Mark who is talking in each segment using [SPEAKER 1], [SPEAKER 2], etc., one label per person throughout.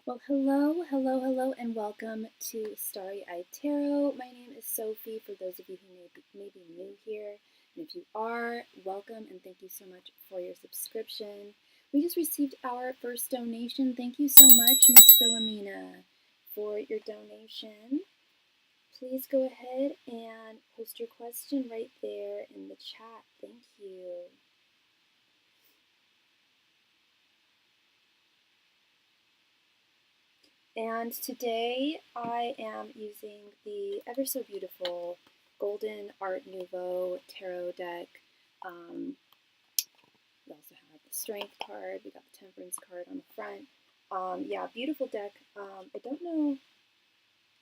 [SPEAKER 1] Well, hello, and welcome to Starry Tarot. My name is Sophie, for those of you who may be new here. And if you are, welcome, and thank you so much for your subscription. We just received our first donation. Thank you so much, Miss Philomena, for your donation. Please go ahead and post your question right there in the chat. Thank you. And today I am using the ever so beautiful Golden Art Nouveau tarot deck. We also have the Strength card. We got the Temperance card on the front. Yeah, beautiful deck. I don't know.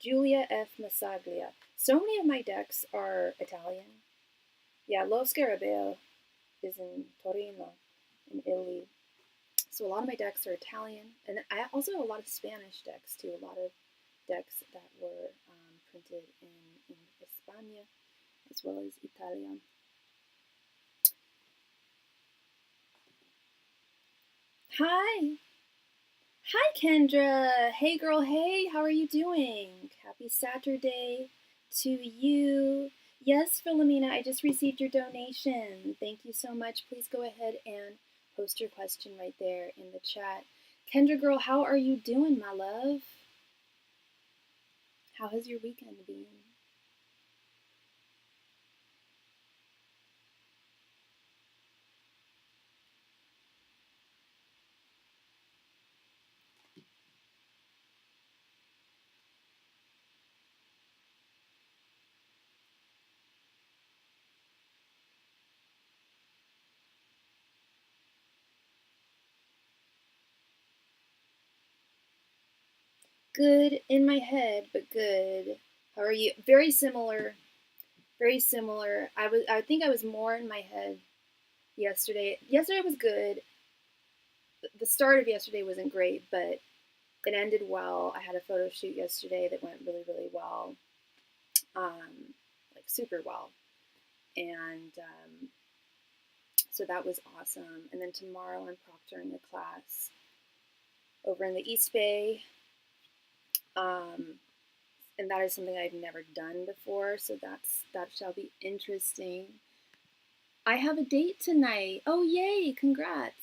[SPEAKER 1] Giulia F. Massaglia. So many of my decks are Italian. Yeah, Lo Scarabeo is in Torino, in Italy. So a lot of my decks are Italian, and I also have a lot of Spanish decks too. A lot of decks that were printed in España as well as Italia. Hi! Hi, Kendra! Hey, girl, hey! How are you doing? Happy Saturday to you. Yes, Philomena, I just received your donation. Thank you so much. Please go ahead and post your question right there in the chat. Kendra, girl, how are you doing, my love? How has your weekend been? Good in my head, but good. How are you? Very similar. Very similar. I think I was more in my head yesterday. Yesterday was good. The start of yesterday wasn't great, but it ended well. I had a photo shoot yesterday that went really, really well. Like super well. And so that was awesome. And then tomorrow I'm proctoring a class over in the East Bay. And that is something I've never done before, so that shall be interesting. I have a date tonight. Oh, yay, congrats.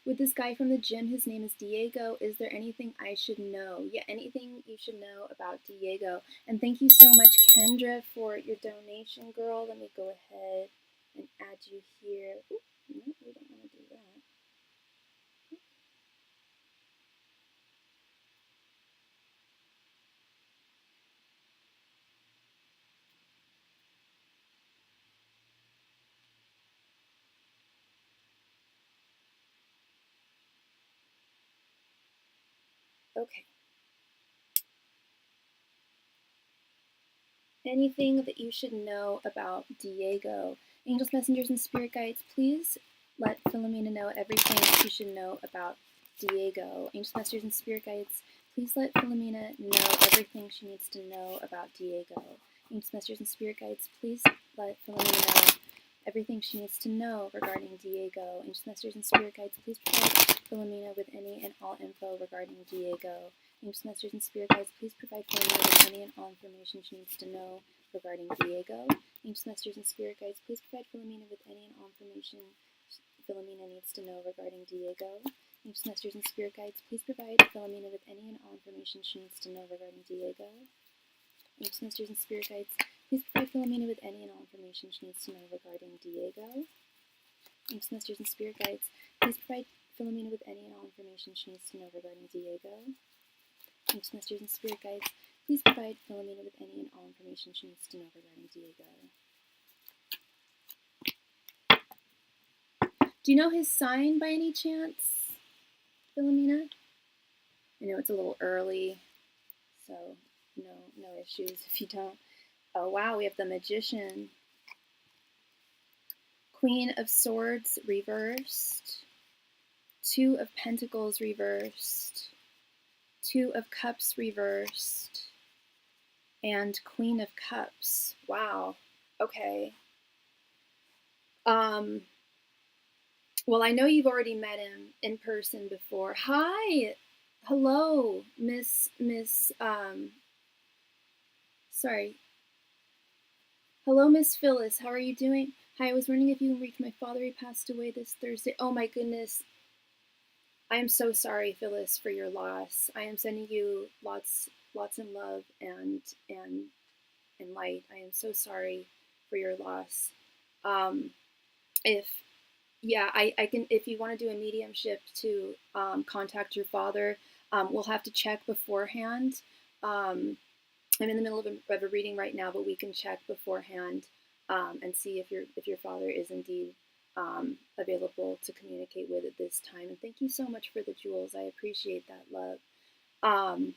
[SPEAKER 1] With this guy from the gym, his name is Diego. Is there anything I should know? Yeah, anything you should know about Diego. And thank you so much, Kendra, for your donation, girl. Let me go ahead and add you here. Ooh, no, we don't want to do that. Okay. Anything that you should know about Diego. Angels, messengers, and spirit guides, please let Philomena know everything she should know about Diego. Angels, messengers, and spirit guides, please let Philomena know everything she needs to know about Diego. Angels, messengers, and spirit guides, please let Philomena know everything she needs to know regarding Diego. Angels, messengers, and spirit guides, please provide Philomena with any and all info regarding Diego. Angels, messengers, and spirit guides, please provide Philomena with any and all information she needs to know regarding Diego. Angels, messengers, and spirit guides, please provide Philomena with any and all information Philomena needs to know regarding Diego. Angels, messengers, and spirit guides, please provide Philomena with any and all information she needs to know regarding Diego. Angels, messengers, and spirit guides, please provide Philomena with any and all information she needs to know regarding Diego. Angels, messengers, and spirit guides, please provide Philomena with any and all information she needs to know regarding Diego. Angels, messengers, and spirit guides, please provide Philomena with any and all information she needs to know regarding Diego. Do you know his sign by any chance, Philomena? I know it's a little early, so no issues if you don't. Oh wow, we have the Magician. Queen of Swords reversed. Two of Pentacles reversed. Two of Cups reversed. And Queen of Cups. Wow. Okay. Well, I know you've already met him in person before. Hi, Hello, sorry. Hello, Miss Phyllis. How are you doing? Hi, I was wondering if you can reach my father. He passed away this Thursday. Oh my goodness. I am so sorry, Phyllis, for your loss. I am sending you lots of love and and light. I am so sorry for your loss. Um, if Yeah, I can, if you want to do a mediumship to contact your father, we'll have to check beforehand. Um, I'm in the middle of a reading right now, but we can check beforehand and see if your father is indeed available to communicate with at this time. And thank you so much for the jewels. I appreciate that, love. Um,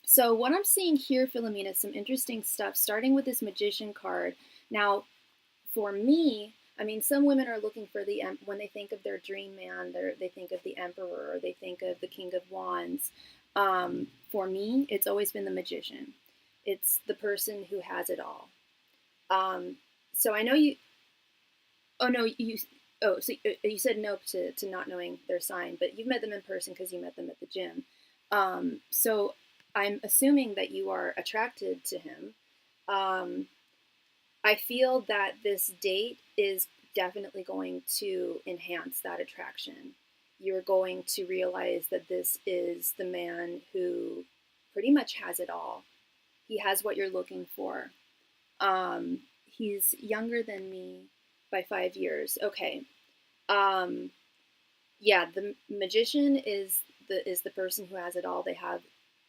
[SPEAKER 1] so what I'm seeing here, Philomena, some interesting stuff, starting with this Magician card. Now, for me, I mean, some women are looking for when they think of their dream man, they think of the Emperor, or they think of the King of Wands. For me, it's always been the Magician. It's the person who has it all. Um, so I know you. Oh no, you. Oh, so you said no to not knowing their sign, but you've met them in person because you met them at the gym. So I'm assuming that you are attracted to him. Um, I feel that this date is definitely going to enhance that attraction. You're going to realize that this is the man who pretty much has it all. He has what you're looking for. He's younger than me by 5 years. Okay. Um, yeah, the magician is the person who has it all. They have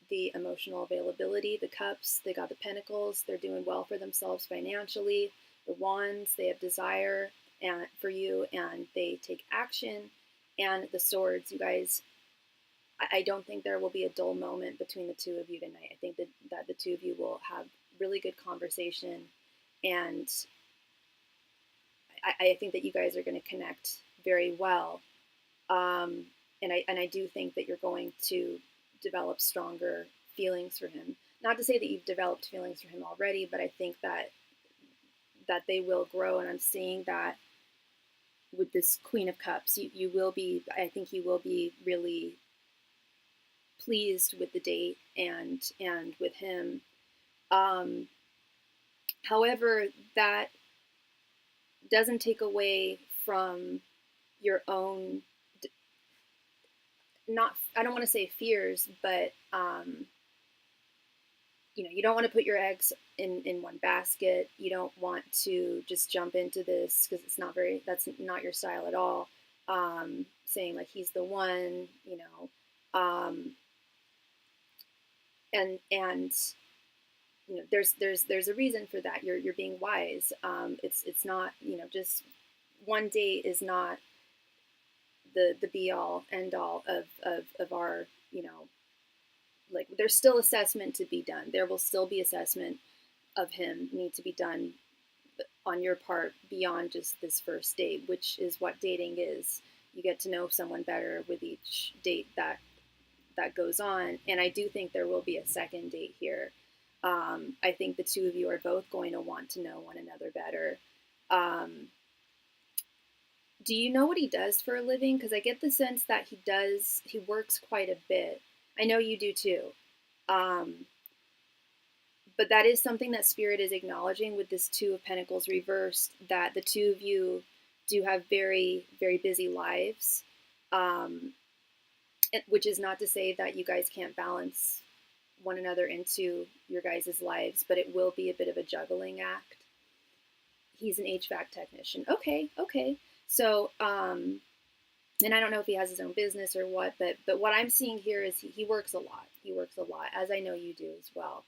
[SPEAKER 1] the emotional availability, the cups, they got the pentacles, they're doing well for themselves financially, the wands, they have desire and for you and they take action, and the swords, you guys, I don't think there will be a dull moment between the two of you tonight. I think that the two of you will have really good conversation, and I think that you guys are going to connect very well. Um, and I do think that you're going to develop stronger feelings for him. Not to say that you've developed feelings for him already, but I think that they will grow. And I'm seeing that with this Queen of Cups, you will be. I think you will be really pleased with the date and with him. Um, However, that doesn't take away from your own, not, I don't want to say fears, but you don't want to put your eggs in one basket. You don't want to just jump into this because that's not your style at all. Saying like he's the one, and there's a reason for that. You're being wise. It's not, just one date is not the be all end all of our, like, there's still assessment to be done. There will still be assessment of him need to be done on your part beyond just this first date, which is what dating is. You get to know someone better with each date that goes on, and I do think there will be a second date here. I think the two of you are both going to want to know one another better. Um, do you know what he does for a living? Because I get the sense that he works quite a bit. I know you do too. Um, but that is something that Spirit is acknowledging with this Two of Pentacles reversed, that the two of you do have very, very busy lives, um, which is not to say that you guys can't balance one another into your guys' lives, but it will be a bit of a juggling act. He's an HVAC technician. Okay, okay. So, and I don't know if he has his own business or what, but what I'm seeing here is he works a lot. He works a lot, as I know you do as well.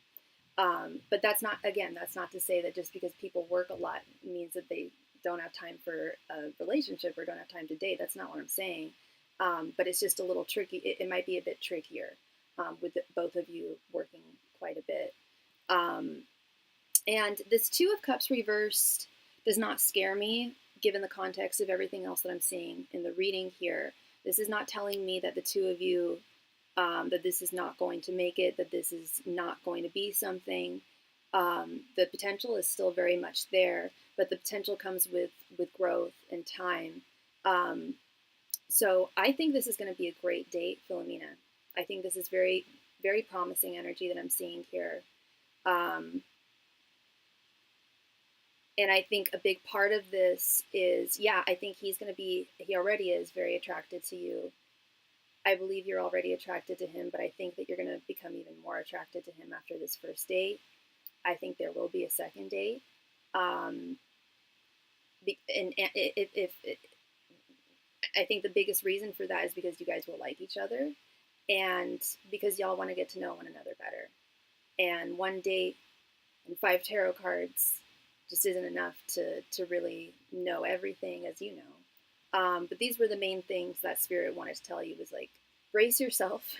[SPEAKER 1] But that's not, again, that's not to say that just because people work a lot means that they don't have time for a relationship or don't have time to date. That's not what I'm saying. But it's just a little tricky. It might be a bit trickier with both of you working quite a bit. And this Two of Cups reversed does not scare me, given the context of everything else that I'm seeing in the reading here. This is not telling me that the two of you, that this is not going to make it, that this is not going to be something. The potential is still very much there, but the potential comes with growth and time. So I think this is going to be a great date, Philomena. I think this is very, very promising energy that I'm seeing here. And I think a big part of this is, yeah, I think he's going to be, he already is very attracted to you. I believe you're already attracted to him, but I think that you're going to become even more attracted to him after this first date. I think there will be a second date. Um, and if I think the biggest reason for that is because you guys will like each other and because y'all want to get to know one another better. And one date and 5 tarot cards just isn't enough to really know everything, as you know. But these were the main things that Spirit wanted to tell you was like, brace yourself,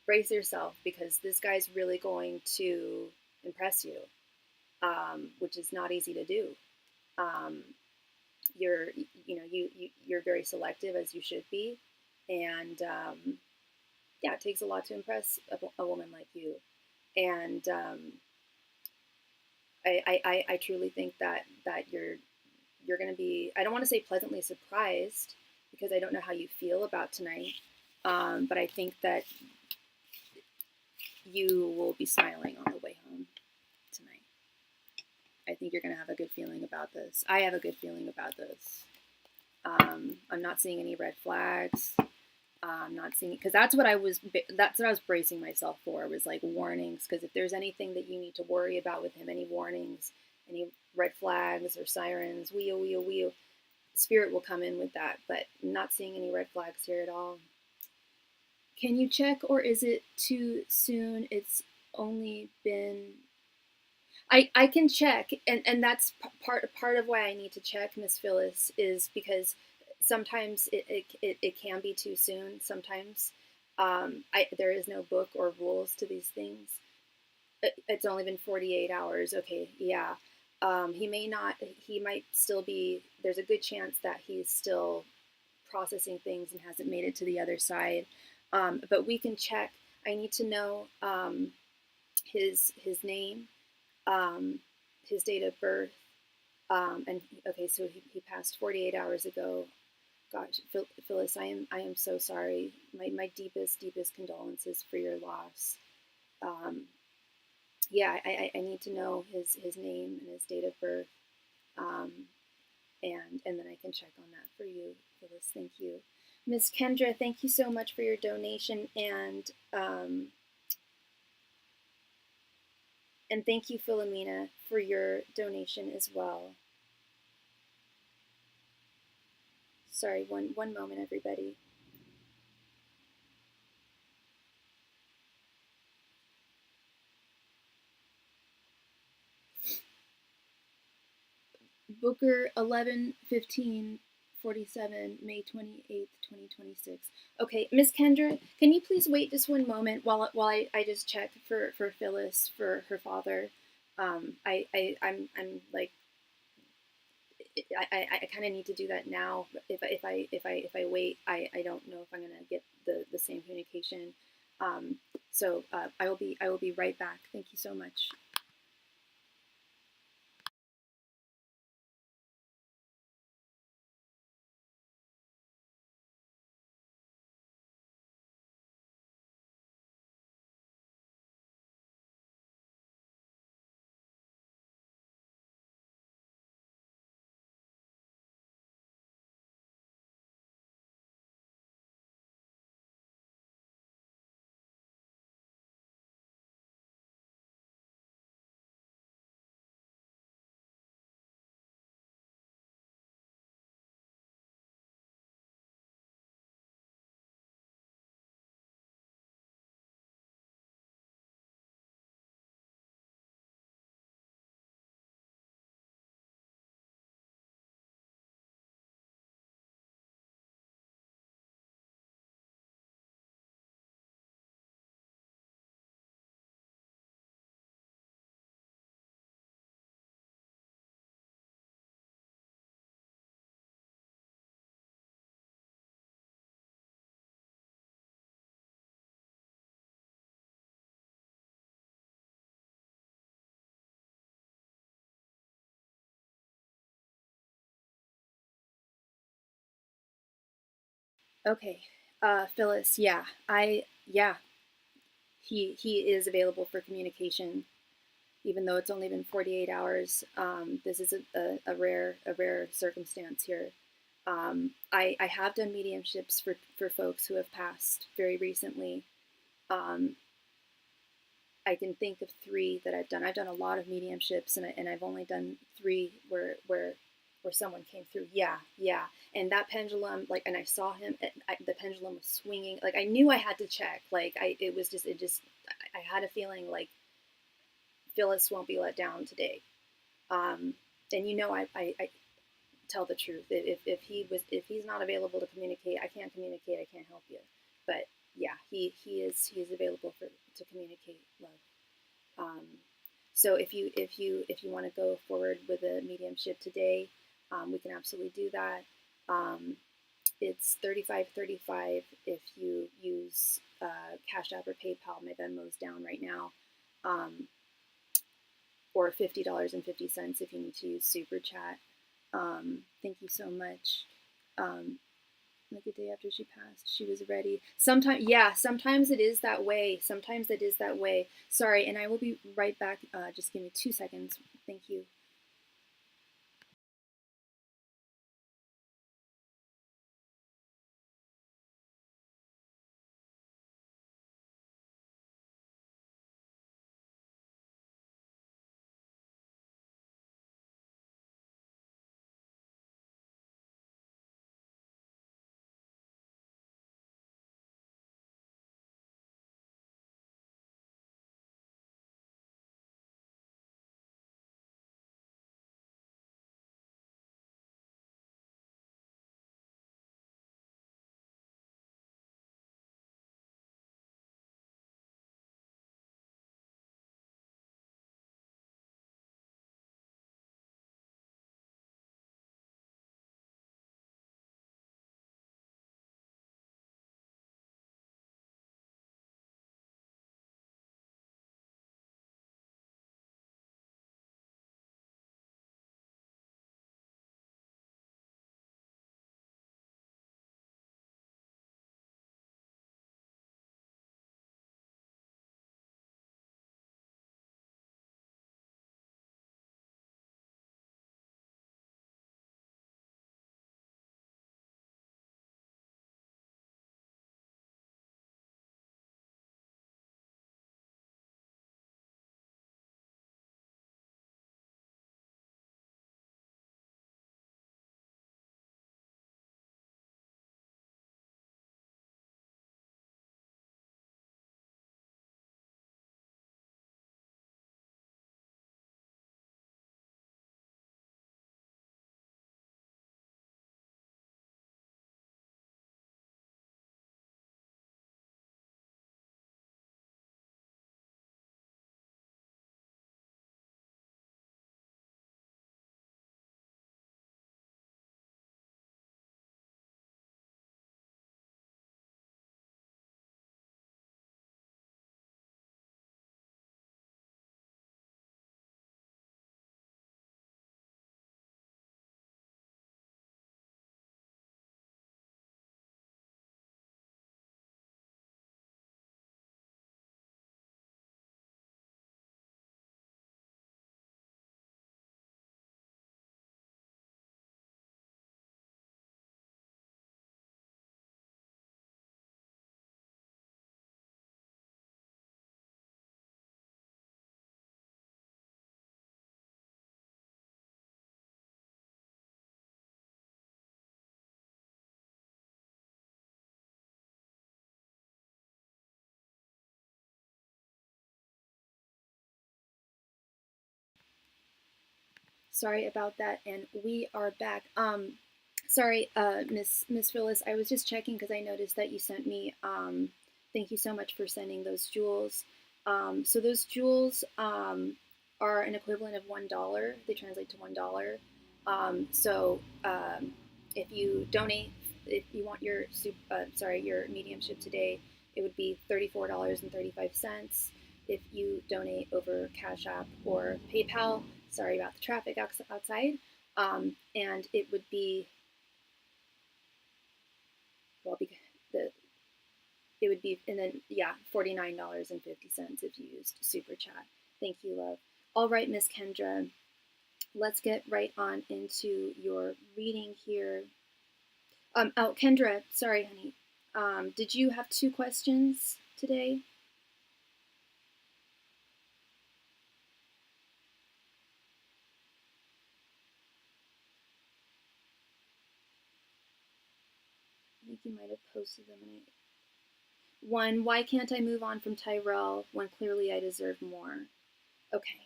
[SPEAKER 1] brace yourself, because this guy's really going to impress you, which is not easy to do. Um, you're, you're very selective, as you should be, and yeah, it takes a lot to impress a woman like you. And I truly think that you're going to be, I don't want to say pleasantly surprised because I don't know how you feel about tonight, but I think that you will be smiling on the way home tonight. I think you're going to have a good feeling about this. I have a good feeling about this. I'm not seeing any red flags. I'm not seeing, because that's what I was bracing myself for, was like warnings. Because if there's anything that you need to worry about with him, any warnings, any red flags or sirens, wheel, wheel, wheel, Spirit will come in with that. But I'm not seeing any red flags here at all. Can you check, or is it too soon? It's only been, I can check, and that's part of why I need to check, Miss Phyllis, is because sometimes it can be too soon. Sometimes there is no book or rules to these things. It's only been 48 hours. Okay, yeah. He may not. He might still be. There's a good chance that he's still processing things and hasn't made it to the other side. But we can check. I need to know his name, um, his date of birth, and okay, so he passed 48 hours ago. Gosh, Phyllis, I am so sorry. My deepest condolences for your loss. Um, yeah, I need to know his name and his date of birth, um, and then I can check on that for you, Phyllis. Thank you, Miss Kendra. Thank you so much for your donation, and thank you, Philomena, for your donation as well. Sorry, one moment, everybody. Booker 11/15/47, May 28th, 2026. Okay, Miss Kendra, can you please wait just one moment while I just check for Phyllis for her father? I'm like, I kind of need to do that now. If I wait, I don't know if I'm gonna get the same communication. So I will be right back. Thank you so much. Okay, Phyllis. Yeah, yeah. he is available for communication, even though it's only been 48 hours. This is a rare circumstance here. I have done mediumships for folks who have passed very recently. I can think of 3 that I've done. I've done a lot of mediumships, and I've only done 3 where someone came through. Yeah, yeah. And that pendulum, like, and I saw him. The pendulum was swinging. Like, I knew I had to check. Like, I had a feeling like Phyllis won't be let down today. And I tell the truth. If he's not available to communicate, I can't communicate. I can't help you. But yeah, he is available to communicate love. So if you want to go forward with a mediumship today, we can absolutely do that. It's $35.35 if you use Cashapp or PayPal. My Venmo's down right now. Or $50.50 if you need to use SuperChat. Thank you so much. Like a day after she passed, she was ready. Sometimes it is that way. Sometimes it is that way. Sorry, and I will be right back. Just give me 2 seconds. Thank you. Sorry about that, and we are back. Sorry, Miss Phyllis. I was just checking because I noticed that you sent me. Thank you so much for sending those jewels. So those jewels are an equivalent of $1. They translate to $1. If you donate, if you want your your mediumship today, it would be $34.35. If you donate over Cash App or PayPal, sorry about the traffic outside, and it would be, well, because would be, and then, yeah, $49.50 if you used SuperChat. Thank you, love. All right, Miss Kendra, let's get right on into your reading here. Oh, Kendra, sorry, honey. Did you have 2 questions today? I think you might have posted them. One, why can't I move on from Tyrell when clearly I deserve more? Okay.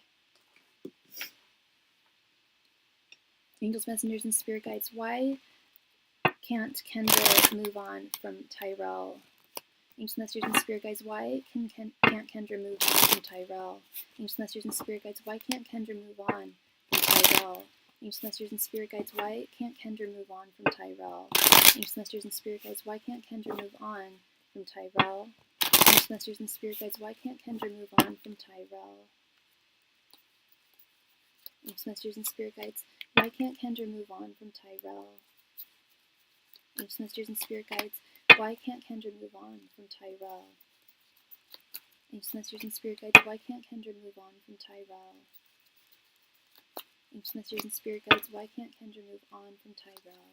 [SPEAKER 1] Angels, messengers, and spirit guides, why can't Kendra move on from Tyrell? Angels, messengers, and spirit guides, why can't Kendra move on from Tyrell? Angels, messengers, and spirit guides, why can't Kendra move on from Tyrell? Angels, messengers, and spirit guides, why can't Kendra move on from Tyrell? Angels, messengers, and spirit guides, why can't Kendra move on from Tyrell? Angels, messengers, and spirit guides, why can't Kendra move on from Tyrell? Angels, messengers, and spirit guides, why can't Kendra move on from Tyrell? Angels, messengers, and spirit guides, why can't Kendra move on from Tyrell? Angels, messengers, and spirit guides, why can't Kendra move on from Tyrell? Angels, messengers, and spirit guides, why can't Kendra move on from Tyrell?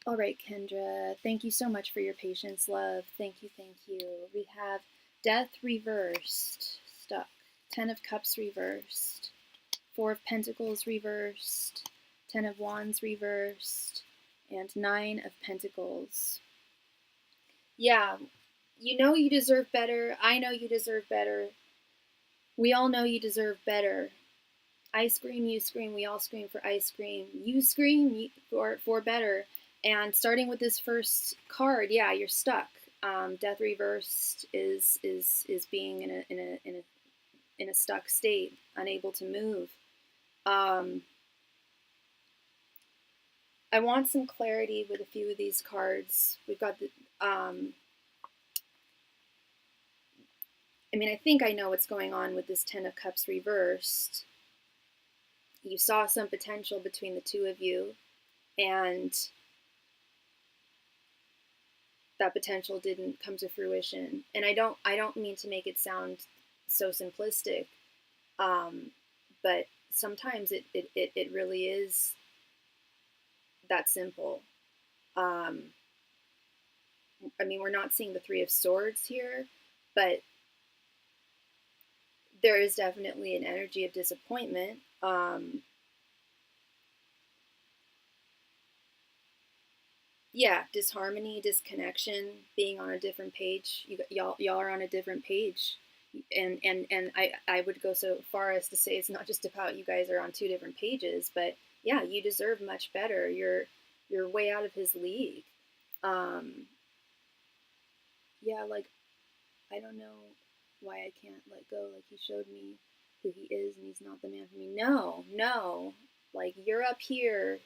[SPEAKER 1] All right, Kendra, thank you so much for your patience, love. Thank you, thank you. We have Death reversed, stuck. 10 of Cups reversed. 4 of Pentacles reversed. 10 of Wands reversed. And 9 of Pentacles. Yeah, you know you deserve better. I know you deserve better. We all know you deserve better. I scream, you scream, we all scream for ice cream. You scream for better. And starting with this first card, yeah, you're stuck. Death reversed is being in a stuck state, unable to move. I want some clarity with a few of these cards. We've got the I mean, I think I know what's going on with this 10 of Cups reversed. You saw some potential between the two of you, and that potential didn't come to fruition. And I don't mean to make it sound so simplistic, but sometimes it really is that simple. I mean, we're not seeing the 3 of Swords here, but there is definitely an energy of disappointment. Yeah, disharmony, disconnection, being on a different page. Y'all are on a different page, and I would go so far as to say it's not just about you guys are on 2 different pages, but yeah, you deserve much better. You're way out of his league. Yeah, like, I don't know why I can't let go. Like, he showed me who he is, and he's not the man for me. No, like, you're up here.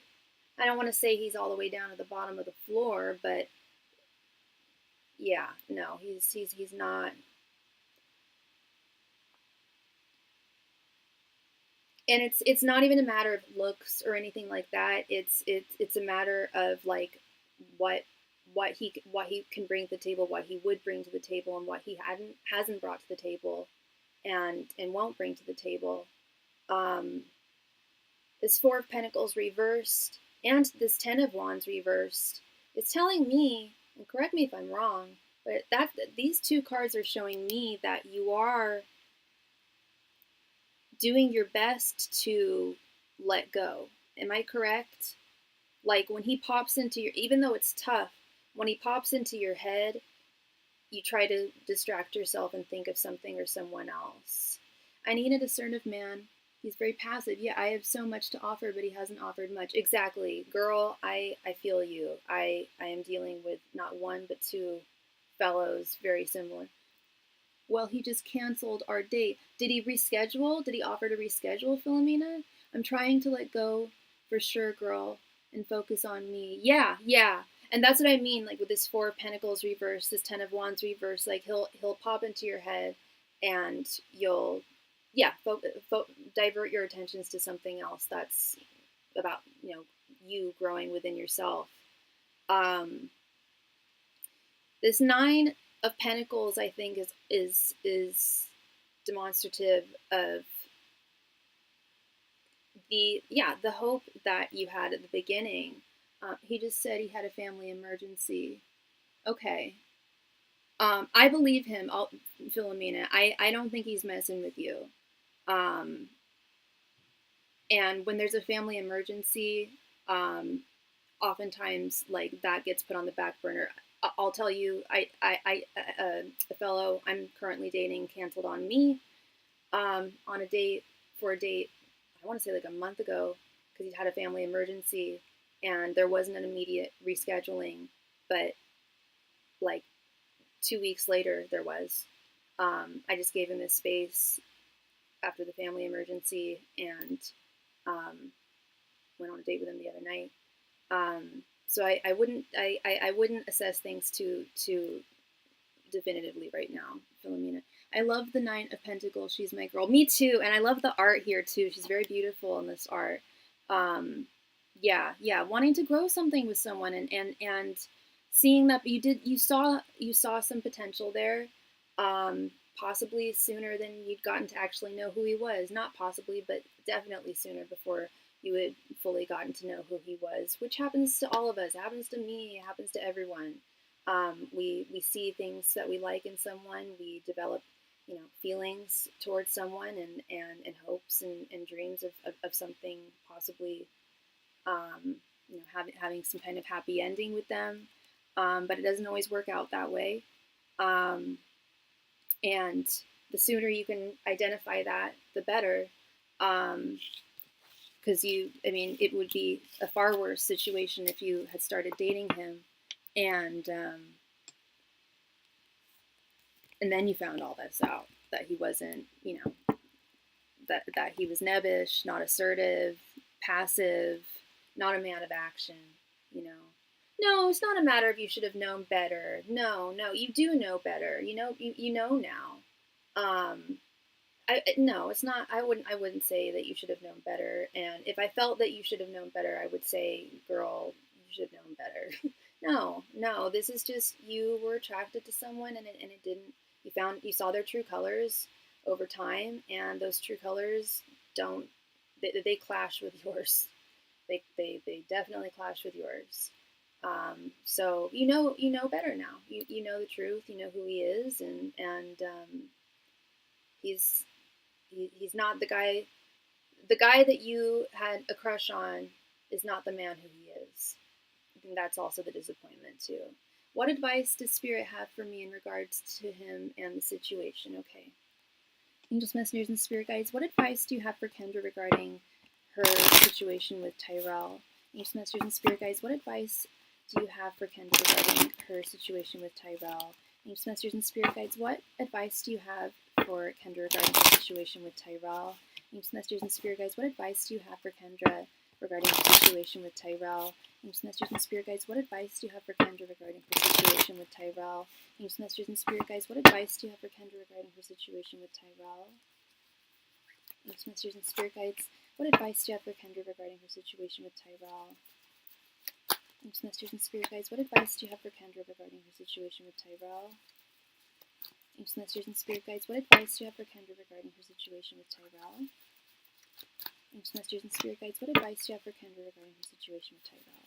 [SPEAKER 1] I don't want to say he's all the way down at the bottom of the floor, but yeah, no, he's not. And it's not even a matter of looks or anything like that. It's a matter of like what he can bring to the table, what he would bring to the table, and what he hasn't brought to the table, and won't bring to the table. This 4 of Pentacles reversed and this 10 of Wands reversed. It's telling me, and correct me if I'm wrong, but these 2 cards are showing me that you are doing your best to let go. Am I correct? Like, when he pops into your, even though it's tough, when he pops into your head, you try to distract yourself and think of something or someone else. I need a discernive man. He's very passive. Yeah, I have so much to offer, but he hasn't offered much. Exactly. Girl, I feel you. I am dealing with not 1, but 2 fellows very similar. Well, he just canceled our date. Did he reschedule? Did he offer to reschedule, Philomena? I'm trying to let go for sure, girl, and focus on me. Yeah. And that's what I mean, like, with this 4 of Pentacles reverse, this 10 of Wands reverse, like, he'll pop into your head, and you'll yeah, divert your attentions to something else that's about, you growing within yourself. Um, this Nine of Pentacles, I think, is demonstrative of the hope that you had at the beginning. He just said he had a family emergency. Okay. I believe him, Philomena. I don't think he's messing with you. Um, and when there's a family emergency, oftentimes like that gets put on the back burner. I'll tell you, a fellow I'm currently dating canceled on me on a date for a date. I want to say like a month ago because he had a family emergency and there wasn't an immediate rescheduling, but like 2 weeks later there was. I just gave him his space after the family emergency and um, went on a date with him the other night. So I wouldn't assess things too definitively right now, Philomena. I love the Nine of Pentacles. She's my girl. Me too. And I love the art here too. She's very beautiful in this art. Yeah. Wanting to grow something with someone and seeing that you saw some potential there. Possibly sooner than you'd gotten to actually know who he was. Not possibly, but definitely sooner before you had fully gotten to know who he was, which happens to all of us. It happens to me. It happens to everyone. We see things that we like in someone. We develop, feelings towards someone and hopes and dreams of something possibly, having some kind of happy ending with them. But it doesn't always work out that way. And the sooner you can identify that, the better. Because it would be a far worse situation if you had started dating him and then you found all this out, that he wasn't, that he was nebbish, not assertive, passive, not a man of action, you know. No, it's not a matter of you should have known better. No, you do know better. You know now. No, it's not. I wouldn't say that you should have known better. And if I felt that you should have known better, I would say, girl, you should have known better. No, this is just you were attracted to someone and it didn't. You saw their true colors over time, and those true colors don't. They clash with yours. They definitely clash with yours. So you know better now. You know the truth. You know who he is, and he's he's not the guy. The guy that you had a crush on is not the man who he is. I think that's also the disappointment too. What advice does Spirit have for me in regards to him and the situation? Okay. Angels, messengers, and spirit guides, what advice do you have for Kendra regarding her situation with Tyrell? Angels, messengers, and spirit guides, what advice do you have for Kendra regarding her situation with Tyrell? Angels, messengers, and spirit guides, what advice do you have for Kendra regarding her situation with Tyrell? Angels, messengers, and spirit guides, what advice do you have for Kendra regarding her situation with Tyrell? Angels, messengers, and spirit guides, what advice do you have for Kendra regarding her situation with Tyrell? Angels, messengers, and spirit guides, what advice do you have for Kendra regarding her situation with Tyrell? Angels, messengers, and spirit guides, what advice do you have for Kendra regarding her situation with Tyrell? Angels, messengers, and spirit guides, what advice do you have for Kendra regarding her situation with Tyrell? Angels, messengers, and spirit guides, what advice do you have for Kendra regarding her situation with Tyrell? Angels, messengers, and spirit guides, what advice do you have for Kendra regarding her situation with Tyrell?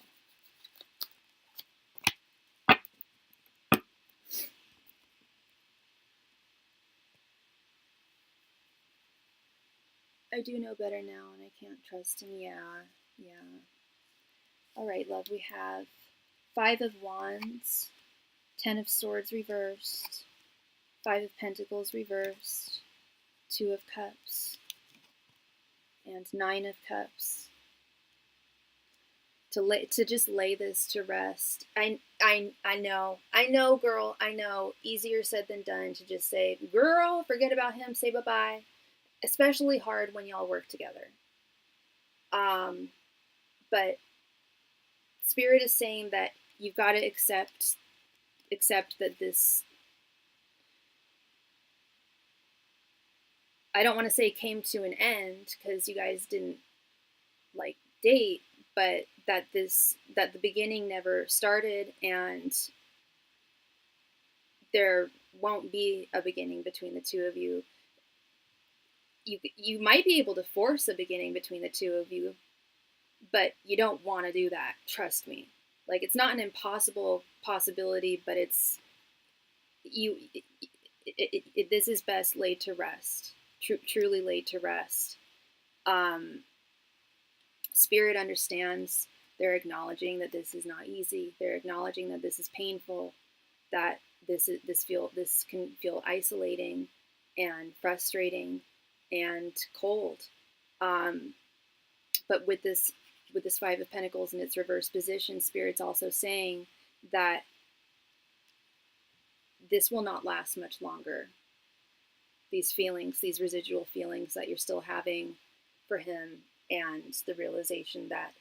[SPEAKER 1] I do know better now, and I can't trust him. Yeah. All right, love, we have 5 of Wands, 10 of Swords reversed, 5 of Pentacles reversed, 2 of Cups, and 9 of Cups. To just lay this to rest. I know, girl. I know. Easier said than done to just say, girl, forget about him. Say bye-bye. Especially hard when y'all work together. But Spirit is saying that you've got to accept that this I don't want to say came to an end because you guys didn't like date, but that the beginning never started, and there won't be a beginning between the two of you. You might be able to force a beginning between the two of you, but you don't want to do that. Trust me. Like, it's not an impossible possibility, but it's you. This is best laid to rest. Truly laid to rest. Um, Spirit understands. They're acknowledging that this is not easy. They're acknowledging that this is painful. That this can feel isolating and frustrating and cold. But with this Five of Pentacles in its reverse position, Spirit's also saying that this will not last much longer. These feelings, these residual feelings that you're still having for him, and the realization that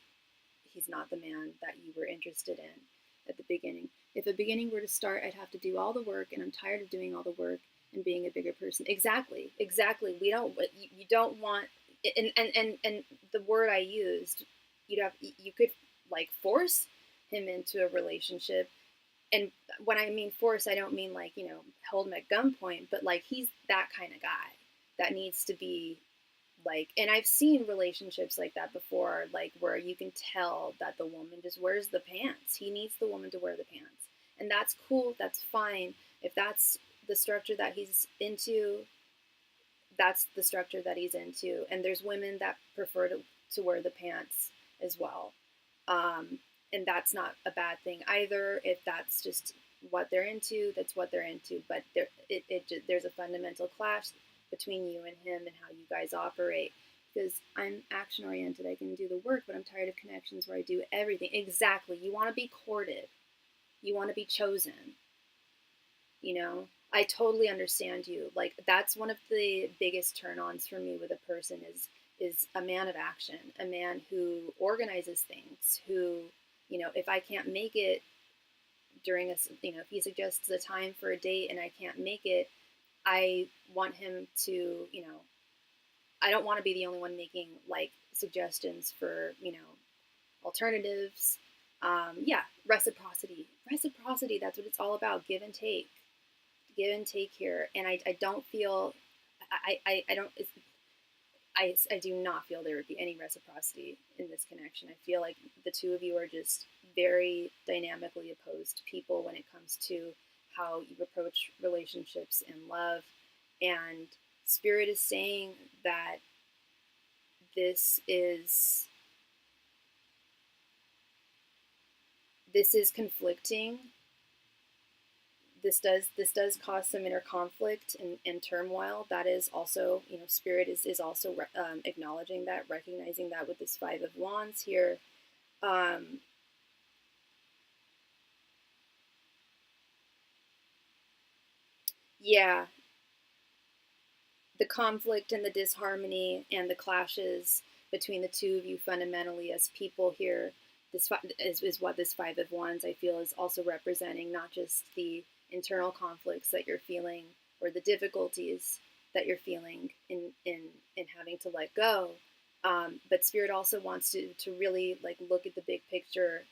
[SPEAKER 1] he's not the man that you were interested in at the beginning. If a beginning were to start, I'd have to do all the work, and I'm tired of doing all the work and being a bigger person. Exactly. We don't. You don't want. And the word I used, you could like force him into a relationship. And when I mean force, I don't mean like, hold him at gunpoint, but like he's that kind of guy that needs to be like, and I've seen relationships like that before, like where you can tell that the woman just wears the pants. He needs the woman to wear the pants. And that's cool. That's fine. If that's the structure that he's into, that's the structure that he's into. And there's women that prefer to wear the pants as well. And that's not a bad thing either. If that's just what they're into, that's what they're into. But there's a fundamental clash between you and him and how you guys operate. Because I'm action oriented, I can do the work, but I'm tired of connections where I do everything. Exactly. You want to be courted. You want to be chosen. I totally understand you. Like, that's one of the biggest turn-ons for me with a person is a man of action, a man who organizes things, who, if I can't make it during if he suggests a time for a date and I can't make it, I want him to, I don't want to be the only one making like suggestions for, alternatives. Yeah, reciprocity. Reciprocity, that's what it's all about. Give and take. Give and take here. And I don't feel, I don't, I do not feel there would be any reciprocity in this connection. I feel like the two of you are just very dynamically opposed people when it comes to how you approach relationships and love. And Spirit is saying that this is conflicting. This does cause some inner conflict and turmoil. That is also, Spirit is also acknowledging that, recognizing that with this Five of Wands here. Yeah, the conflict and the disharmony and the clashes between the two of you fundamentally as people here, this is what this Five of Wands, I feel, is also representing, not just the internal conflicts that you're feeling or the difficulties that you're feeling in having to let go, but Spirit also wants to really like look at the big picture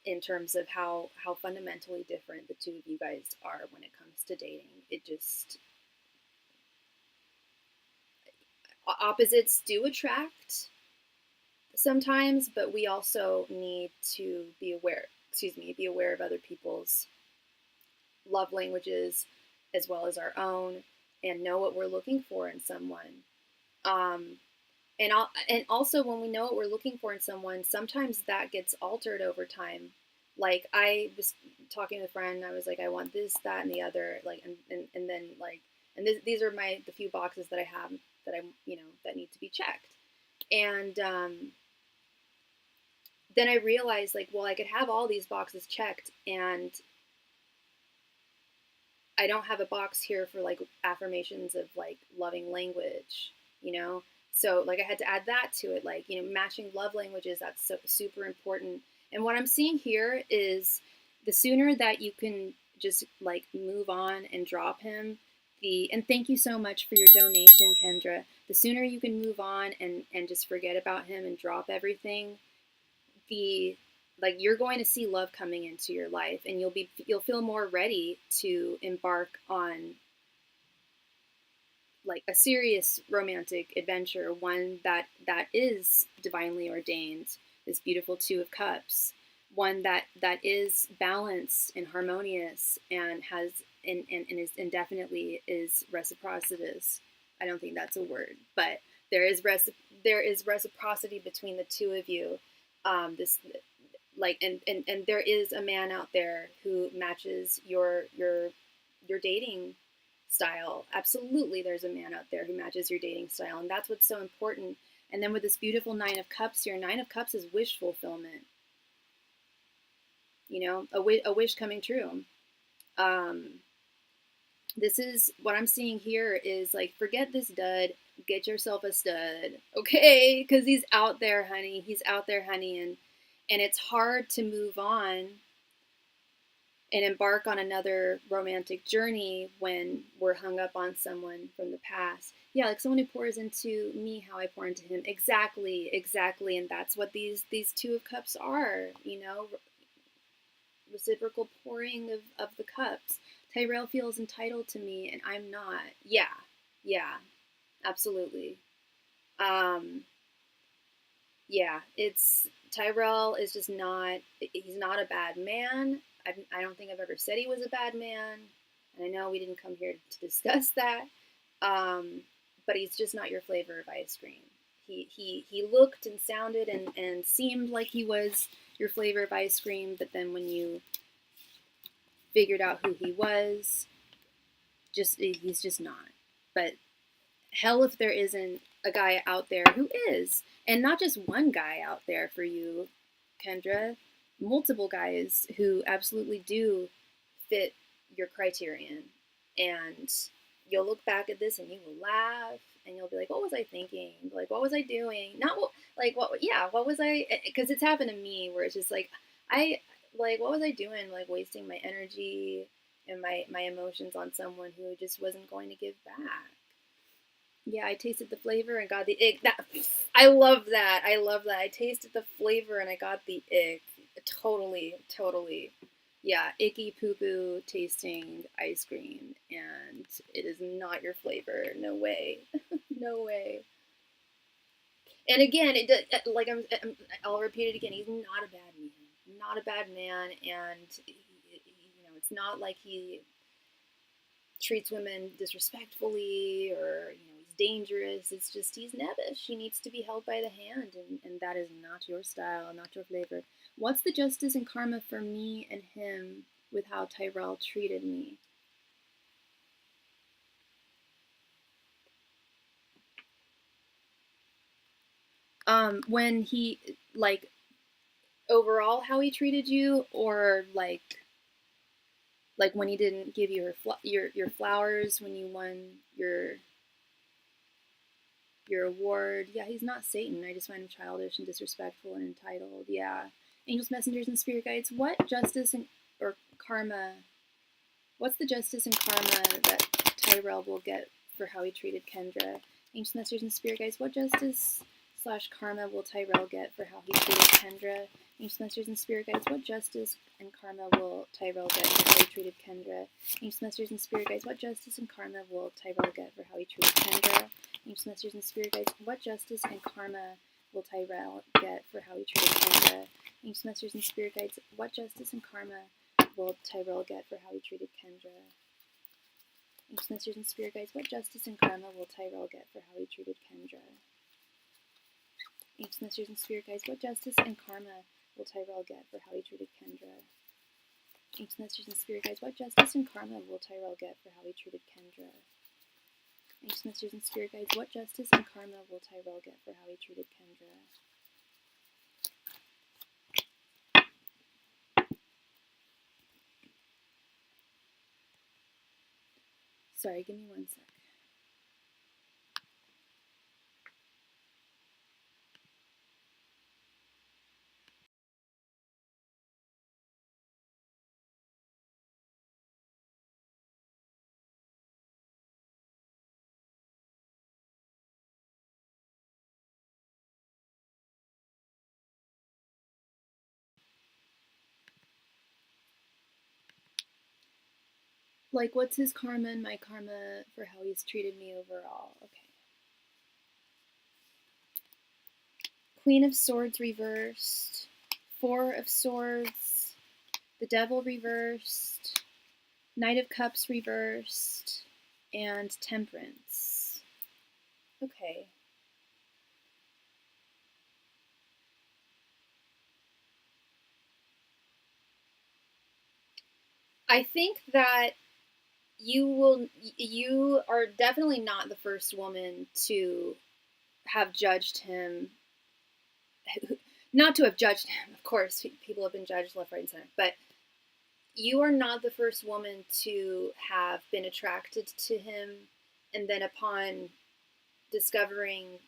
[SPEAKER 1] in terms of how fundamentally different the two of you guys are when it comes to dating. It just, opposites do attract sometimes, but we also need to be aware of other people's love languages as well as our own, and know what we're looking for in someone. And also when we know what we're looking for in someone, sometimes that gets altered over time. Like, I was talking to a friend, I was like, I want this, that, and the other, like, and then like, and these are the few boxes that I have that that need to be checked. And then I realized, like, well, I could have all these boxes checked, and I don't have a box here for like affirmations of like loving language, So like I had to add that to it, like, matching love languages, that's so super important. And what I'm seeing here is the sooner that you can just like move on and drop him, And thank you so much for your donation, Kendra. The sooner you can move on and just forget about him and drop everything, the like you're going to see love coming into your life, and you'll feel more ready to embark on like a serious romantic adventure, one that is divinely ordained, this beautiful Two of Cups, one that is balanced and harmonious and has and is and definitely is reciprocitous. I don't think that's a word, but there is reciprocity between the two of you. This like and there is a man out there who matches your dating style. Absolutely, there's a man out there who matches your dating style, and that's what's so important. And then with this beautiful Nine of Cups here, Nine of Cups is wish fulfillment. You know, a wish coming true. Um, this is what I'm seeing here is like, forget this dud, get yourself a stud, okay? Because he's out there, honey. He's out there, honey, and it's hard to move on and embark on another romantic journey when we're hung up on someone from the past. Yeah, like someone who pours into me how I pour into him. Exactly, exactly. And that's what these Two of Cups are, you know, reciprocal pouring of the cups. Tyrell feels entitled to me and I'm not. Yeah, yeah, absolutely. Um, yeah, it's Tyrell is just not, he's not a bad man. I don't think I've ever said he was a bad man. And I know we didn't come here to discuss that. Um, but he's just not your flavor of ice cream. He looked and sounded and seemed like he was your flavor of ice cream, but then when you figured out who he was, he's just not. But hell if there isn't a guy out there who is. And not just one guy out there for you, Kendra. Multiple guys who absolutely do fit your criterion. And you'll look back at this and you will laugh and you'll be like, what was I thinking? Like, what was I doing? Not what, like, what, yeah, what was I, because it's happened to me where it's just like, what was I doing? Like, wasting my energy and my emotions on someone who just wasn't going to give back. Yeah, I tasted the flavor and got the ick. That I love that. I love that. I tasted the flavor and I got the ick. Totally, totally. Yeah, icky poo poo tasting ice cream, and it is not your flavor. No way. No way. And again, like I'll repeat it again. He's not a bad man. Not a bad man, and it's not like he treats women disrespectfully or he's dangerous. It's just he's nebbish. He needs to be held by the hand, and that is not your style, not your flavor. What's the justice and karma for me and him with how Tyrell treated me? When he like overall how he treated you, or like when he didn't give you your flowers when you won your award. Yeah, he's not Satan. I just find him childish and disrespectful and entitled. Yeah. Angels, messengers, and spirit guides, what justice or karma, what's the justice and karma that Tyrell will get for how he treated Kendra? Angels, messengers, and spirit guides, what justice / karma will Tyrell get for how he treated Kendra? Angels, messengers, and spirit guides, what justice and karma will Tyrell get for how he treated Kendra? Angels, messengers, and spirit guides, what justice and karma will Tyrell get for how he treated Kendra? Angels, messengers, and spirit guides, what justice and karma will Tyrell get for how he treated Kendra? Angels, messengers, and spirit guides, what justice and karma will Tyrell get for how he treated Kendra? Angels, messengers, and spirit guides, what justice and karma will Tyrell get for how he treated Kendra? Angels, messengers, and spirit guides, what justice and karma will Tyrell get for how he treated Kendra? Angels, messengers, and spirit guides, what justice and karma will Tyrell get for how he treated Kendra? Angels, messengers, and spirit guides, what justice and karma will Tyrell get for how he treated Kendra? Sorry, give me one sec. Like, what's his karma and my karma for how he's treated me overall? Okay. Queen of Swords reversed, Four of Swords, the Devil reversed, Knight of Cups reversed, and Temperance. Okay. I think that you are definitely not the first woman to have judged him. Not to have judged him, of course, people have been judged left, right, and center, but you are not the first woman to have been attracted to him, and then upon discovering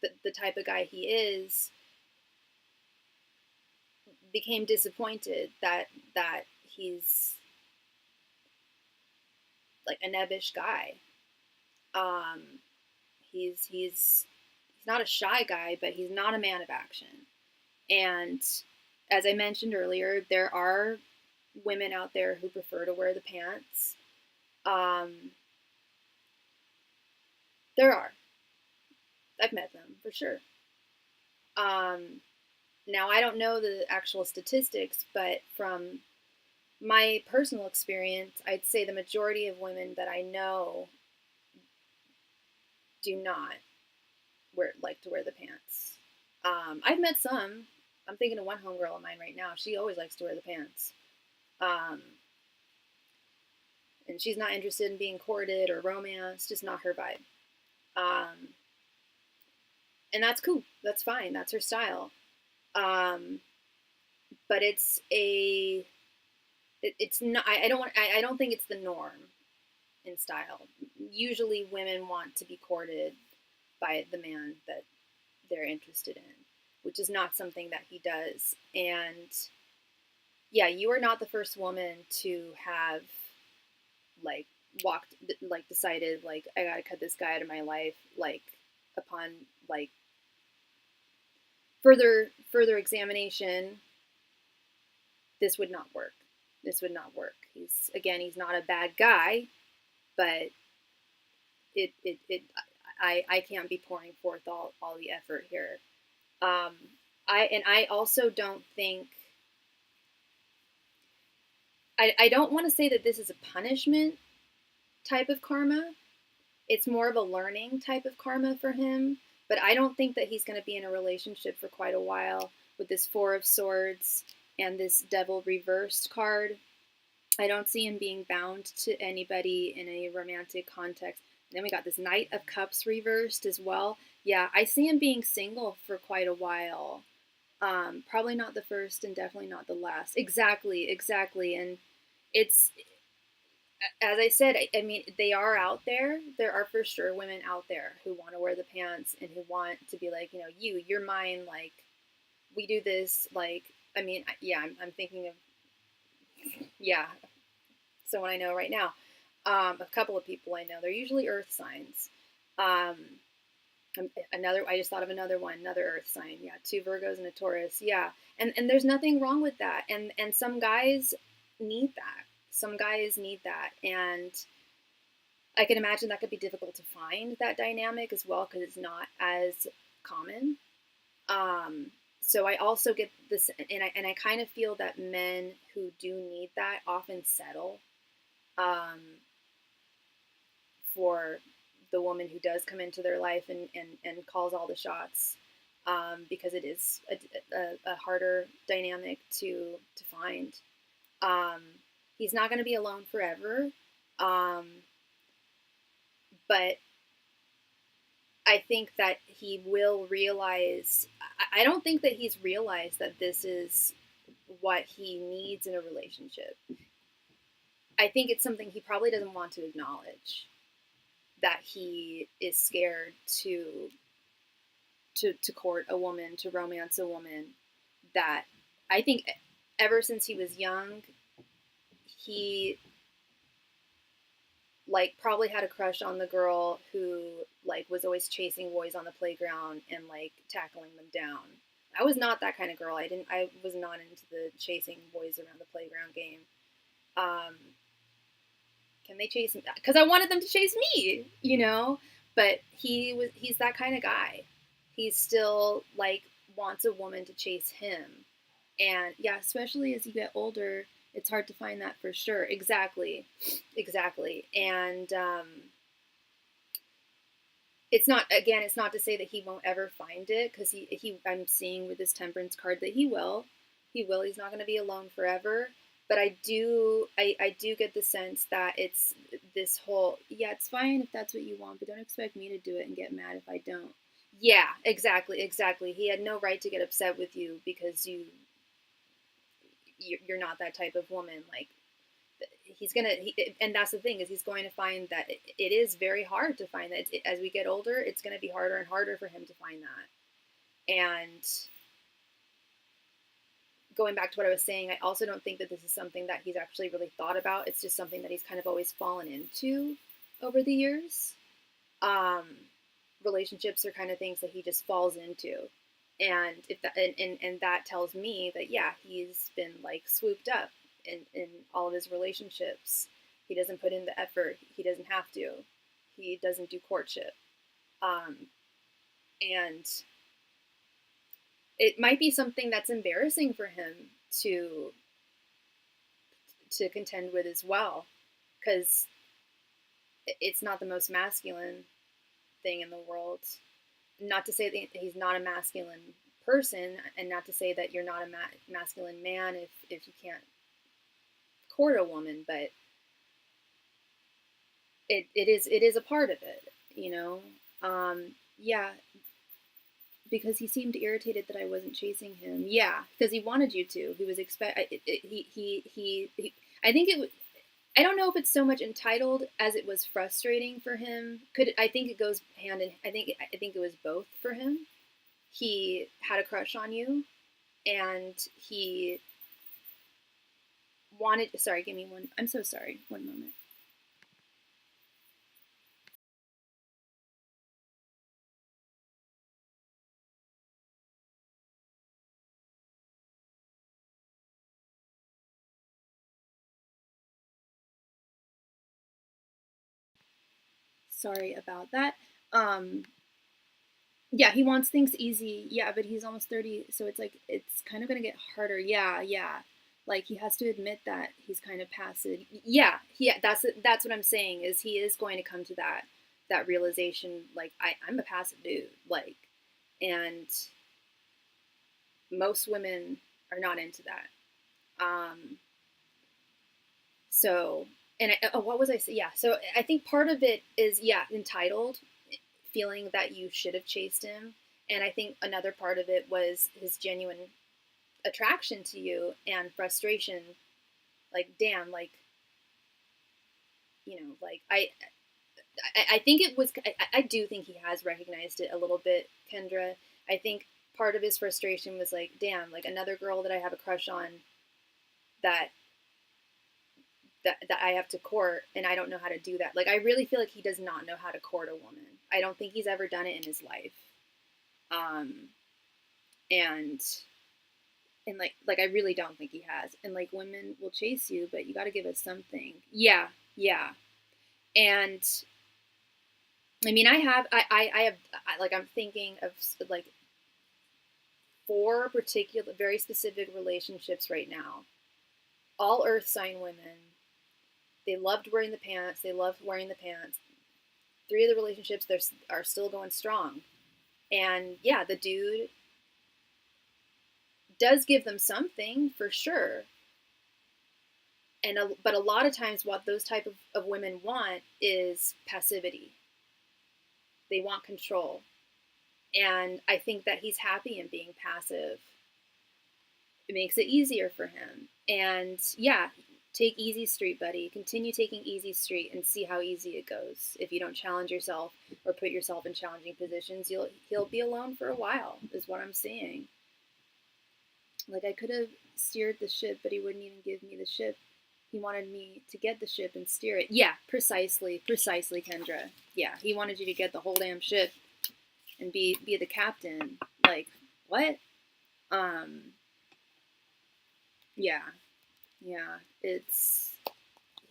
[SPEAKER 1] the type of guy he is, became disappointed that he's like a nebbish guy. Um, he's not a shy guy, but he's not a man of action. And as I mentioned earlier, there are women out there who prefer to wear the pants. There are. I've met them for sure. Now I don't know the actual statistics, but from my personal experience, I'd say the majority of women that I know do not like to wear the pants. I've met some. I'm thinking of one homegirl of mine right now. She always likes to wear the pants. And she's not interested in being courted or romance, just not her vibe. And that's cool. That's fine. That's her style. But it's not. I don't think it's the norm in style. Usually, women want to be courted by the man that they're interested in, which is not something that he does. And yeah, you are not the first woman to have like decided like I gotta cut this guy out of my life, like upon like further examination, this would not work. This would not work. He's not a bad guy, but I can't be pouring forth all the effort here. I also don't think I don't want to say that this is a punishment type of karma. It's more of a learning type of karma for him. But I don't think that he's going to be in a relationship for quite a while with this Four of Swords and this Devil reversed card. I don't see him being bound to anybody in a romantic context. And then we got this Knight of Cups reversed as well. Yeah, I see him being single for quite a while. Probably not the first and definitely not the last. Exactly. And it's, as I said, I mean, they are out there. There are for sure women out there who want to wear the pants and who want to be like, you're mine. Like, we do this. Like, I mean, yeah, I'm thinking of, yeah, someone I know right now. A couple of people I know. They're usually earth signs. I just thought of another one, another earth sign. Yeah, two Virgos and a Taurus. Yeah, and there's nothing wrong with that. And some guys need that. Some guys need that, and I can imagine that could be difficult to find that dynamic as well because it's not as common. So I also get this, and I kind of feel that men who do need that often settle for the woman who does come into their life and calls all the shots, because it is a harder dynamic to find. He's not going to be alone forever, but I think that he will realize. I don't think that he's realized that this is what he needs in a relationship. I think it's something he probably doesn't want to acknowledge, that he is scared to court a woman, to romance a woman. That I think ever since he was young, he like probably had a crush on the girl who like was always chasing boys on the playground and like tackling them down. I was not that kind of girl. I was not into the chasing boys around the playground game. can they chase me? Because I wanted them to chase me, you know? But he's that kind of guy. He still, like, wants a woman to chase him. And yeah, especially as you get older, it's hard to find that for sure. Exactly. And it's not to say that he won't ever find it, because I'm seeing with this Temperance card that he will. He's not going to be alone forever. But I do get the sense that it's this whole, yeah, it's fine if that's what you want, but don't expect me to do it and get mad if I don't. Yeah, exactly. He had no right to get upset with you because you're not that type of woman. Like, and that's the thing, is he's going to find that it is very hard to find that. As we get older, it's going to be harder and harder for him to find that. And going back to what I was saying, I also don't think that this is something that he's actually really thought about. It's just something that he's kind of always fallen into over the years. Relationships are kind of things that he just falls into. And and that tells me that, yeah, he's been, like, swooped up in all of his relationships. He doesn't put in the effort. He doesn't have to. He doesn't do courtship. And it might be something that's embarrassing for him to contend with as well, because it's not the most masculine thing in the world. Not to say that he's not a masculine person, and not to say that you're not a masculine man if you can't court a woman, but it is a part of it, you know. Yeah, because he seemed irritated that I wasn't chasing him. Yeah, because he wanted you to. He was I think it was. I don't know if it's so much entitled as it was frustrating for him. I think it goes hand in. I think it was both for him. He had a crush on you, and he wanted. Sorry, give me one. I'm so sorry. One moment. Sorry about that. Yeah, he wants things easy. Yeah, but he's almost 30, so it's like it's kind of gonna get harder. Yeah. Like, he has to admit that he's kind of passive. Yeah. That's what I'm saying, is he is going to come to that realization. Like, I'm a passive dude. Like, and most women are not into that. So, and what was I saying? Yeah. So I think part of it is, yeah, entitled, feeling that you should have chased him. And I think another part of it was his genuine attraction to you and frustration. Like, damn, like, like, I think it was, I do think he has recognized it a little bit, Kendra. I think part of his frustration was like, damn, like, another girl that I have a crush on that I have to court, and I don't know how to do that. Like, I really feel like he does not know how to court a woman. I don't think he's ever done it in his life. And I really don't think he has. And, like, women will chase you, but you got to give us something. Yeah. And I mean, I'm thinking of, like, 4 particular, very specific relationships right now. All earth sign women. They loved wearing the pants. 3 of the relationships are still going strong. And yeah, the dude does give them something, for sure. But a lot of times what those type of women want is passivity. They want control. And I think that he's happy in being passive. It makes it easier for him. And yeah, take easy street, buddy. Continue taking easy street and see how easy it goes. If you don't challenge yourself or put yourself in challenging positions, he'll be alone for a while, is what I'm saying. Like, I could have steered the ship, but he wouldn't even give me the ship. He wanted me to get the ship and steer it. Yeah, precisely, Kendra. Yeah, he wanted you to get the whole damn ship and be the captain. Like, what? Yeah, it's,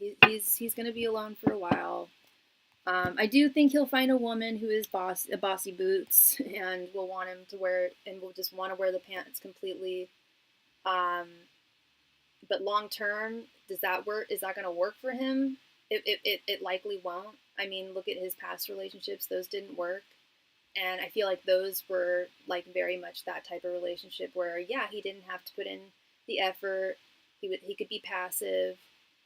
[SPEAKER 1] He's going to be alone for a while. I do think he'll find a woman who is bossy boots and will want him to wear and will just want to wear the pants completely. But long term, does that work? Is that going to work for him? It likely won't. I mean, look at his past relationships; those didn't work, and I feel like those were like very much that type of relationship where, yeah, he didn't have to put in the effort. He could be passive.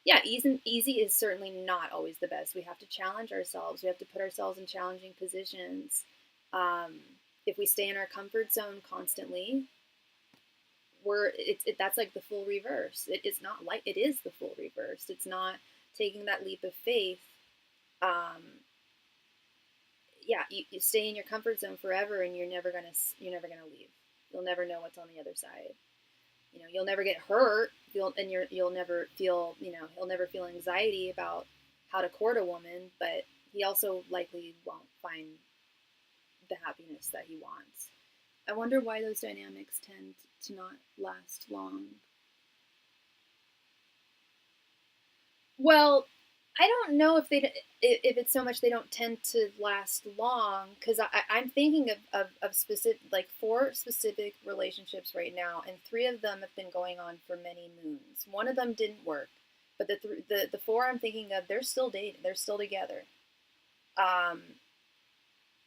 [SPEAKER 1] Yeah, easy is certainly not always the best. We have to challenge ourselves. We have to put ourselves in challenging positions. Um, if we stay in our comfort zone constantly, that's like the full reverse. It's not like it is the full reverse. It's not taking that leap of faith. Um, yeah, you stay in your comfort zone forever, and you're never gonna leave. You'll never know what's on the other side. You'll never get hurt. You'll never feel he'll never feel anxiety about how to court a woman, but he also likely won't find the happiness that he wants. I wonder why those dynamics tend to not last long. Well, I don't know if it's so much they don't tend to last long, because I'm thinking of specific, like 4 specific relationships right now, and 3 of them have been going on for many moons. One of them didn't work, but the 4 I'm thinking of, they're still dating, they're still together.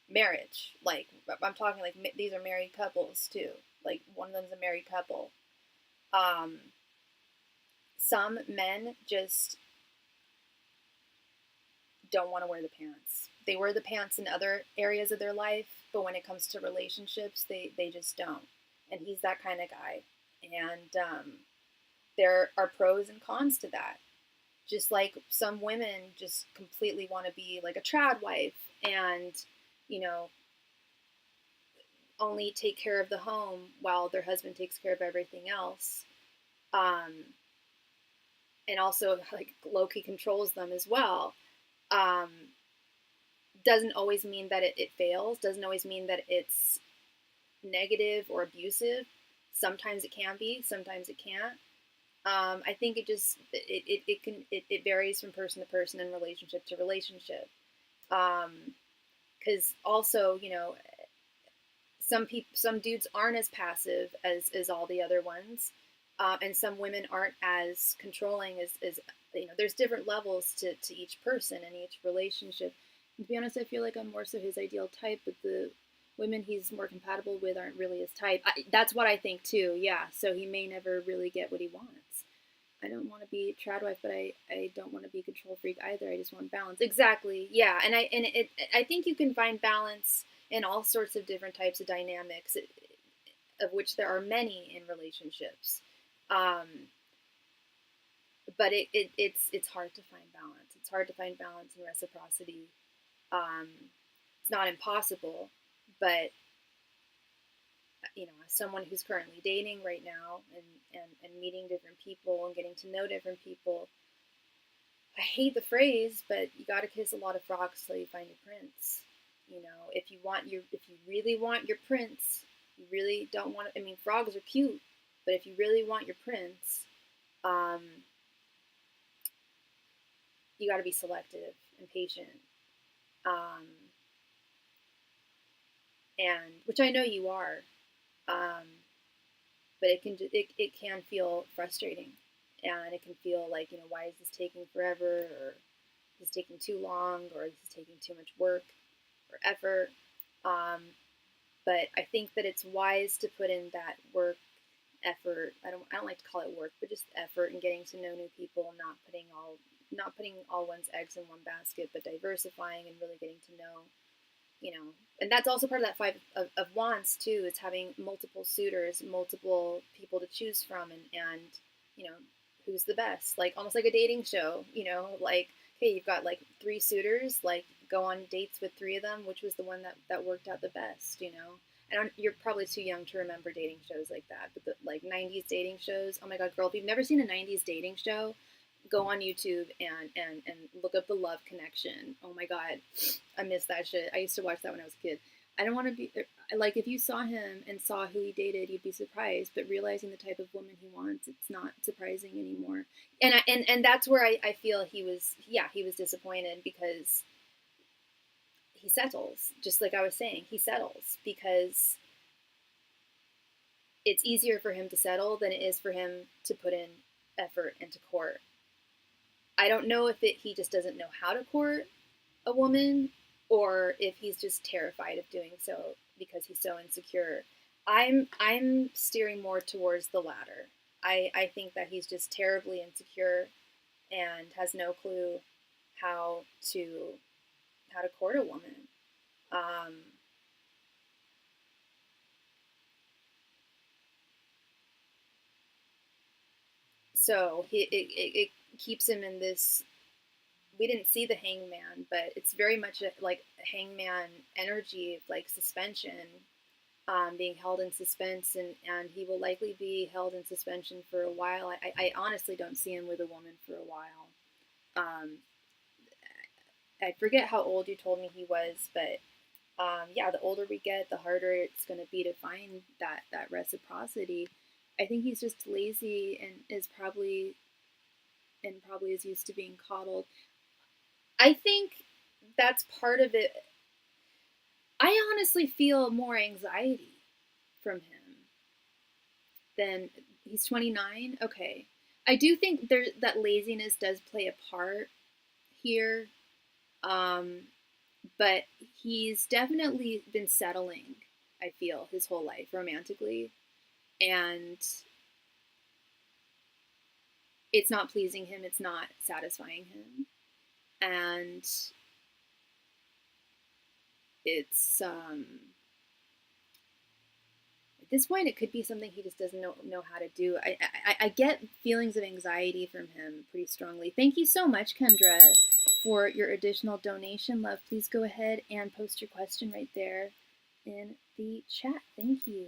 [SPEAKER 1] Marriage, like I'm talking like these are married couples too. Like one of them's a married couple. Some men just don't want to wear the pants. They wear the pants in other areas of their life, but when it comes to relationships, they just don't. And he's that kind of guy. And there are pros and cons to that. Just like some women just completely want to be like a trad wife and, only take care of the home while their husband takes care of everything else. And also like low-key controls them as well. Doesn't always mean that it fails, doesn't always mean that it's negative or abusive. Sometimes it can be, sometimes it can't. I think it varies from person to person and relationship to relationship. Because also, some dudes aren't as passive as all the other ones, and some women aren't as controlling as there's different levels to each person and each relationship. And to be honest, I feel like I'm more so his ideal type, but the women he's more compatible with aren't really his type. That's what I think too. Yeah, so he may never really get what he wants. I don't want to be a trad wife, but I don't want to be a control freak either. I just want balance. Exactly. Yeah, and I think you can find balance in all sorts of different types of dynamics, of which there are many in relationships. But it's hard to find balance. It's hard to find balance and reciprocity. It's not impossible, but as someone who's currently dating right now and meeting different people and getting to know different people, I hate the phrase, but you got to kiss a lot of frogs till you find your prince. If you really want your prince, you really don't want. I mean, frogs are cute, but if you really want your prince, you got to be selective and patient, and which I know you are. But it can feel frustrating, and it can feel like, why is this taking forever, or is this taking too long, or is this taking too much work or effort. But I think that it's wise to put in that work, effort. I don't like to call it work, but just effort in getting to know new people, not putting all one's eggs in one basket, but diversifying and really getting to know. And that's also part of that 5 of wands too, is having multiple suitors, multiple people to choose from, and who's the best, like almost like a dating show, like, hey, you've got like 3 suitors, like go on dates with 3 of them, which was the one that worked out the best, and you're probably too young to remember dating shows like that, but the like 90s dating shows, oh my god, girl, if you've never seen a 90s dating show, go on YouTube and look up The Love Connection. Oh my god, I miss that shit. I used to watch that when I was a kid. I don't want to be like, if you saw him and saw who he dated, you'd be surprised. But realizing the type of woman he wants, it's not surprising anymore. And that's where I feel he was. Yeah, he was disappointed because he settles. Just like I was saying, he settles because it's easier for him to settle than it is for him to put in effort into court. I don't know if he just doesn't know how to court a woman, or if he's just terrified of doing so because he's so insecure. I'm steering more towards the latter. I think that he's just terribly insecure and has no clue how to how to court a woman. Um, so it keeps him in this. We didn't see the hangman, but it's very much like a hangman energy, like suspension, being held in suspense, and he will likely be held in suspension for a while. I honestly don't see him with a woman for a while. Um, I forget how old you told me he was, but yeah, the older we get, the harder it's going to be to find that reciprocity. I think he's just lazy and probably is used to being coddled. I think that's part of it. I honestly feel more anxiety from him than he's 29. Okay. I do think that laziness does play a part here. Um, but he's definitely been settling, I feel, his whole life romantically. And it's not pleasing him, it's not satisfying him. And it's at this point, it could be something he just doesn't know how to do. I get feelings of anxiety from him pretty strongly. Thank you so much, Kendra, for your additional donation. Love, please go ahead and post your question right there in the chat. Thank you.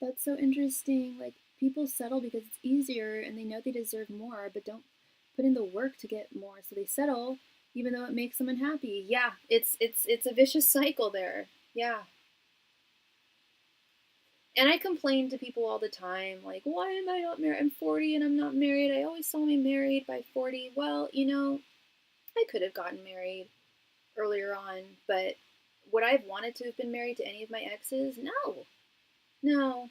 [SPEAKER 1] That's so interesting. Like, people settle because it's easier and they know they deserve more, but don't put in the work to get more. So they settle even though it makes them unhappy. Yeah, it's a vicious cycle there. Yeah. And I complain to people all the time, like, why am I not married? I'm 40 and I'm not married. I always saw me married by 40. Well, I could have gotten married earlier on, but would I have wanted to have been married to any of my exes? No. No.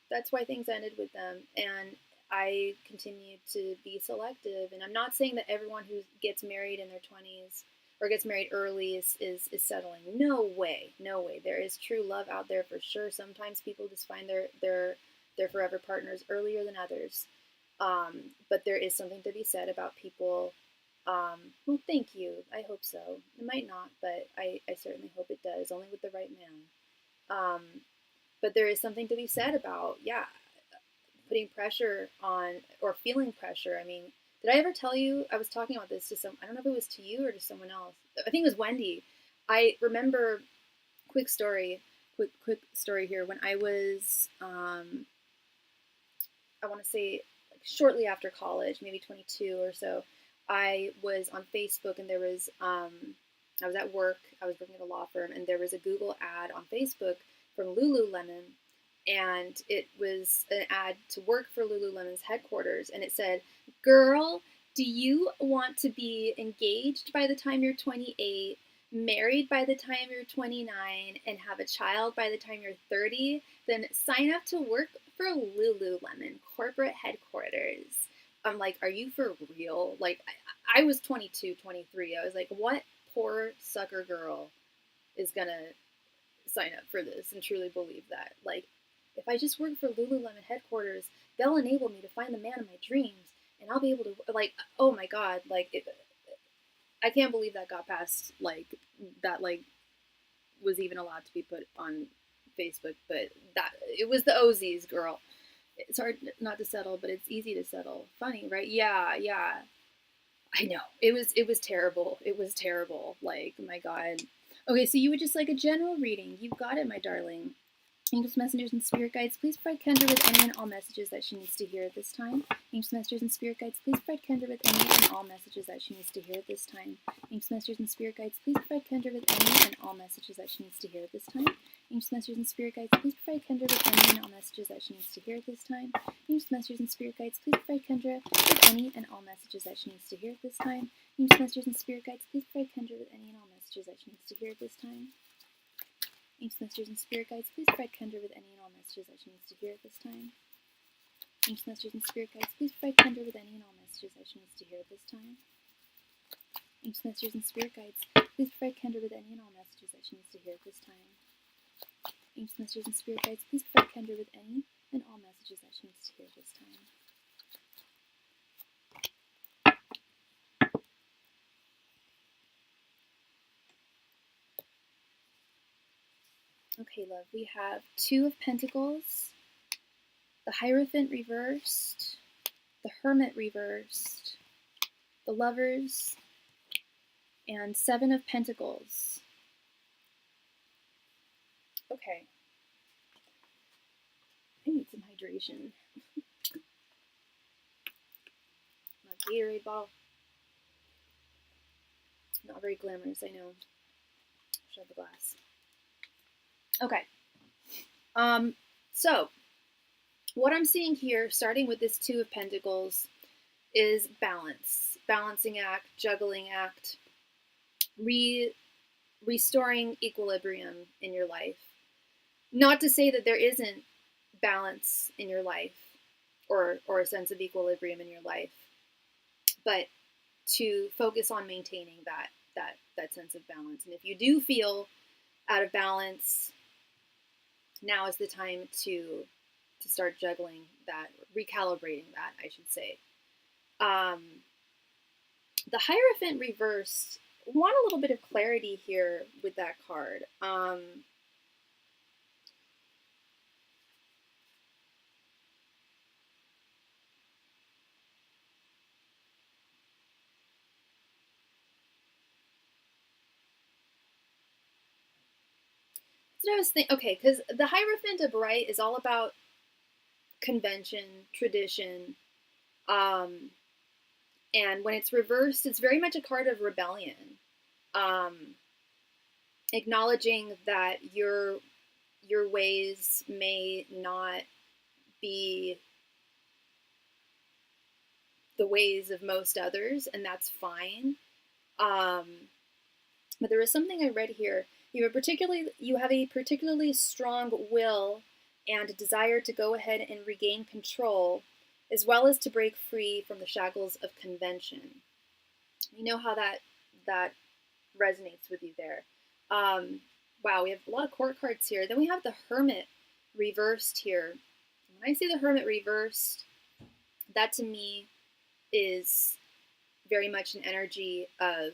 [SPEAKER 1] That's why things ended with them. And I continued to be selective. And I'm not saying that everyone who gets married in their 20s or gets married early is settling. No way. No way. There is true love out there for sure. Sometimes people just find their forever partners earlier than others. But there is something to be said about people. Well, thank you. I hope so. It might not, but I certainly hope it does, only with the right man. Um, but there is something to be said about, yeah, putting pressure on or feeling pressure. I mean, did I ever tell you I was talking about this to I don't know if it was to you or to someone else. I think it was Wendy. I remember, quick story, quick story here. When I was, I want to say, like, shortly after college, maybe 22 or so, I was on Facebook and there was, I was at work, I was working at a law firm, and there was a Google ad on Facebook from Lululemon, and it was an ad to work for Lululemon's headquarters, and it said, "Girl, do you want to be engaged by the time you're 28, married by the time you're 29, and have a child by the time you're 30? Then sign up to work for Lululemon corporate headquarters." I'm like, are you for real? Like, I was 22, 23. I was like, what poor sucker girl is gonna sign up for this and truly believe that? Like, if I just work for Lululemon headquarters, they'll enable me to find the man of my dreams, and I'll be able to, like, oh my god, like, it, I can't believe that got past, like, that, like, was even allowed to be put on Facebook, but that, it was the Ozies, girl. It's hard not to settle, but it's easy to settle. Funny, right? Yeah, yeah. I know. It was terrible. It was terrible. Like, my God. Okay, so you would just like a general reading. You got it, my darling. Angels, messengers, and spirit guides, please provide Kendra with any and all messages that she needs to hear at this time. Angels, messengers, and spirit guides, please provide Kendra with any and all messages that she needs to hear at this time. Angels, messengers, and spirit guides, please provide Kendra with any and all messages that she needs to hear at this time. Angels, messengers, and spirit guides, please provide Kendra with any and all messages that she needs to hear at this time. Angels, messengers, and spirit guides, please provide Kendra with any and all messages that she needs to hear at this time. Angels, messengers, and spirit guides, please provide Kendra with any and all messages that she needs to hear at this time. Angels, messengers, and spirit guides, please provide Kendra with any and all messages that she needs to hear at this time. Angels, messengers, and spirit guides, please provide Kendra with any and all messages that she needs to hear at this time. Angels, messengers, and spirit guides, please provide Kendra with any and all messages that she needs to hear at this time. Angels, messengers, and spirit guides, please provide Kendra with any and all messages that she needs to hear at this time. Okay, love, we have Two of Pentacles, the Hierophant reversed, the Hermit reversed, the Lovers, and Seven of Pentacles. Okay. I need some hydration. My Gatorade bottle. Not very glamorous, I know. Shut the glass. Okay. So what I'm seeing here, starting with this Two of Pentacles, is balance. Balancing act, juggling act, restoring equilibrium in your life. Not to say that there isn't balance in your life or a sense of equilibrium in your life, but to focus on maintaining that sense of balance. And if you do feel out of balance, now is the time to start juggling that, recalibrating that, I should say. The Hierophant reversed, want a little bit of clarity here with that card. That's what I was thinking. Okay, because the Hierophant of Right is all about convention, tradition, and when it's reversed, it's very much a card of rebellion. Acknowledging that your ways may not be the ways of most others, and that's fine. But there was something I read here. You have a particularly strong will and a desire to go ahead and regain control, as well as to break free from the shackles of convention. You know how that resonates with you there. Wow, we have a lot of court cards here. Then we have the Hermit reversed here. When I see the Hermit reversed, that to me is very much an energy of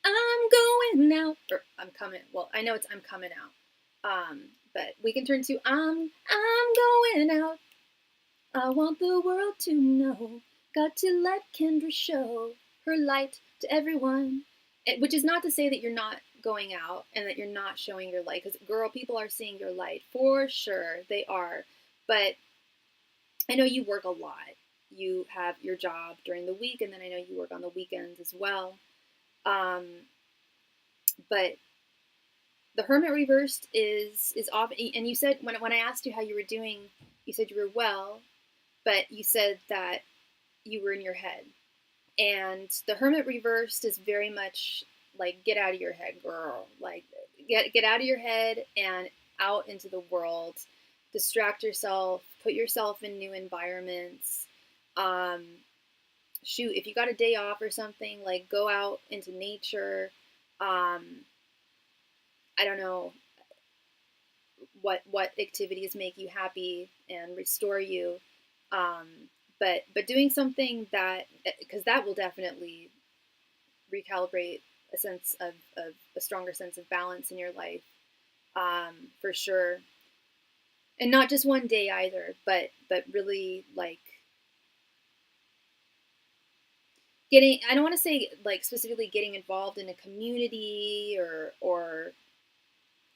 [SPEAKER 1] I'm going out, or I'm coming. Well, I know it's I'm coming out. But we can turn to I'm going out. I want the world to know. Got to let Kendra show her light to everyone. Which is not to say that you're not going out and that you're not showing your light. Because, girl, people are seeing your light. For sure, they are. But I know you work a lot. You have your job during the week, and then I know you work on the weekends as well. But the Hermit reversed is off. And you said, when I asked you how you were doing, you said you were well, but you said that you were in your head. And the Hermit reversed is very much like, get out of your head, girl. Like, get out of your head and out into the world. Distract yourself. Put yourself in new environments. Shoot, if you got a day off or something, like, go out into nature. I don't know what activities make you happy and restore you. But doing something that, because that will definitely recalibrate a sense of a stronger sense of balance in your life, for sure. And not just one day either, but really like getting, I don't want to say like specifically getting involved in a community or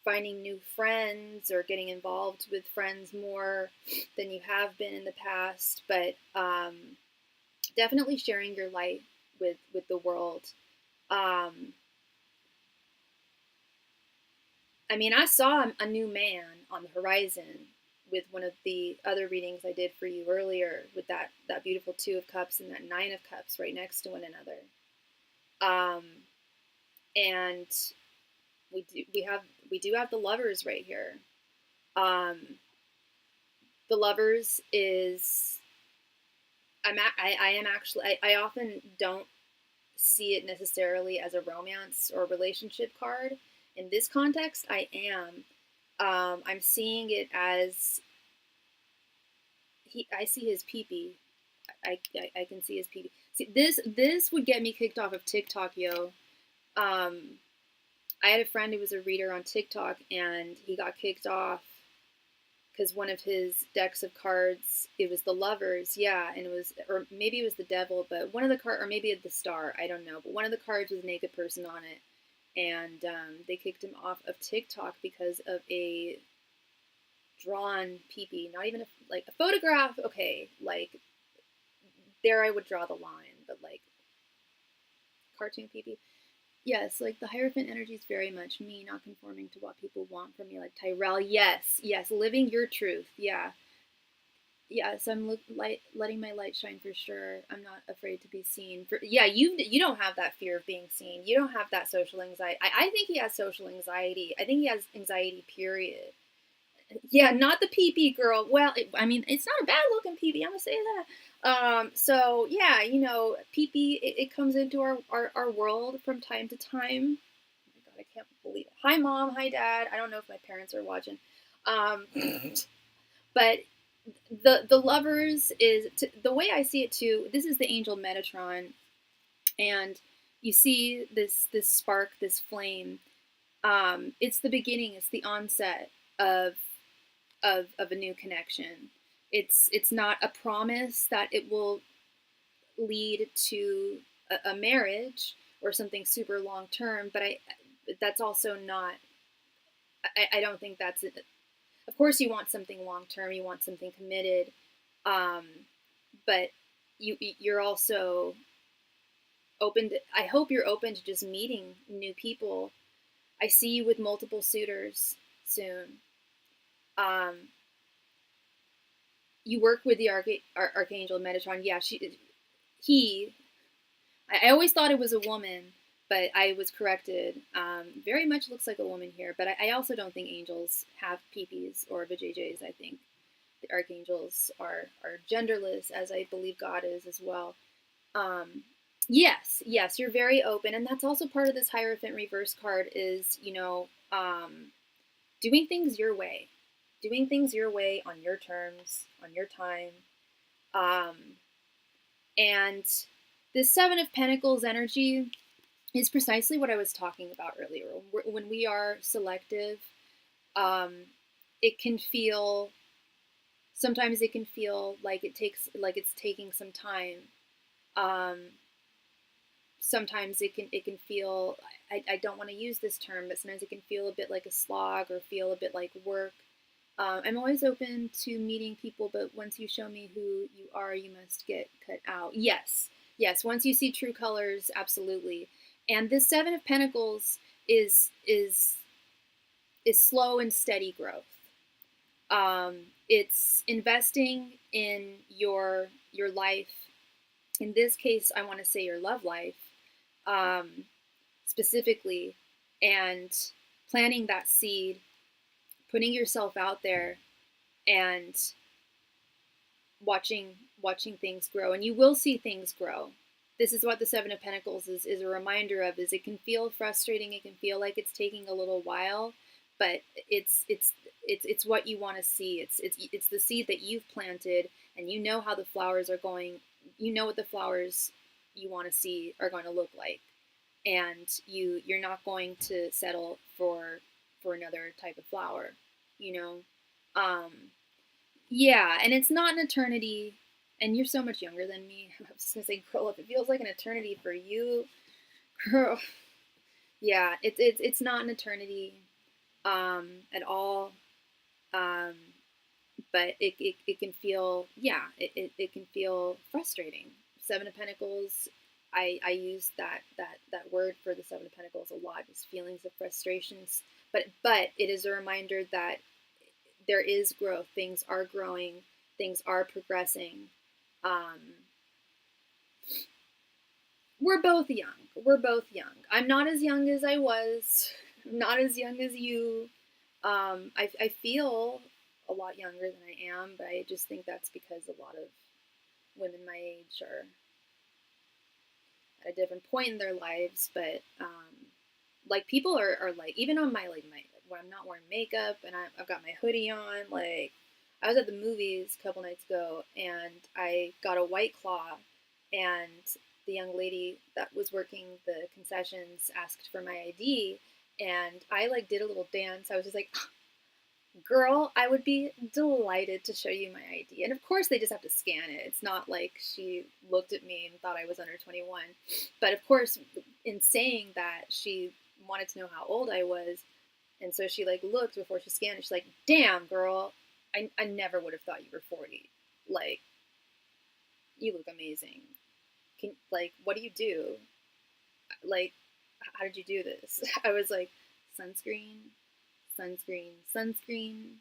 [SPEAKER 1] finding new friends or getting involved with friends more than you have been in the past, but definitely sharing your light with the world. I mean, I saw a new man on the horizon with one of the other readings I did for you earlier, with that beautiful Two of Cups and that Nine of Cups right next to one another. And we do have the Lovers right here. The Lovers is, I am actually, I often don't see it necessarily as a romance or relationship card. In this context, I am. I'm seeing it as I see his peepee. I can see his peepee. See, this would get me kicked off of TikTok, yo. I had a friend who was a reader on TikTok, and he got kicked off because one of his decks of cards, it was the Lovers, yeah, and it was, or maybe it was the Devil, but one of the cards, or maybe the Star, I don't know, but one of the cards was a naked person on it, and they kicked him off of TikTok because of a drawn peepee, not even like a photograph, okay, like, there I would draw the line, but like, cartoon peepee. Yes, like the Hierophant energy is very much me not conforming to what people want from me, like Tyrell. Yes, yes, living your truth. Yeah, yes, I'm letting my light shine for sure. I'm not afraid to be seen. Yeah, you don't have that fear of being seen. You don't have that social anxiety. I think he has social anxiety. I think he has anxiety. Period. Yeah, not the pee girl. Well, I mean, it's not a bad looking pee. I'm gonna say that. So yeah, you know, pee it comes into our world from time to time. Oh my God, I can't believe it. Hi, Mom. Hi, Dad. I don't know if my parents are watching. But the Lovers is the way I see it too. This is the angel Metatron, and you see this spark, this flame. It's the beginning. It's the onset of a new connection. It's not a promise that it will lead to a marriage or something super long term, but that's also not. I don't think that's it. Of course, you want something long term. You want something committed, but you're also open to. I hope you're open to just meeting new people. I see you with multiple suitors soon. You work with the Archangel Metatron. Yeah, he. I always thought it was a woman, but I was corrected. Very much looks like a woman here, but I also don't think angels have peepees or vajayjays. I think the archangels are genderless, as I believe God is as well. Yes, you're very open, and that's also part of this Hierophant reverse card. Is doing things your way. Doing things your way on your terms, on your time. And this Seven of Pentacles energy is precisely what I was talking about earlier. When we are selective, it can feel, sometimes it can feel like it's taking some time. Sometimes it can feel, I don't want to use this term, but sometimes it can feel a bit like a slog or feel a bit like work. I'm always open to meeting people, but once you show me who you are, you must get cut out. Yes, once you see true colors, absolutely. And this Seven of Pentacles is slow and steady growth. It's investing in your life. In this case, I want to say your love life, specifically, and planting that seed, putting yourself out there, and watching things grow. And you will see things grow. This is what the Seven of Pentacles is a reminder of. Is it can feel frustrating. It can feel like it's taking a little while, but it's what you want to see. It's the seed that you've planted, and you know how the flowers are going. You know what the flowers you want to see are going to look like. and you're not going to settle for another type of flower, you know. Yeah, and it's not an eternity, and you're so much younger than me. I was just gonna say, girl, if it feels like an eternity for you, girl, yeah, it's not an eternity at all. Um, but it can feel, yeah, it can feel frustrating. Seven of Pentacles, I use that word for the Seven of Pentacles a lot, just feelings of frustrations. But it is a reminder that there is growth. Things are growing. Things are progressing. Um, we're both young. We're both young. I'm not as young as I was. I'm not as young as you. I feel a lot younger than I am, but I just think that's because a lot of women my age are at a different point in their lives. But like people are like, even on my when I'm not wearing makeup and I've got my hoodie on, like I was at the movies a couple nights ago and I got a White Claw, and the young lady that was working the concessions asked for my ID, and I like did a little dance. I was just like, girl, I would be delighted to show you my ID. And of course, they just have to scan it. It's not like she looked at me and thought I was under 21. But of course, in saying that, she wanted to know how old I was. And so she like looked before she scanned it. She's like, damn, girl, I never would have thought you were 40. Like, you look amazing. Like, what do you do? Like, how did you do this? I was like, sunscreen, sunscreen, sunscreen,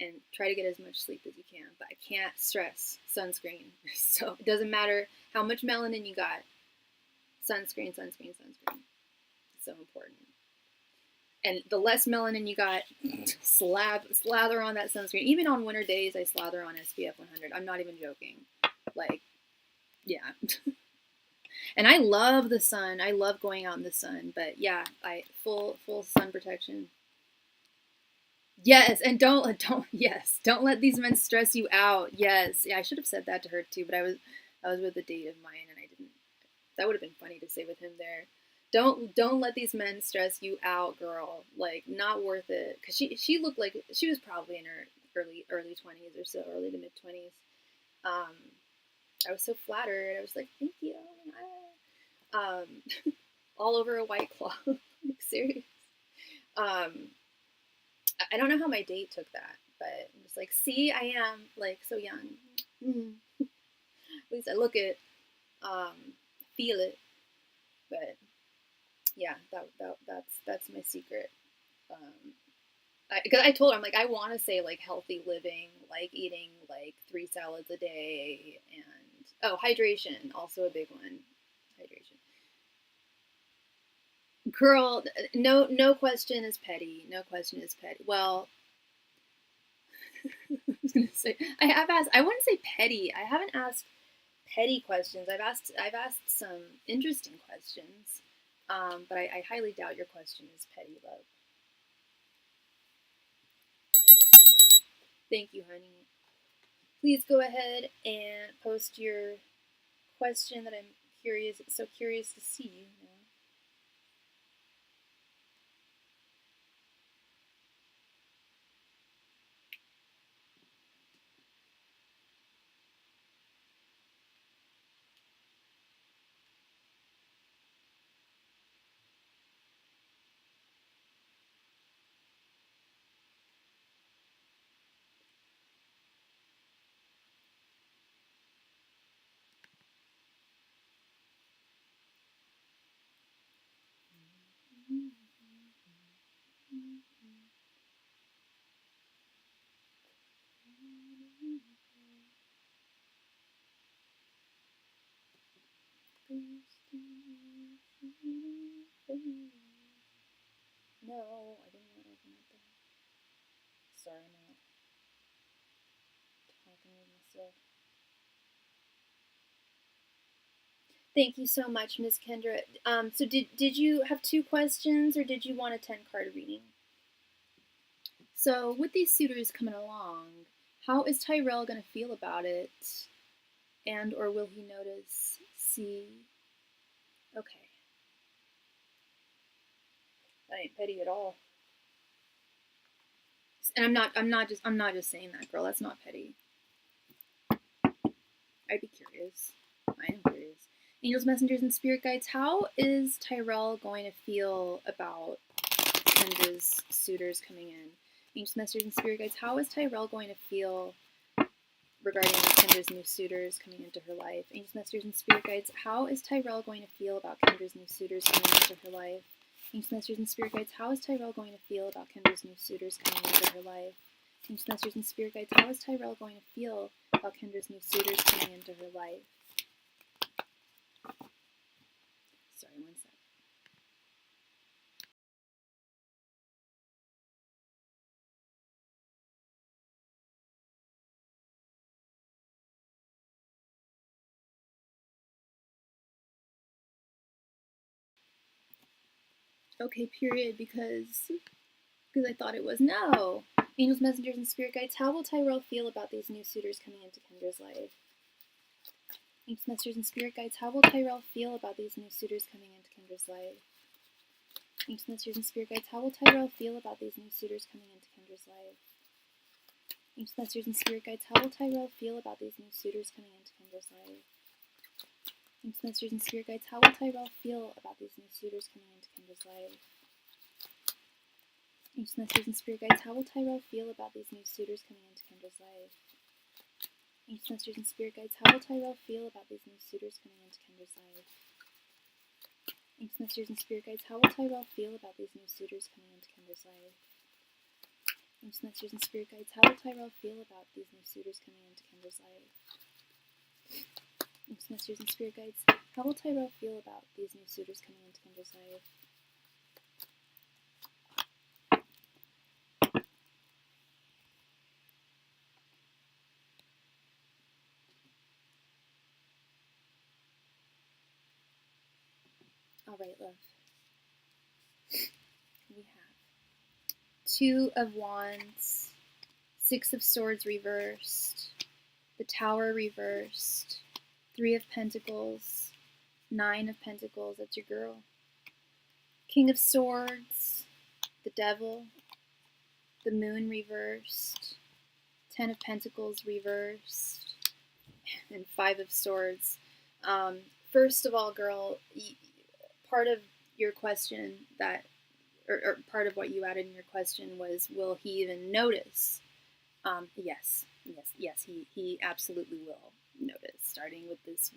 [SPEAKER 1] and try to get as much sleep as you can. But I can't stress sunscreen. So it doesn't matter how much melanin you got. Sunscreen, sunscreen, sunscreen. It's so important. And the less melanin you got, slather on that sunscreen. Even on winter days, I slather on SPF 100. I'm not even joking. Like, yeah. And I love the sun. I love going out in the sun. But yeah, I full sun protection. Yes, and don't let these men stress you out. Yes, yeah, I should have said that to her too, but I was with a date of mine and I didn't. That would have been funny to say with him there. Don't let these men stress you out, girl. Like, not worth it. Cause she looked like she was probably in her early 20s or so, early to mid 20s. Um, I was so flattered. I was like, thank you. All over a White Claw. Like, serious. I don't know how my date took that, but I'm just like, see, I am like so young. At least I look it, feel it. But yeah, that's my secret. Because I told her, I'm like, I want to say like healthy living, like eating like 3 salads a day, and hydration, also a big one. Hydration. Girl, no question is petty. No question is petty. Well, I was gonna say I have asked. I wouldn't say petty. I haven't asked petty questions. I've asked some interesting questions, but I highly doubt your question is petty, love. Thank you, honey. Please go ahead and post your question that I'm so curious to see you now. No, I didn't want to open that door. Sorry, I'm not talking with myself. Thank you so much, Miss Kendra. So did you have 2 questions, or did you want a 10-card reading? So with these suitors coming along, how is Tyrell going to feel about it? And or will he notice? See? Okay. That ain't petty at all. And I'm not just saying that, girl. That's not petty. I'd be curious. I am curious. Angels, messengers, and spirit guides, how is Tyrell going to feel about Kendra's suitors coming in? Angels, messengers, and spirit guides, how is Tyrell going to feel regarding Kendra's new suitors coming into her life? Angels, messengers, and spirit guides, how is Tyrell going to feel about Kendra's new suitors coming into her life? Angels, messengers, and spirit guides, how is Tyrell going to feel about Kendra's new suitors coming into her life? Angels, messengers, and spirit guides, how is Tyrell going to feel about Kendra's new suitors coming into her life? Sorry, one sec. Okay, period, because I thought it was no. Angels, messengers, and spirit guides, how will Tyrell feel about these new suitors coming into Kendra's life? Angels, messengers, and spirit guides, how will Tyrell feel about these new suitors coming into Kendra's life? Angels, messengers, and spirit guides, how will Tyrell feel about these new suitors coming into Kendra's life? Angels, messengers, and spirit guides, how will Tyrell feel about these new suitors coming into Kendra's life? Angels, messengers, and spirit guides, how will Tyrell feel about these new suitors coming into Kendra's life? Angels, messengers, and spirit guides, how will Tyrell feel about these new suitors coming into Kendra's life? Angels, messengers, and spirit guides, how will Tyrell feel about these new suitors coming into Kendra's life? Angels, messengers, and spirit guides, how will Tyrell feel about these new suitors coming into Kendra's life? Angels, messengers, and spirit guides, how will Tyrell feel about these new suitors coming into Kendra's life? Angels, messengers, and spirit guides, how will Tyrell feel about these new suitors coming into Kendra's life? All right, love. We have Two of Wands, Six of Swords reversed, the Tower reversed, Three of Pentacles, Nine of Pentacles, that's your girl, King of Swords, the Devil, the Moon reversed, Ten of Pentacles reversed, and Five of Swords. First of all, girl, part of your question that, or part of what you added in your question was, will he even notice? Yes, he absolutely will notice. Starting with this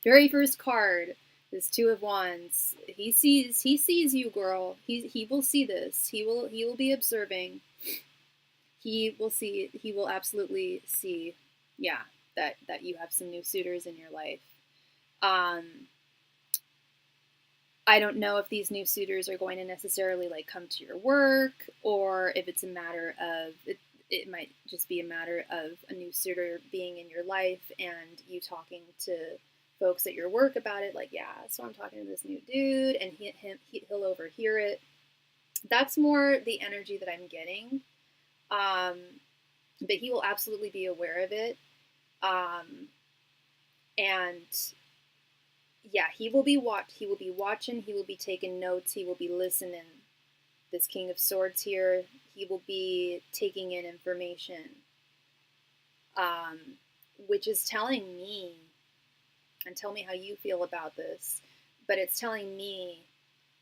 [SPEAKER 1] very first card, this Two of Wands, he sees you, girl. He will see this. He will be observing. He will absolutely see, yeah, that you have some new suitors in your life. I don't know if these new suitors are going to necessarily like come to your work, or if it's a matter of it might just be a matter of a new suitor being in your life and you talking to folks at your work about it, like, yeah, so I'm talking to this new dude, and he'll overhear it. That's more the energy that I'm getting. But he will absolutely be aware of it. And yeah, he will be watching, he will be taking notes, he will be listening. This King of Swords here, he will be taking in information, which is telling me, and tell me how you feel about this, but it's telling me,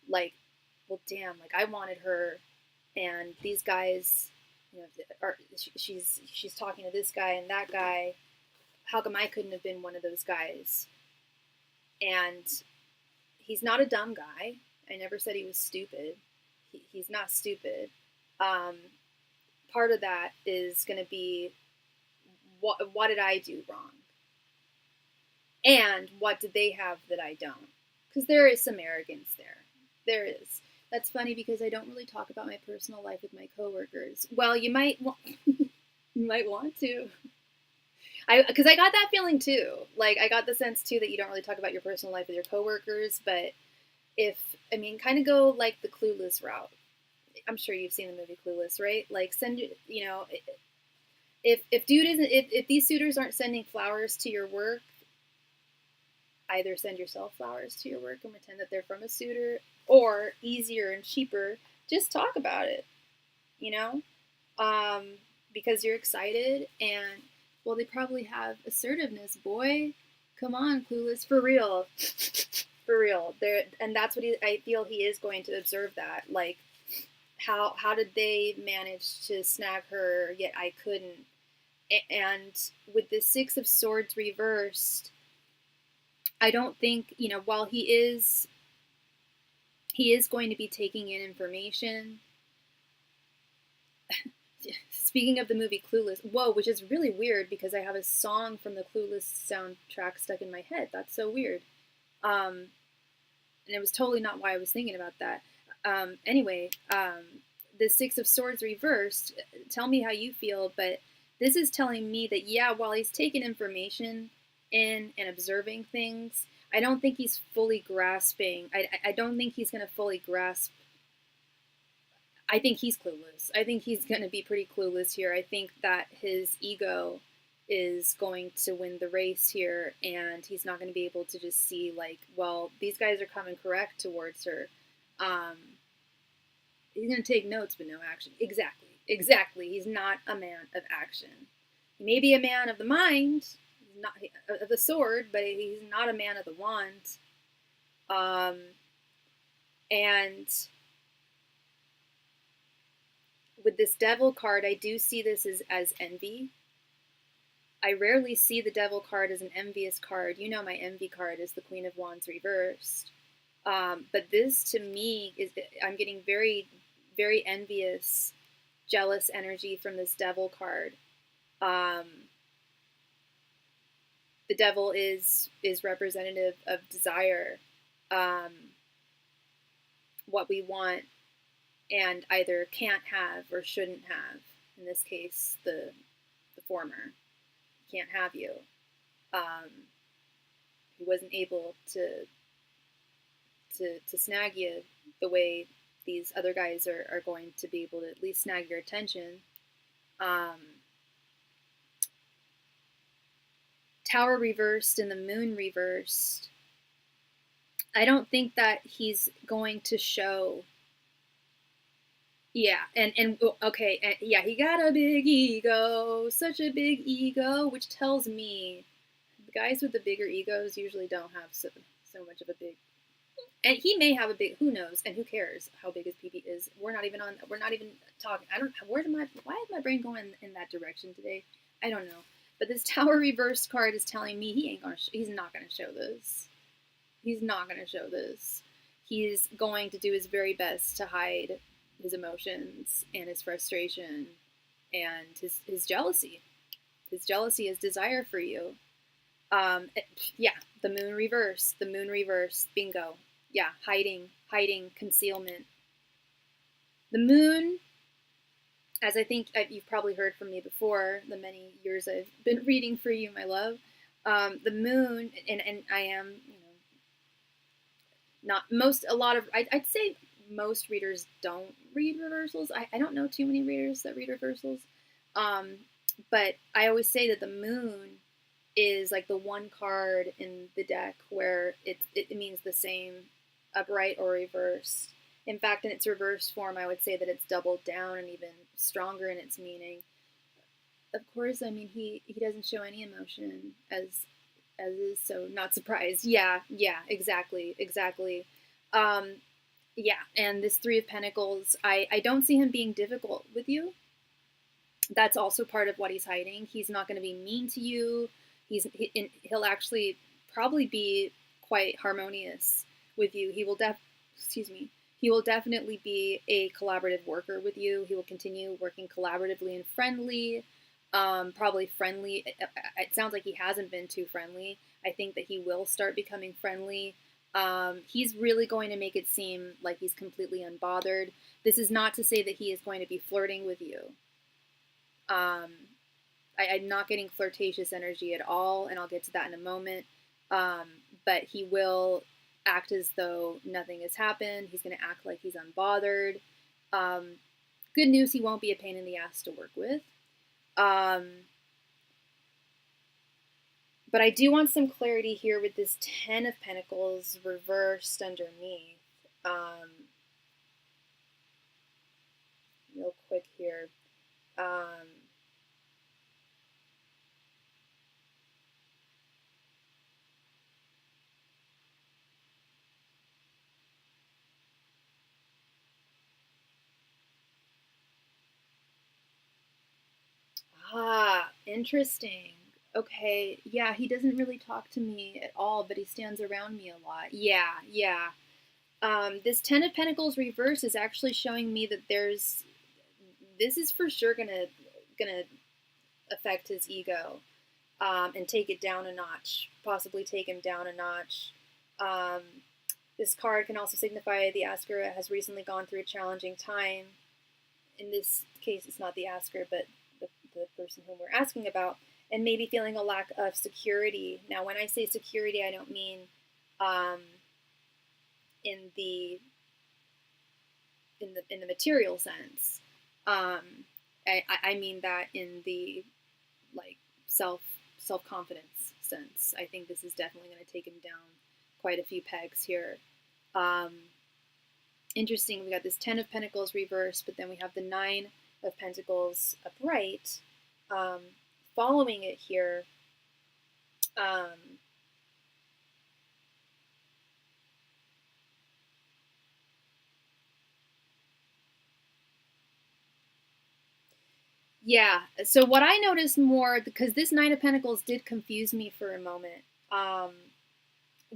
[SPEAKER 1] like, well, damn, like, I wanted her, and these guys, you know, she's talking to this guy and that guy. How come I couldn't have been one of those guys? And he's not a dumb guy. I never said he was stupid. He's not stupid. Part of that is going to be, what did I do wrong? And what did they have that I don't? Because there is some arrogance there. There is. That's funny because I don't really talk about my personal life with my coworkers. Well, you might you might want to. Because I got that feeling too. Like, I got the sense too that you don't really talk about your personal life with your coworkers, but kind of go like the Clueless route. I'm sure you've seen the movie Clueless, right? Like, if these suitors aren't sending flowers to your work, either send yourself flowers to your work and pretend that they're from a suitor, or easier and cheaper, just talk about it, you know, because you're excited and, well, they probably have assertiveness, boy. Come on, Clueless, for real. For real. There, and that's what I feel he is going to observe that. Like, how did they manage to snag her, yet I couldn't? And with the Six of Swords reversed, I don't think, you know, while he is going to be taking in information. Speaking of the movie Clueless, whoa, which is really weird because I have a song from the Clueless soundtrack stuck in my head. That's so weird. And it was totally not why I was thinking about that. Anyway, the Six of Swords reversed, tell me how you feel, but this is telling me that, yeah, while he's taking information in and observing things, I don't think he's fully grasping. I don't think he's going to fully grasp. I think he's clueless. I think he's going to be pretty clueless here. I think that his ego is going to win the race here, and he's not going to be able to just see, like, well, these guys are coming correct towards her. He's going to take notes, but no action. Exactly. He's not a man of action. He may be a man of the mind, not of the sword, but he's not a man of the wand. And with this Devil card, I do see this as envy. I rarely see the Devil card as an envious card. You know, my envy card is the Queen of Wands reversed. But this, to me, I'm getting very, very envious, jealous energy from this Devil card. The Devil is representative of desire, what we want and either can't have or shouldn't have. In this case, the former. Can't have you. He wasn't able to snag you the way these other guys are going to be able to at least snag your attention. Tower reversed and the Moon reversed. I don't think that he's going to show. Yeah, and okay, and yeah, he got a big ego, such a big ego, which tells me the guys with the bigger egos usually don't have so much of a big. And he may have a big. Who knows? And who cares how big his PB is? We're not even talking. I don't. Why is my brain going in that direction today? I don't know. But this Tower reversed card is telling me he's not gonna show this. He's not gonna show this. He's going to do his very best to hide his emotions and his frustration and his jealousy. His jealousy, his desire for you. Yeah, the Moon reverse, bingo. Yeah, hiding, concealment. The Moon, as I think you've probably heard from me before, the many years I've been reading for you, my love, the Moon, and I am, I'd say most readers don't read reversals. I don't know too many readers that read reversals. But I always say that the Moon is like the one card in the deck where it means the same, upright or reverse. In fact, in its reverse form, I would say that it's doubled down and even stronger in its meaning. Of course, I mean, he doesn't show any emotion as is, so not surprised. Yeah, exactly. Yeah, and this Three of Pentacles, I don't see him being difficult with you. That's also part of what he's hiding. He's not going to be mean to you. He'll actually probably be quite harmonious with you. He will definitely be a collaborative worker with you. He will continue working collaboratively and friendly. Probably friendly. It sounds like he hasn't been too friendly. I think that he will start becoming friendly. He's really going to make it seem like he's completely unbothered. This is not to say that he is going to be flirting with you. I'm not getting flirtatious energy at all, and I'll get to that in a moment. But he will act as though nothing has happened. He's going to act like he's unbothered. Good news, he won't be a pain in the ass to work with. But I do want some clarity here with this Ten of Pentacles reversed underneath. real quick here. Interesting. Okay, yeah, he doesn't really talk to me at all, but he stands around me a lot. Yeah, yeah. This Ten of Pentacles reverse is actually showing me that this is for sure gonna affect his ego, and take it down a notch, possibly take him down a notch. Um, this card can also signify the asker has recently gone through a challenging time. In this case, it's not the asker, but the person whom we're asking about, and maybe feeling a lack of security. Now, when I say security, I don't mean in the material sense. I mean that in the like self confidence sense. I think this is definitely going to take him down quite a few pegs here. Interesting. We got this Ten of Pentacles reversed, but then we have the Nine of Pentacles upright. Following it here, yeah. So what I noticed more, because this Nine of Pentacles did confuse me for a moment.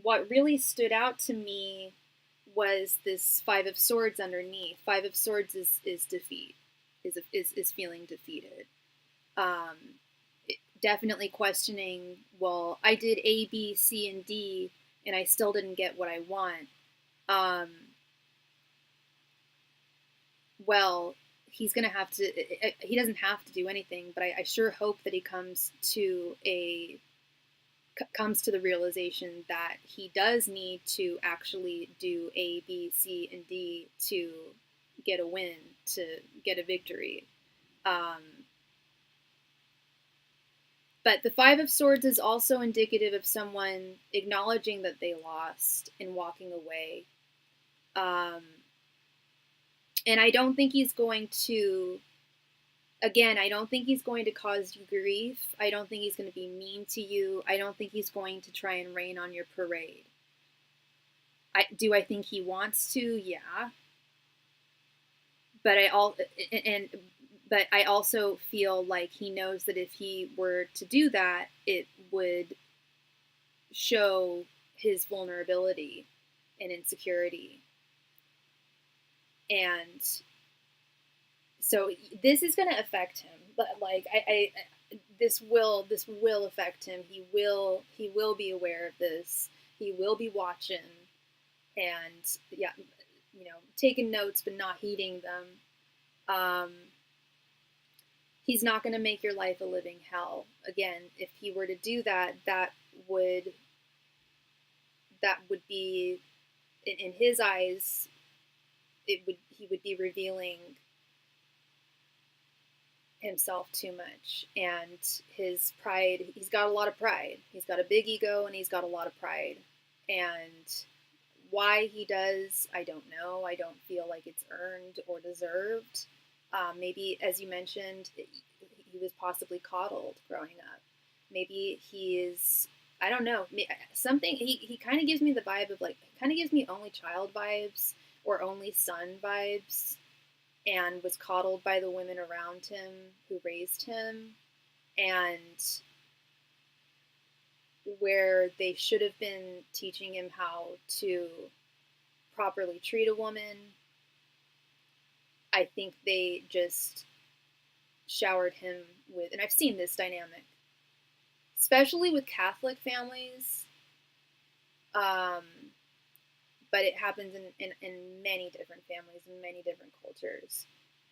[SPEAKER 1] What really stood out to me was this Five of Swords underneath. Five of Swords is defeat, is feeling defeated. Definitely questioning. Well, I did A, B, C, and D, and I still didn't get what I want. Well, he's gonna have to. He doesn't have to do anything, but I sure hope that he comes to the realization that he does need to actually do A, B, C, and D to get a win, to get a victory. But the Five of Swords is also indicative of someone acknowledging that they lost and walking away. And I don't think he's going to, again, I don't think he's going to cause you grief. I don't think he's going to be mean to you. I don't think he's going to try and rain on your parade. Do I think he wants to? Yeah. But I also feel like he knows that if he were to do that, it would show his vulnerability and insecurity. And so this is going to affect him. But like this will affect him. He will be aware of this. He will be watching, and yeah, taking notes but not heeding them. He's not going to make your life a living hell. Again, if he were to do that, that would be, in his eyes, he would be revealing himself too much, and his pride. He's got a lot of pride. He's got a big ego, and he's got a lot of pride. And why he does, I don't know. I don't feel like it's earned or deserved. Maybe, as you mentioned, he was possibly coddled growing up. Maybe he is, I don't know, something. He kind of gives me the vibe of kind of gives me only child vibes or only son vibes, and was coddled by the women around him who raised him, and where they should have been teaching him how to properly treat a woman, I think they just showered him with, and I've seen this dynamic, especially with Catholic families, but it happens in many different families, in many different cultures.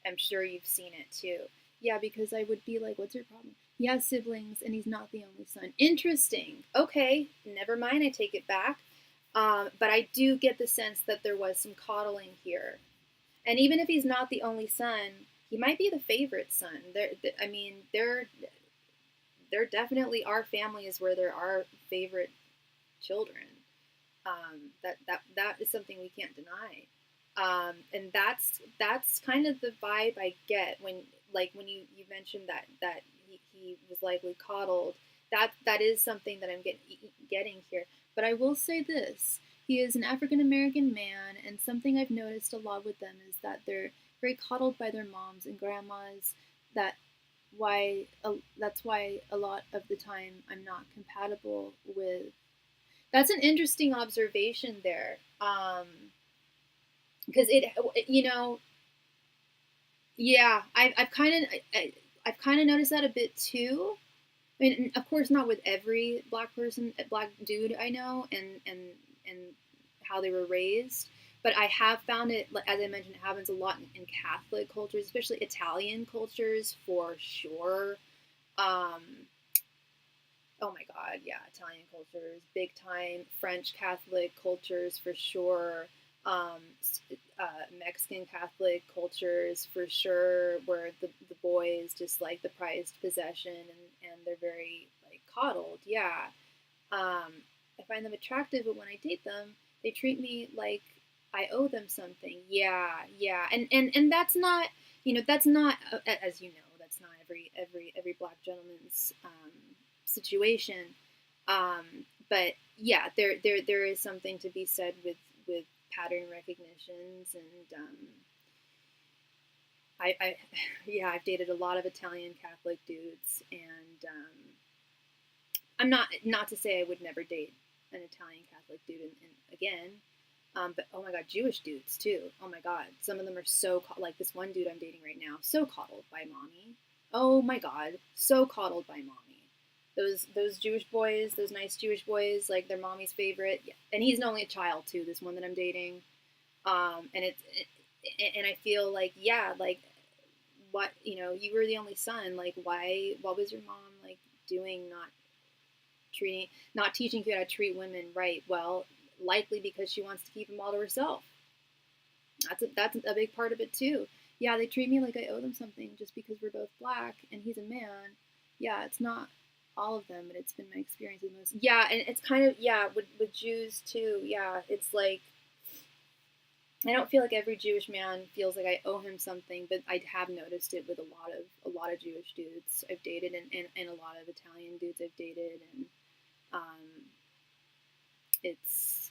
[SPEAKER 1] I'm sure you've seen it too. Yeah, because I would be like, what's your problem? He has siblings and he's not the only son. Interesting. Okay, never mind, I take it back. But I do get the sense that there was some coddling here. And even if he's not the only son, he might be the favorite son. There definitely are families where there are favorite children. That is something we can't deny. And that's kind of the vibe I get when you mentioned that he was likely coddled. That is something that I'm getting here. But I will say this: he is an African American man, and something I've noticed a lot with them is that they're very coddled by their moms and grandmas. That that's why a lot of the time I'm not compatible with. That's an interesting observation there. Because yeah, I've kind of noticed that a bit too. I mean, of course, not with every black dude I know, and how they were raised. But I have found it, as I mentioned, it happens a lot in Catholic cultures, especially Italian cultures, for sure. Um, oh my God, yeah, Italian cultures, big time. French Catholic cultures, for sure. Um, Mexican Catholic cultures, for sure, where the boy is just like the prized possession, and they're very like coddled. Yeah. I find them attractive, but when I date them, they treat me like I owe them something. Yeah, yeah, and that's not, that's not, as you know, that's not every black gentleman's situation. But yeah, there is something to be said with pattern recognitions, and I yeah, I've dated a lot of Italian Catholic dudes, and I'm not to say I would never date an Italian Catholic dude again. But oh my God, Jewish dudes too. Oh my God, some of them are so like this one dude I'm dating right now, so coddled by mommy. Oh my God, so coddled by mommy. Those Jewish boys, those nice Jewish boys, like they're mommy's favorite. Yeah. And he's only a child too. This one that I'm dating, and I feel like, yeah, like what, you were the only son. Like why? What was your mom like doing? Not teaching you how to treat women right. Well, likely because she wants to keep them all to herself. That's a big part of it too. Yeah, they treat me like I owe them something just because we're both black and he's a man. Yeah, it's not all of them, but it's been my experience with most. Yeah, and it's kind of, yeah, with Jews too. Yeah, it's like I don't feel like every Jewish man feels like I owe him something, but I have noticed it with a lot of Jewish dudes I've dated, and a lot of Italian dudes I've dated, and um, it's,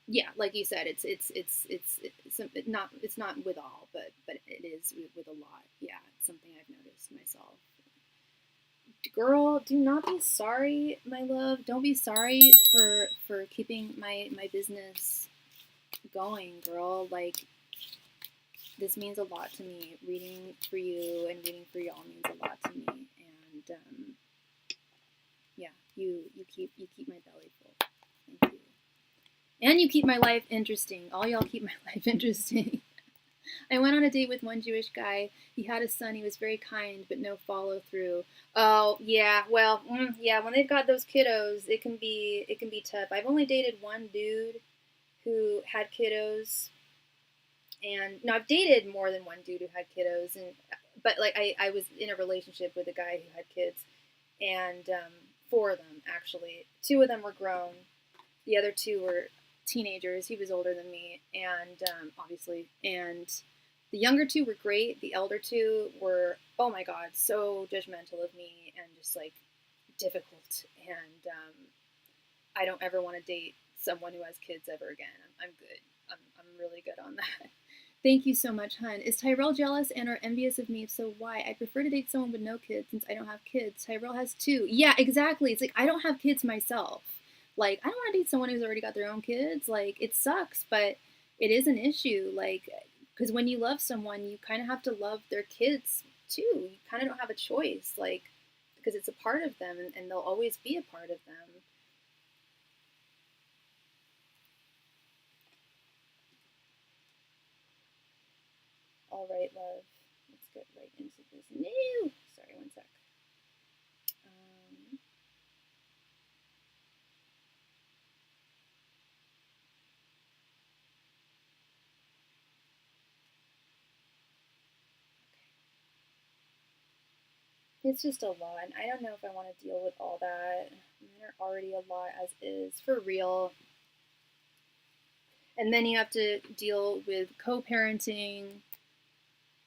[SPEAKER 1] yeah, like you said, it's not with all, but it is with a lot. Yeah, it's something I've noticed myself. Girl, do not be sorry, my love. Don't be sorry for keeping my business going, girl. Like, this means a lot to me. Reading for you and reading for y'all means a lot to me, and yeah, you keep my belly full. Thank you. And you keep my life interesting. All y'all keep my life interesting. I went on a date with one Jewish guy. He had a son. He was very kind, but no follow through. Oh yeah, well, yeah. When they've got those kiddos, it can be tough. I've only dated one dude who had kiddos, and no, I've dated more than one dude who had kiddos, but like I was in a relationship with a guy who had kids, and four of them actually. Two of them were grown. The other two were teenagers. He was older than me, and obviously, and the younger two were great. The elder two were, oh my God, so judgmental of me and just like difficult. And I don't ever want to date someone who has kids ever again. I'm good. I'm really good on that. Thank you so much, hun. Is Tyrell jealous and or envious of me? If so, why? I prefer to date someone with no kids since I don't have kids. Tyrell has two. Yeah, exactly. It's like I don't have kids myself. Like, I don't want to date someone who's already got their own kids. Like, it sucks, but it is an issue. Like, because when you love someone, you kind of have to love their kids too. You kind of don't have a choice, like, because it's a part of them, and they'll always be a part of them. All right, love. Let's get right into this. No! Sorry, one sec. Um, it's just a lot, and I don't know if I want to deal with all that. I mean, they're already a lot as is, for real. And then you have to deal with co-parenting.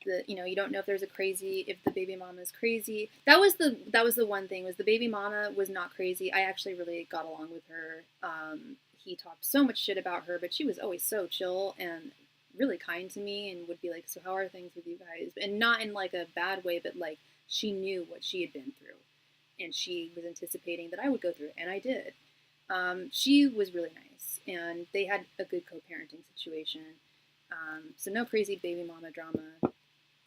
[SPEAKER 1] You don't know if there's if the baby mama is crazy. That was the one thing, was the baby mama was not crazy. I actually really got along with her. He talked so much shit about her, but she was always so chill and really kind to me, and would be like, so how are things with you guys? And not in like a bad way, but like she knew what she had been through, and she was anticipating that I would go through it, and I did. She was really nice, and they had a good co-parenting situation. So no crazy baby mama drama.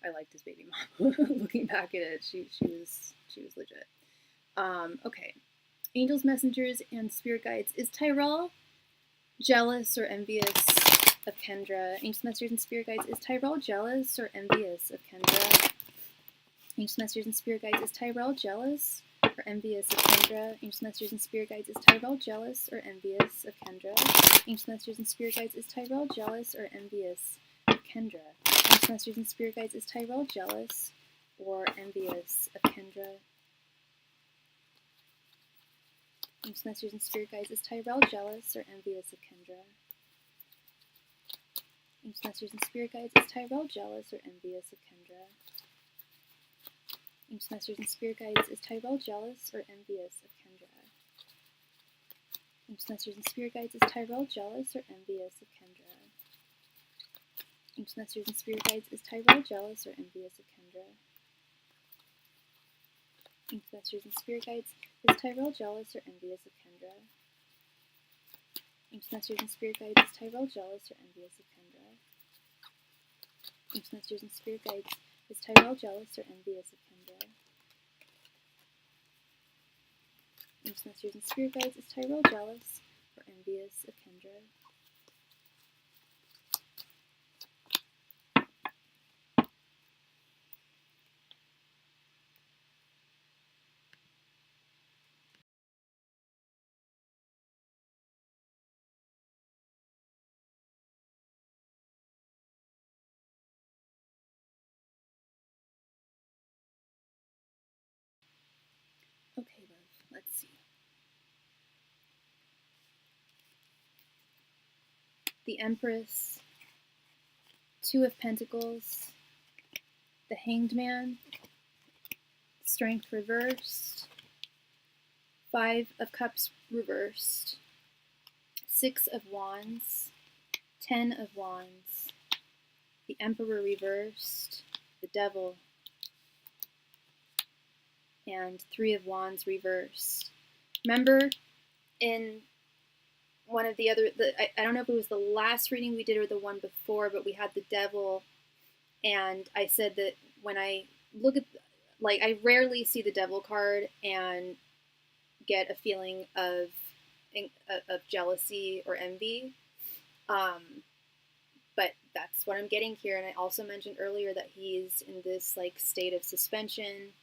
[SPEAKER 1] I liked his baby mom. Looking back at it, she was legit. Okay, angels, messengers, and spirit guides. Is Tyrell jealous or envious of Kendra? Angels, messengers, and spirit guides. Is Tyrell jealous or envious of Kendra? Angels, messengers, and spirit guides. Is Tyrell jealous or envious of Kendra? Angels, messengers, and spirit guides. Is Tyrell jealous or envious of Kendra? Angels, messengers, and spirit guides. Is Tyrell jealous or envious of Kendra? Angels, messengers, and spirit guides. Is Tyrell jealous or envious of Kendra? Angels, messengers, and spirit guides. Is Tyrell jealous or envious of Kendra? Angels, messengers, and spirit guides. Is Tyrell jealous or envious of Kendra? Angels, messengers, and spirit guides. Is Tyrell jealous or envious of Kendra? Angels, messengers, and spirit guides. Is Tyrell jealous or envious of Kendra? Angels, messengers, and spirit guides. Is Tyrell jealous or envious of Kendra? Angels, messengers, and spirit guides. Is Tyrell jealous or envious of Kendra? Angels, messengers, and spirit guides. Is Tyrell jealous or envious of Kendra? Angels, messengers, and spirit guides. Is Tyrell jealous or envious of Kendra? Angels, messengers, and spirit guides. Is Tyrell jealous or envious of Kendra? Okay, love, let's see. The Empress, Two of Pentacles, the Hanged Man, Strength reversed, Five of Cups reversed, Six of Wands, 10 of Wands, the Emperor reversed, the Devil, and Three of Wands reversed. Remember in one of the other, I don't know if it was the last reading we did or the one before, but we had the Devil, and I said that when I look at, like, I rarely see the Devil card and get a feeling of jealousy or envy. But that's what I'm getting here. And I also mentioned earlier that he's in this like state of suspension.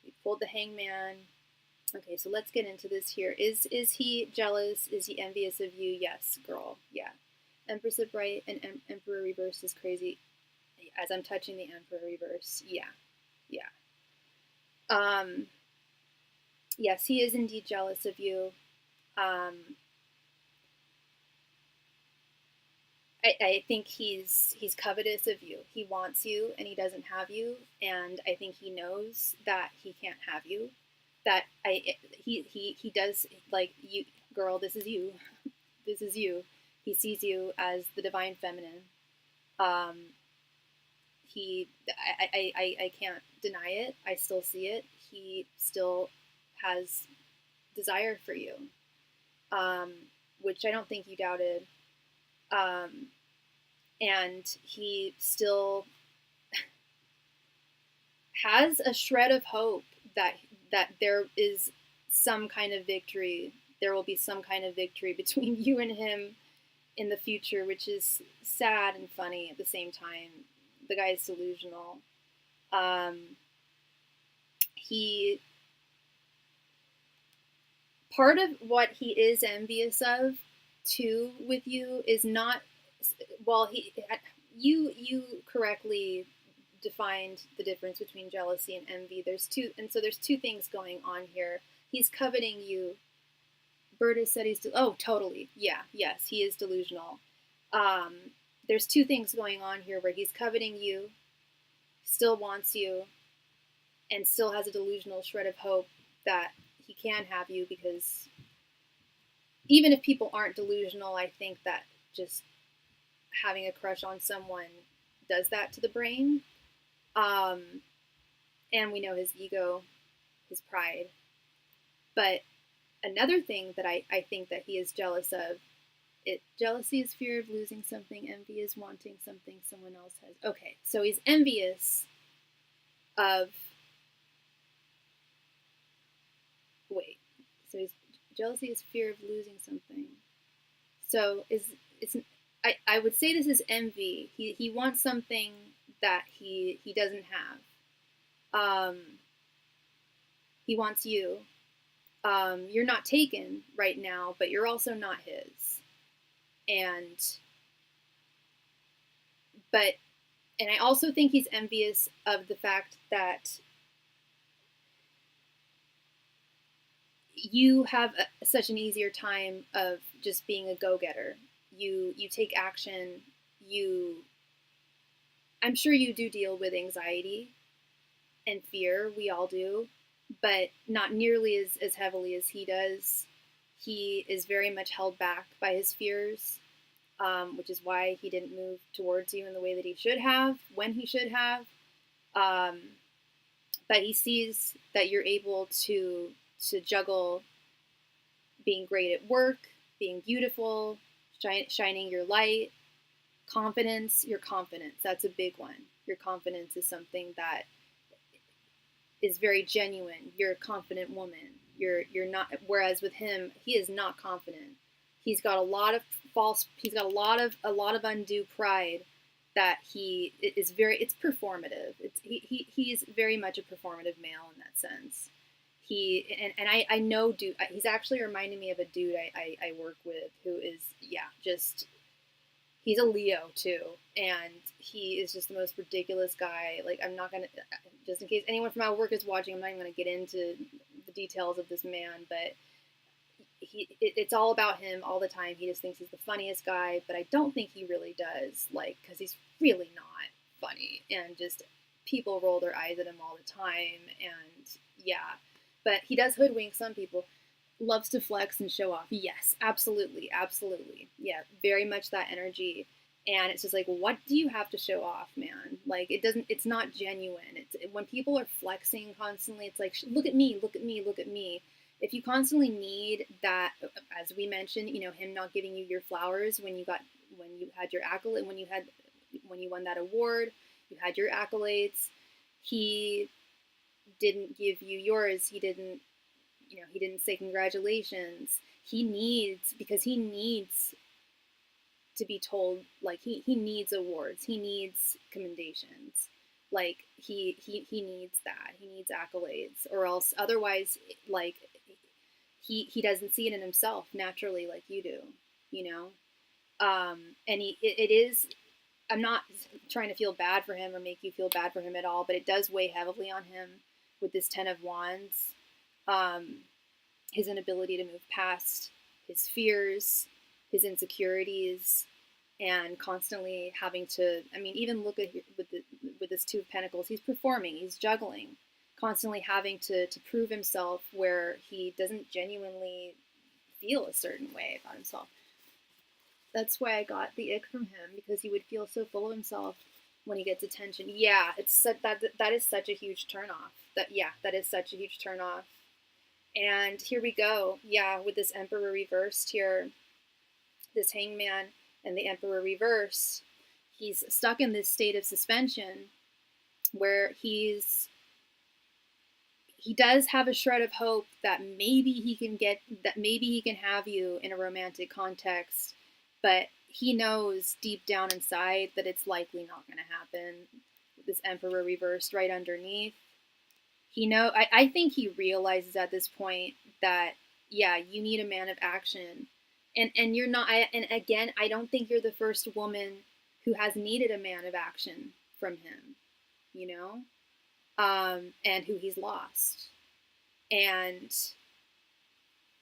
[SPEAKER 1] We pulled the Hangman. Okay, so let's get into this here. Is he jealous? Is he envious of you? Yes, girl. Yeah. Empress upright and Emperor reverse is crazy. As I'm touching the Emperor reverse, yeah. Yes, he is indeed jealous of you. I think he's covetous of you. He wants you and he doesn't have you, and I think he knows that he can't have you. That he does, like, you, girl, this is you. This is you. He sees you as the divine feminine. I can't deny it. I still see it. He still has desire for you, which I don't think you doubted. And he still has a shred of hope that there is some kind of victory. There will be some kind of victory between you and him in the future, which is sad and funny at the same time. The guy is delusional. He, part of what he is envious of too with you is not, well, you correctly defined the difference between jealousy and envy. There's two things going on here. He's coveting you. Berta said he's oh, totally, yeah, yes, he is delusional, There's two things going on here where he's coveting you, still wants you, and still has a delusional shred of hope that he can have you, because even if people aren't delusional, I think that just having a crush on someone does that to the brain. And we know his ego, his pride. But another thing that I think that he is jealous of, jealousy is fear of losing something, envy is wanting something someone else has. Okay, so he's envious of, so jealousy is fear of losing something. So I would say this is envy. He wants something that he doesn't have. He wants you. You're not taken right now, but you're also not his. And I also think he's envious of the fact that you have such an easier time of just being a go-getter. You take action. I'm sure you do deal with anxiety and fear. We all do, but not nearly as heavily as he does. He is very much held back by his fears, which is why he didn't move towards you in the way that he should have, when he should have. But he sees that you're able to juggle being great at work, being beautiful, shining your light, confidence, your confidence. That's a big one. Your confidence is something that is very genuine. You're a confident woman. You're not, whereas with him, he is not confident. He's got a lot of a lot of undue pride that he is it's performative. He's very much a performative male in that sense. I know dude, he's actually reminding me of a dude I work with who is, he's a Leo too, and he is just the most ridiculous guy. Like, I'm not gonna, just in case anyone from my work is watching, I'm not even gonna get into the details of this man, but it's all about him all the time. He just thinks he's the funniest guy, but I don't think he really does, because he's really not funny, and just people roll their eyes at him all the time, and but he does hoodwink some people. Loves to flex and show off. Yes, absolutely. Yeah, very much that energy. And it's just like, what do you have to show off, man? Like, it's not genuine. When people are flexing constantly, it's like, look at me. If you constantly need that, as we mentioned, him not giving you your flowers when you had your accolade, when you won that award, you had your accolades, he didn't give you yours. He didn't say congratulations. Because he needs to be told, like, he needs awards. He needs commendations. Like, he needs that. He needs accolades, or else otherwise, like, he doesn't see it in himself naturally like you do, and it is, I'm not trying to feel bad for him or make you feel bad for him at all, but it does weigh heavily on him with this 10 of Wands. His inability to move past his fears, his insecurities, and constantly having to, even look at with this Two of Pentacles, he's performing, he's juggling, constantly having to prove himself where he doesn't genuinely feel a certain way about himself. That's why I got the ick from him, because he would feel so full of himself when he gets attention. Yeah, that is such a huge turnoff. That is such a huge turnoff. And here we go. Yeah, with this Emperor reversed here, this Hangman and the Emperor reversed, he's stuck in this state of suspension where he does have a shred of hope that maybe he can have you in a romantic context, but he knows deep down inside that it's likely not going to happen. This Emperor reversed right underneath. I think he realizes at this point that, you need a man of action. And you're not, and again, I don't think you're the first woman who has needed a man of action from him, and who he's lost. And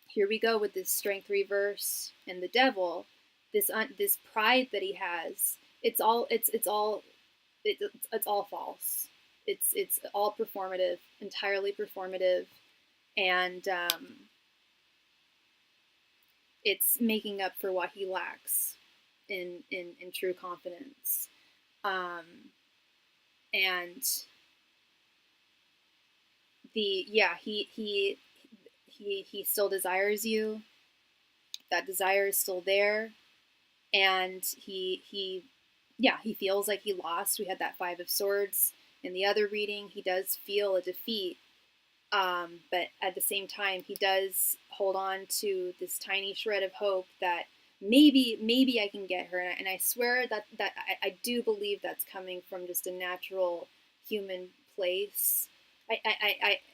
[SPEAKER 1] here we go with this Strength reverse and the Devil. this pride that he has, it's all false. It's all performative, entirely performative, and it's making up for what he lacks in true confidence. And he still desires you. That desire is still there, and he feels like he lost. We had that Five of Swords in the other reading. He does feel a defeat, but at the same time, he does hold on to this tiny shred of hope that maybe I can get her. And I swear that I do believe that's coming from just a natural human place.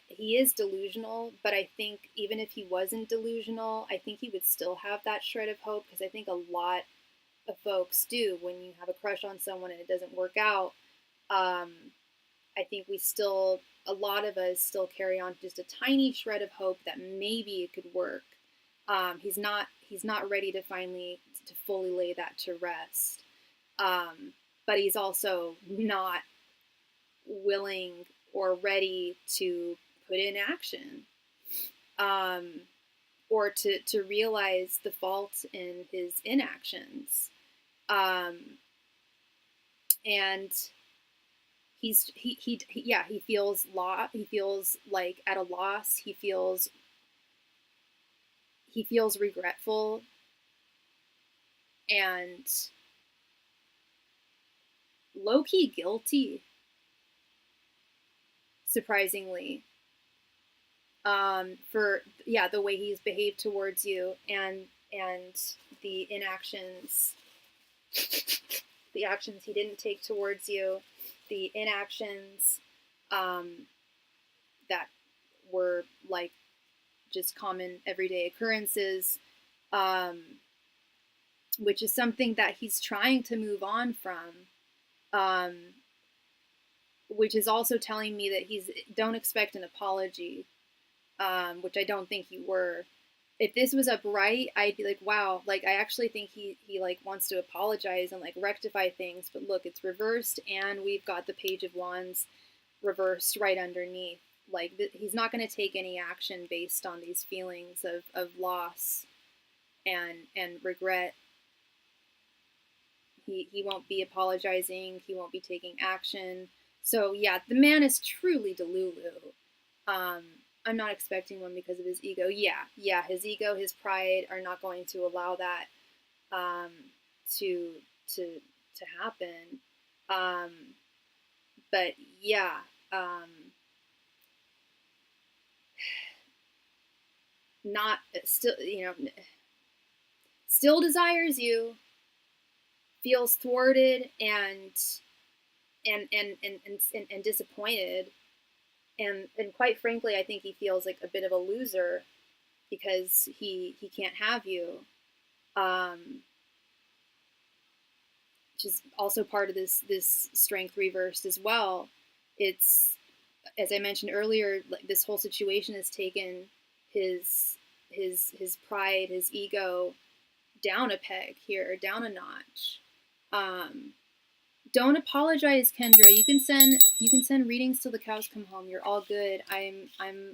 [SPEAKER 1] He is delusional, but I think even if he wasn't delusional, I think he would still have that shred of hope, because I think a lot of folks do. When you have a crush on someone and it doesn't work out, I think a lot of us still carry on just a tiny shred of hope that maybe it could work. He's not ready to fully lay that to rest, but he's also not willing or ready to put in action, or to realize the fault in his inactions. And he feels he feels like at a loss. He feels regretful and low-key guilty, surprisingly, for the way he's behaved towards you, and the inactions, the actions he didn't take towards you, the inactions that were like just common everyday occurrences, which is something that he's trying to move on from, which is also telling me that don't expect an apology, which I don't think you were. If this was upright, I'd be like, wow, like I actually think he like wants to apologize and like rectify things, but look, it's reversed, and we've got the Page of Wands reversed right underneath. Like he's not going to take any action based on these feelings of loss and regret. He won't be apologizing. He won't be taking action. So yeah, the man is truly delulu. I'm not expecting one because of his ego. Yeah, his ego, his pride are not going to allow that to happen. But yeah, not still, still desires you, feels thwarted and disappointed, and quite frankly, I think he feels like a bit of a loser because he can't have you, which is also part of this strength reversed as well. It's, as I mentioned earlier, like this whole situation has taken his pride, his ego down a peg here, down a notch. Don't apologize, Kendra. You can send readings till the cows come home. You're all good. I'm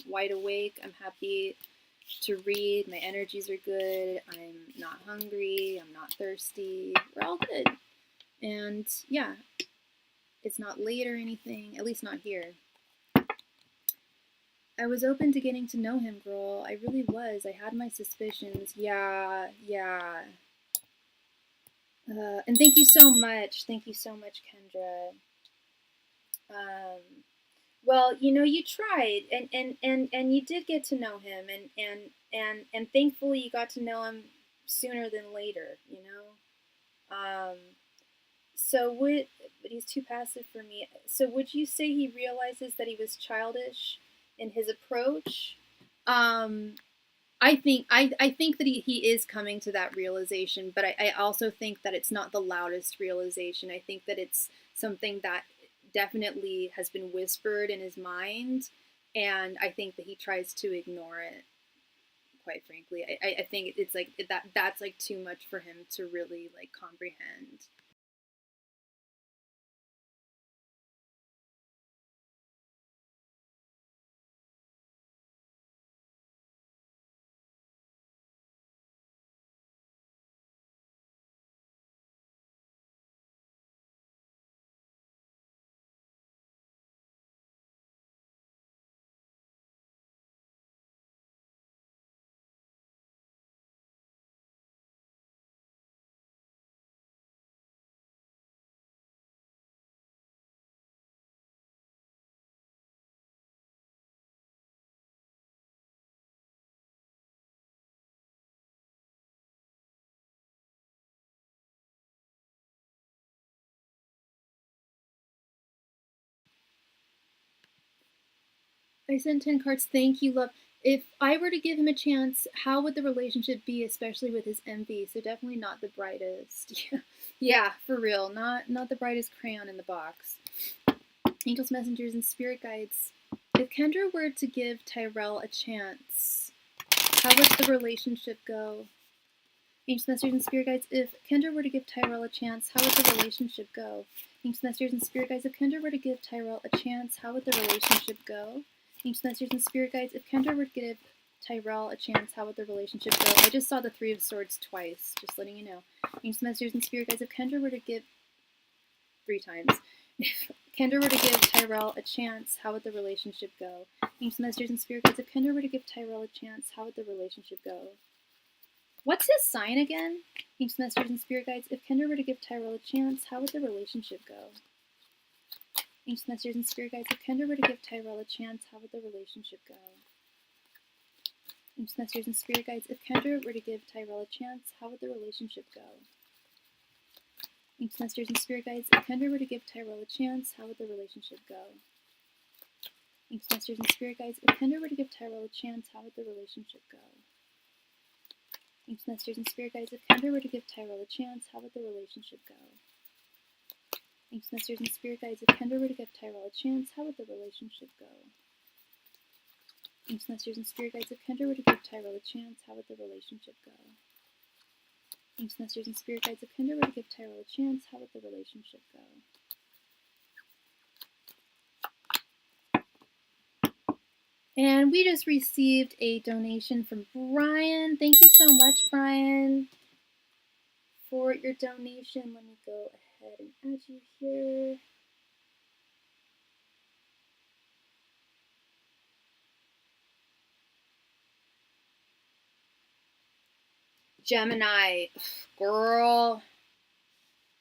[SPEAKER 1] wide awake. I'm happy to read. My energies are good. I'm not hungry. I'm not thirsty. We're all good. And yeah, it's not late or anything. At least not here. I was open to getting to know him, girl. I really was. I had my suspicions. Yeah. And thank you so much. Thank you so much, Kendra. Well, you tried, and you did get to know him, and thankfully you got to know him sooner than later, but he's too passive for me. So would you say he realizes that he was childish in his approach? I think that he is coming to that realization, but I also think that it's not the loudest realization. I think that it's something that definitely has been whispered in his mind, and I think that he tries to ignore it, quite frankly. I think it's like that's like too much for him to really like comprehend. I sent 10 cards. Thank you, love. If I were to give him a chance, how would the relationship be, especially with his envy? So definitely not the brightest. Yeah, yeah, for real. Not the brightest crayon in the box. Angels, messengers, and spirit guides. If Kendra were to give Tyrell a chance, how would the relationship go? Angels, messengers, and spirit guides. If Kendra were to give Tyrell a chance, how would the relationship go? Angels, messengers, and spirit guides. If Kendra were to give Tyrell a chance, how would the relationship go? Angels, messengers, and spirit guides. If Kendra were to give Tyrell a chance, how would the relationship go? I just saw the Three of Swords twice, just letting you know. Angels, messengers, and spirit guides. If Kendra were to give 3 times. If Kendra were to give Tyrell a chance, how would the relationship go? Angels, messengers, and spirit guides. If Kendra were to give Tyrell a chance, how would the relationship go? What's his sign again? Angels, messengers, and spirit guides. If Kendra were to give Tyrell a chance, how would the relationship go? Angels, messengers, and spirit guides. If Kendra were to give Tyrell a chance, how would the relationship go? Angels, messengers, and spirit guides. If Kendra were to give Tyrell a chance, how would the relationship go? Angels, messengers, and spirit guides. If Kendra were to give Tyrell a chance, how would the relationship go? Angels, messengers, and spirit guides. If Kendra were to give Tyrell a chance, how would the relationship go? Angels, messengers, and spirit guides. If Kendra were to give Tyrell a chance, how would the relationship go? Angels, messengers, and spirit guides. If Kendra were to give Tyrell a chance, how would the relationship go? Angels, messengers, and spirit guides. If Kendra were to give Tyrell a chance, how would the relationship go? Angels, messengers, and spirit guides. If Kendra were to give Tyrell a chance, how would the relationship go? And we just received a donation from Brian. Thank you so much, Brian, for your donation. Let me go ahead and add you here. Gemini, girl.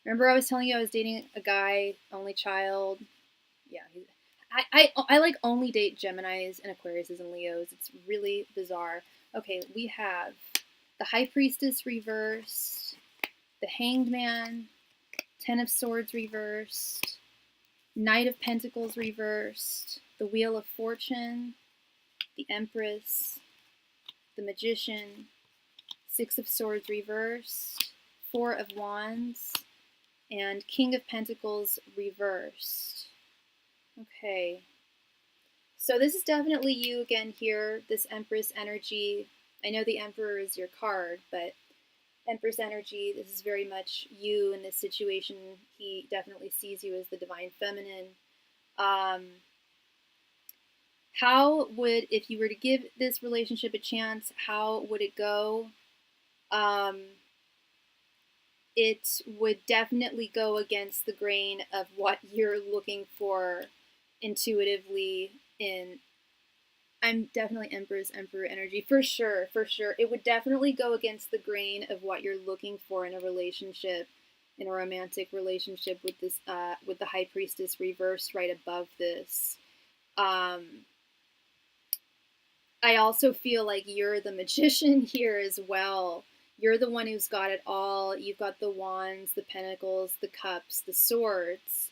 [SPEAKER 1] Remember I was telling you I was dating a guy, only child? Yeah, I like only date Geminis and Aquariuses and Leos. It's really bizarre. Okay, we have the High Priestess reversed, the Hanged Man, Ten of Swords reversed, Knight of Pentacles reversed, the Wheel of Fortune, the Empress, the Magician, Six of Swords reversed, Four of Wands, and King of Pentacles reversed. Okay. So this is definitely you again here, this Empress energy. I know the Emperor is your card, but Empress energy, this is very much you in this situation. He definitely sees you as the divine feminine. How would, if you were to give this relationship a chance, how would it go? It would definitely go against the grain of what you're looking for intuitively in. I'm definitely Empress, Emperor energy, for sure, for sure. It would definitely go against the grain of what you're looking for in a relationship, in a romantic relationship with this, with the High Priestess reversed right above this. I also feel like you're the Magician here as well. You're the one who's got it all. You've got the wands, the pentacles, the cups, the swords.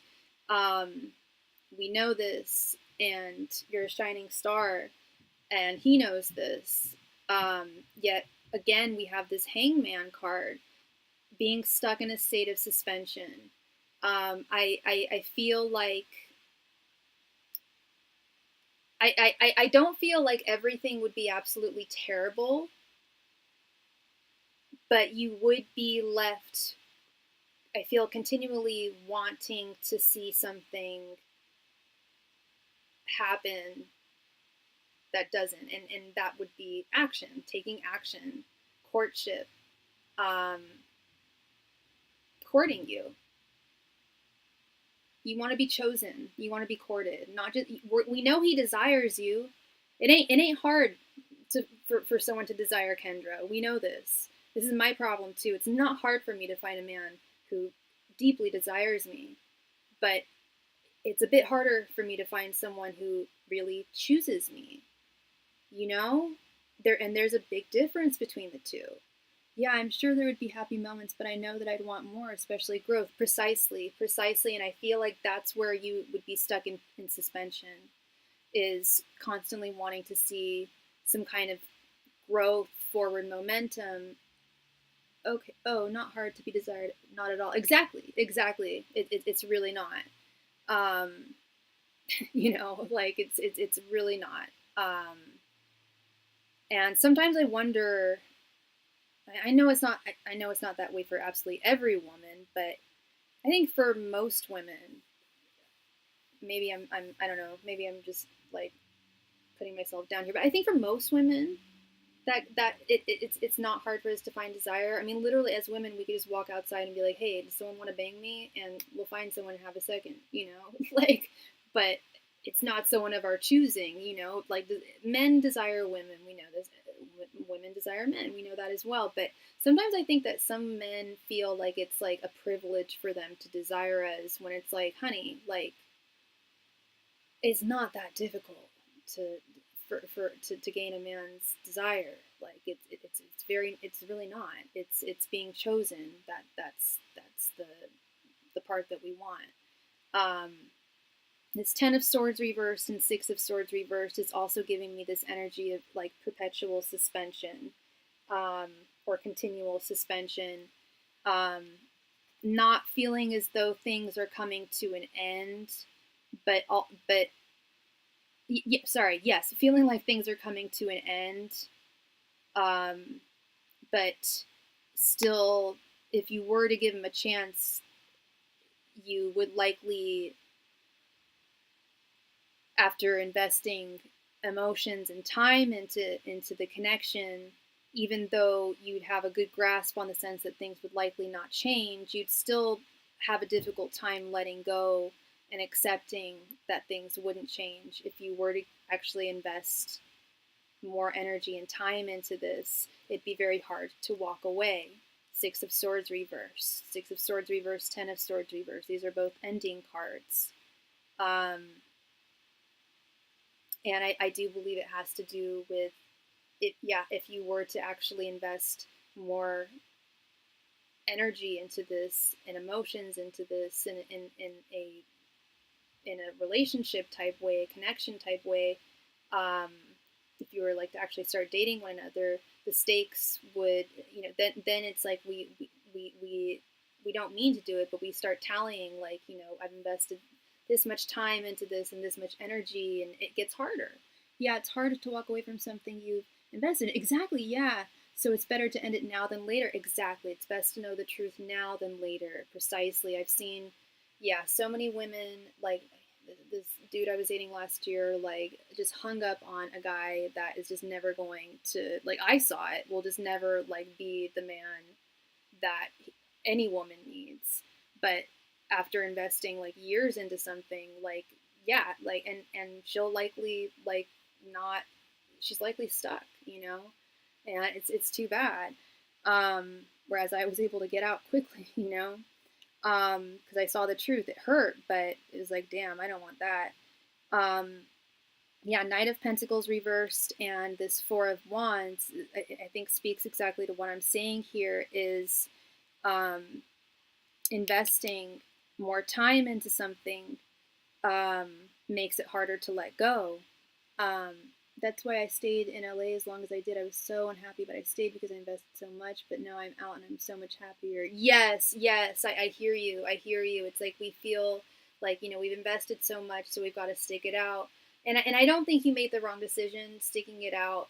[SPEAKER 1] We know this, and you're a shining star, and he knows this. Yet, again, we have this Hangman card, being stuck in a state of suspension. I feel like I don't feel like everything would be absolutely terrible but you would be left, I feel, continually wanting to see something happen that doesn't. And that would be action, taking action, courtship, um, courting you. You want to be chosen. You want to be courted. Not just, we know he desires you. It ain't hard for someone to desire Kendra. We know this. This is my problem too. It's not hard for me to find a man who deeply desires me, but it's a bit harder for me to find someone who really chooses me. You know, there's a big difference between the two. Yeah, I'm sure there would be happy moments, but I know that I'd want more, especially growth. Precisely. And I feel like that's where you would be stuck in suspension, is constantly wanting to see some kind of growth, forward momentum. Okay. Oh, not hard to be desired. Not at all. Exactly. It's really not. Um, like it's really not. And sometimes I wonder. I know it's not. I know it's not that way for absolutely every woman, but I think for most women, maybe I don't know. Maybe I'm just like putting myself down here, but I think for most women, it's not hard for us to find desire. I mean, literally, as women, we could just walk outside and be like, "Hey, does someone want to bang me?" And we'll find someone and have a second, like. But it's not someone of our choosing, Like men desire women, we know this. Women desire men, we know that as well. But sometimes I think that some men feel like it's like a privilege for them to desire us, when it's like, honey, like it's not that difficult to to gain a man's desire. Like it's really not. It's being chosen that's the part that we want. This 10 of Swords reversed and 6 of Swords reversed is also giving me this energy of like perpetual suspension, or continual suspension, not feeling as though things are coming to an end, but yes, feeling like things are coming to an end, but still, if you were to give him a chance, you would likely, after investing emotions and time into the connection, even though you'd have a good grasp on the sense that things would likely not change, you'd still have a difficult time letting go and accepting that things wouldn't change. If you were to actually invest more energy and time into this, it'd be very hard to walk away. 6 of Swords reverse, 6 of Swords reverse, 10 of Swords reverse. These are both ending cards. And I do believe it has to do with it. Yeah, if you were to actually invest more energy into this and emotions into this in a relationship type way, a connection type way, if you were like to actually start dating one another, the stakes would, then it's like we don't mean to do it, but we start tallying, like, I've invested this much time into this and this much energy, and it gets harder. Yeah, it's harder to walk away from something you've invested in. Exactly, yeah. So it's better to end it now than later. Exactly. It's best to know the truth now than later. Precisely. I've seen, yeah, so many women, like this dude I was dating last year, like just hung up on a guy that is just never going to, like, I saw it, will just never like be the man that any woman needs. But after investing like years into something, like, yeah, like, and she'll likely like not, she's likely stuck, and it's too bad. Whereas I was able to get out quickly, because I saw the truth. It hurt, but it was like, damn, I don't want that. Yeah, Knight of Pentacles reversed and this Four of Wands, I think speaks exactly to what I'm saying here, is investing more time into something makes it harder to let go. That's why I stayed in LA as long as I did. I was so unhappy, but I stayed because I invested so much. But now I'm out and I'm so much happier. Yes, I hear you. I hear you. It's like we feel like, we've invested so much, so we've got to stick it out. And I don't think you made the wrong decision sticking it out.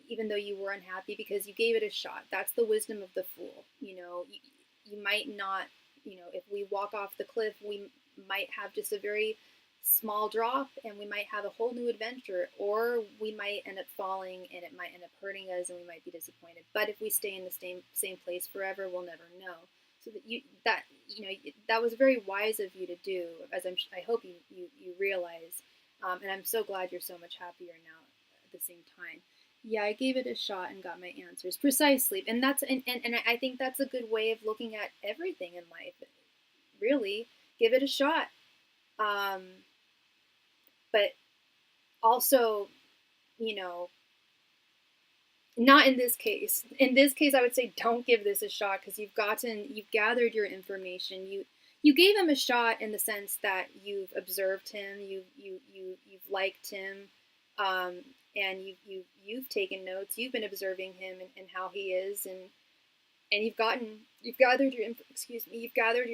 [SPEAKER 1] even though you were unhappy, because you gave it a shot. That's the wisdom of the fool. You might not, if we walk off the cliff, we might have just a very small drop and we might have a whole new adventure, or we might end up falling and it might end up hurting us and we might be disappointed. But if we stay in the same place forever, we'll never know. So that was very wise of you to do, as I hope you realize. And I'm so glad you're so much happier now at the same time. Yeah, I gave it a shot and got my answers precisely, and I think that's a good way of looking at everything in life. Really, give it a shot. But also, not in this case. In this case, I would say don't give this a shot, because you've gathered your information. You gave him a shot in the sense that you've observed him, you've liked him, and you've taken notes. You've been observing him and how he is, and you've gathered your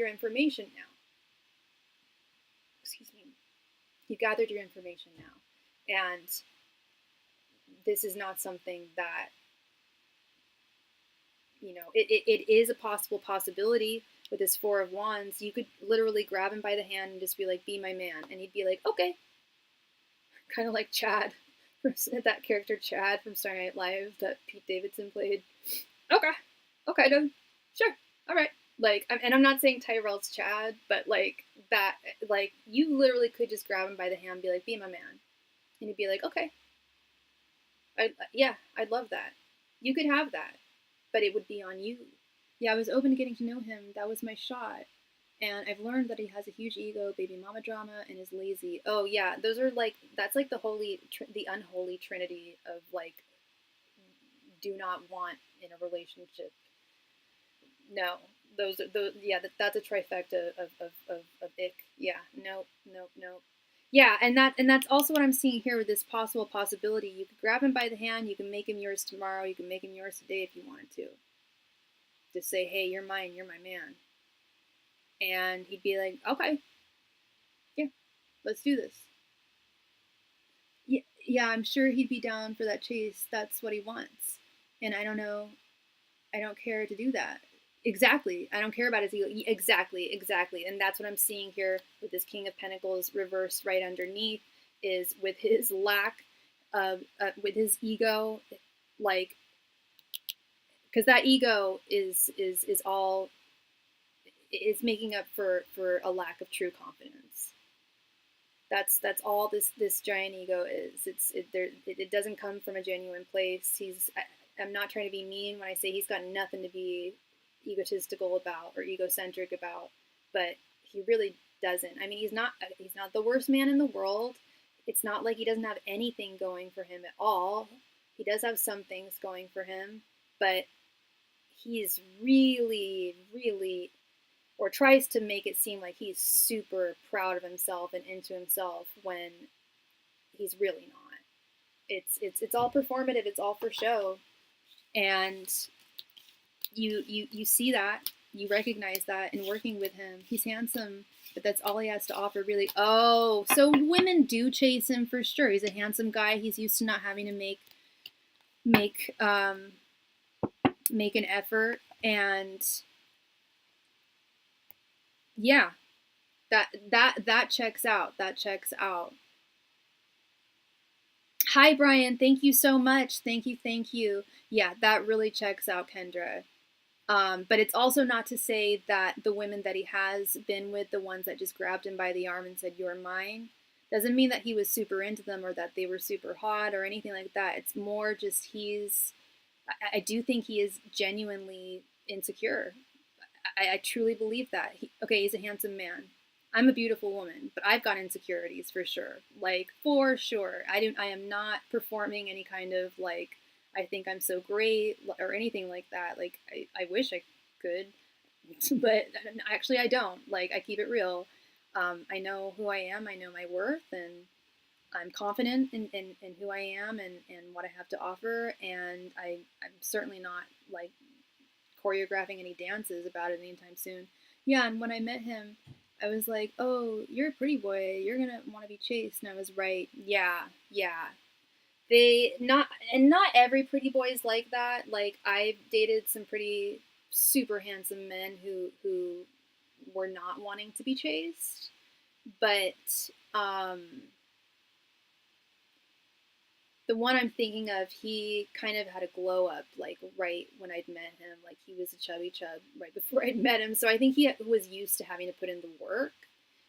[SPEAKER 1] information now. You've gathered your information now, and this is not something that, it is a possibility with this Four of Wands. You could literally grab him by the hand and just be like, be my man. And he'd be like, okay. Kind of like Chad, that character Chad from Starry Night Live that Pete Davidson played. Okay, done. Sure, all right. And I'm not saying Tyrell's Chad, but that, you literally could just grab him by the hand and be like, be my man. And he'd be like, okay. I'd love that. You could have that, but it would be on you. Yeah, I was open to getting to know him. That was my shot. And I've learned that he has a huge ego, baby mama drama, and is lazy. Oh yeah, those are that's the unholy trinity of do not want in a relationship. No, that's a trifecta of ick. Yeah, nope. Yeah, and that's also what I'm seeing here with this possibility. You could grab him by the hand, you can make him yours tomorrow, you can make him yours today if you wanted to. Just say, hey, you're mine, you're my man. And he'd be like, okay, yeah, let's do this. Yeah, I'm sure he'd be down for that chase. That's what he wants. And I don't care to do that. Exactly. I don't care about his ego. Exactly. And that's what I'm seeing here with this King of Pentacles reversed right underneath, is with his lack of, with his ego, because that ego is making up for a lack of true confidence. That's all this giant ego is. It doesn't come from a genuine place. I'm not trying to be mean when I say he's got nothing to be egotistical about or egocentric about, but he really doesn't. I mean, he's not the worst man in the world. It's not like he doesn't have anything going for him at all. He does have some things going for him, but he's really, really, or tries to make it seem like he's super proud of himself and into himself when he's really not. It's all performative. It's all for show. And you see that, you recognize that in working with him. He's handsome, but that's all he has to offer, really. Oh, so women do chase him for sure. He's a handsome guy. He's used to not having to make an effort, and yeah, that checks out. That checks out. Hi, Brian. Thank you so much. Thank you. Yeah, that really checks out, Kendra. But it's also not to say that the women that he has been with, the ones that just grabbed him by the arm and said, you're mine, doesn't mean that he was super into them or that they were super hot or anything like that. It's more just I do think he is genuinely insecure. I truly believe that. He's a handsome man. I'm a beautiful woman, but I've got insecurities for sure. For sure. I am not performing any kind of I think I'm so great or anything like that. I wish I could, but actually I don't. I keep it real. I know who I am. I know my worth, and I'm confident in who I am and what I have to offer. And I'm certainly not choreographing any dances about it anytime soon. Yeah, and when I met him, I was like, oh, you're a pretty boy. You're going to want to be chased. And I was right. Yeah. not every pretty boy is like that. Like, I've dated some pretty super handsome men who were not wanting to be chased, but the one I'm thinking of, he kind of had a glow up, like, right when I'd met him. Like, he was a chubby chub right before I'd met him, so I think he was used to having to put in the work,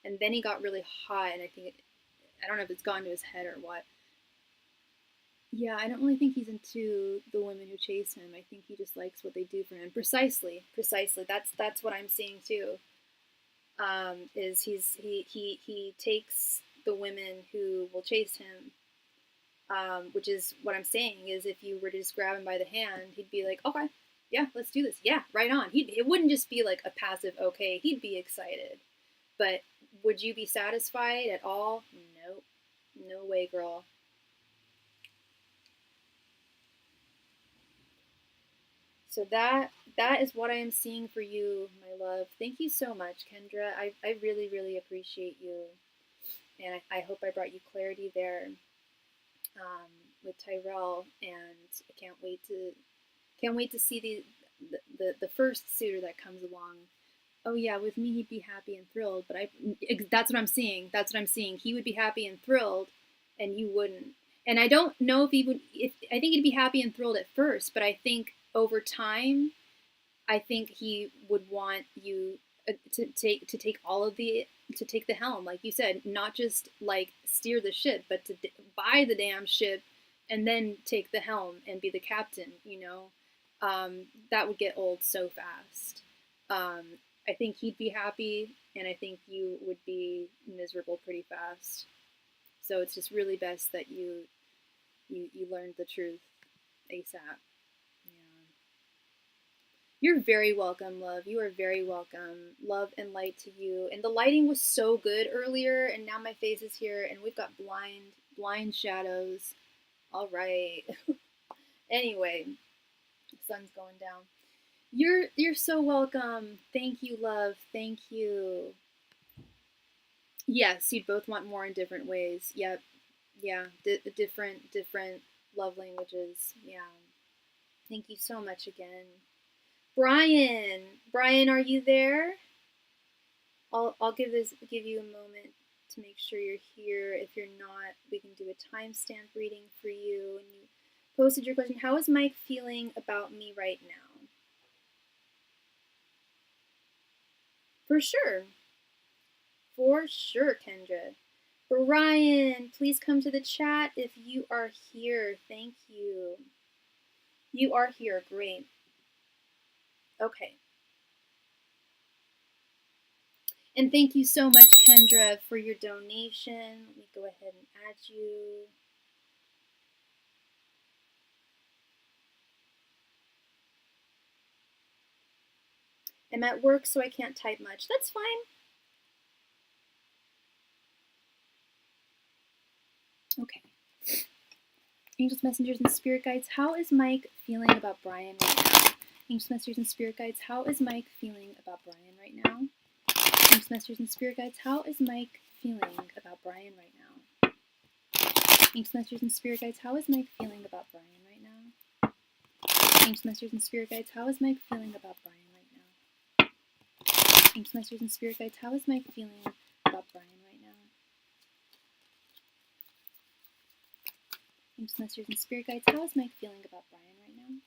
[SPEAKER 1] and then he got really hot, and I don't know if it's gone to his head or what. Yeah, I don't really think he's into the women who chase him. I think he just likes what they do for him. Precisely. That's what I'm seeing too. Is he takes the women who will chase him, which is what I'm saying. Is if you were to just grab him by the hand, he'd be like, okay, yeah, let's do this. Yeah, right on. It wouldn't just be like a passive okay. He'd be excited, but would you be satisfied at all? Nope. No way, girl. So that is what I am seeing for you, my love. Thank you so much, Kendra. I really, really appreciate you. And I hope I brought you clarity there, with Tyrell. And I can't wait to see the first suitor that comes along. Oh yeah, with me he'd be happy and thrilled, but that's what I'm seeing. That's what I'm seeing. He would be happy and thrilled, and you wouldn't. And I don't know if he would. I think he'd be happy and thrilled at first, but I think over time, I think he would want you to take all of to take the helm, like you said, not just like steer the ship, but to buy the damn ship, and then take the helm and be the captain. That would get old so fast. I think he'd be happy, and I think you would be miserable pretty fast. So it's just really best that you learned the truth ASAP. Yeah. You're very welcome, love. You are very welcome. Love and light to you. And the lighting was so good earlier, and now my face is here, and we've got blind shadows. All right. Anyway, the sun's going down. You're so welcome. Thank you, love. Thank you. Yes, you'd both want more in different ways. Yep. Yeah. Different love languages. Yeah. Thank you so much again. Brian, are you there? I'll give you a moment to make sure you're here. If you're not, we can do a timestamp reading for you. And you posted your question. How is Mike feeling about me right now? For sure. For sure, Kendra. Brian, please come to the chat if you are here. Thank you. You are here. Great. Okay. And thank you so much, Kendra, for your donation. Let me go ahead and add you. I'm at work, so I can't type much. That's fine. Okay. Angels, messengers, and spirit guides, how is Mike feeling about Brian right now? Angels, messengers, and spirit guides, how is Mike feeling about Brian right now? Angels, messengers, and spirit guides, how is Mike feeling about Brian right now? Angels, messengers, and spirit guides, how is Mike feeling about Brian right now? Angels, messengers, and spirit guides, how is Mike feeling about Brian right now? Angels, messengers, and spirit guides, how is Mike feeling about Brian right now? Angels, messengers, and spirit guides, how is Mike feeling about Brian right now?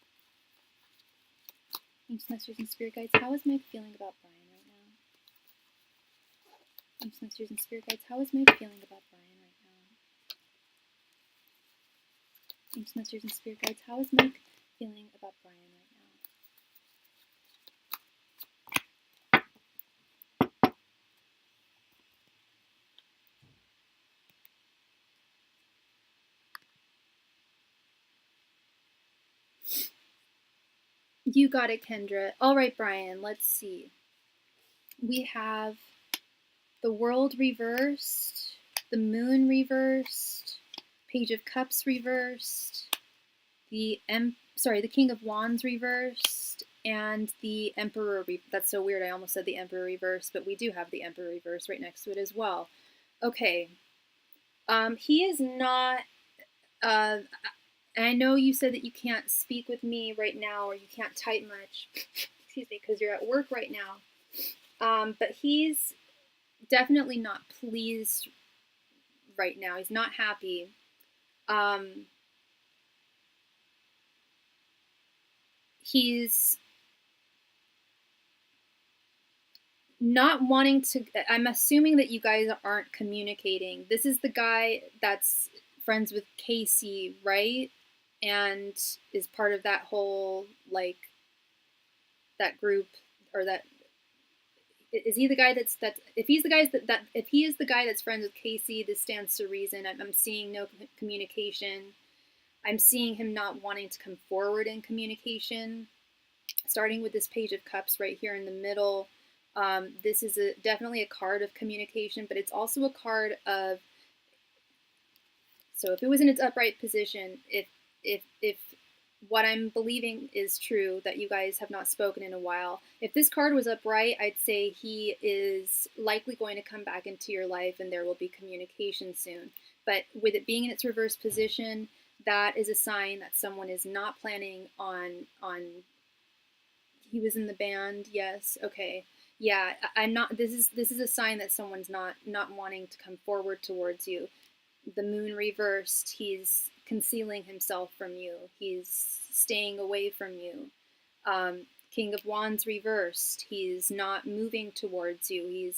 [SPEAKER 1] Angels, messengers, and spirit guides, how is Mike feeling about Brian right now? Angels, messengers, and spirit guides, how is Mike feeling about Brian right now? Angels, messengers, and spirit guides, how is Mike feeling about Brian right now? You got it, Kendra. All right, Brian, let's see. We have the world reversed, the moon reversed, Page of Cups reversed, the King of Wands reversed, and the Emperor. That's so weird. I almost said the Emperor reversed, but we do have the Emperor reversed right next to it as well. Okay. He is not and I know you said that you can't speak with me right now, or you can't type much, excuse me, because you're at work right now. But he's definitely not pleased right now. He's not happy. He's not wanting to. I'm assuming that you guys aren't communicating. This is the guy that's friends with Casey, right? And is part of that whole, like, that group, or that, is he the guy that's if he's the guy that if he is the guy that's friends with Casey, this stands to reason. I'm seeing no communication. I'm seeing him not wanting to come forward in communication, starting with this Page of Cups right here in the middle. This is definitely a card of communication, but it's also a card of, so if it was in its upright position, if what I'm believing is true, that you guys have not spoken in a while, if this card was upright, I'd say he is likely going to come back into your life and there will be communication soon. But with it being in its reverse position, that is a sign that someone is not planning on he was in the band, yes, okay. Yeah, I'm not, this is a sign that someone's not wanting to come forward towards you. The moon reversed, he's concealing himself from you. He's staying away from you. King of Wands reversed, he's not moving towards you.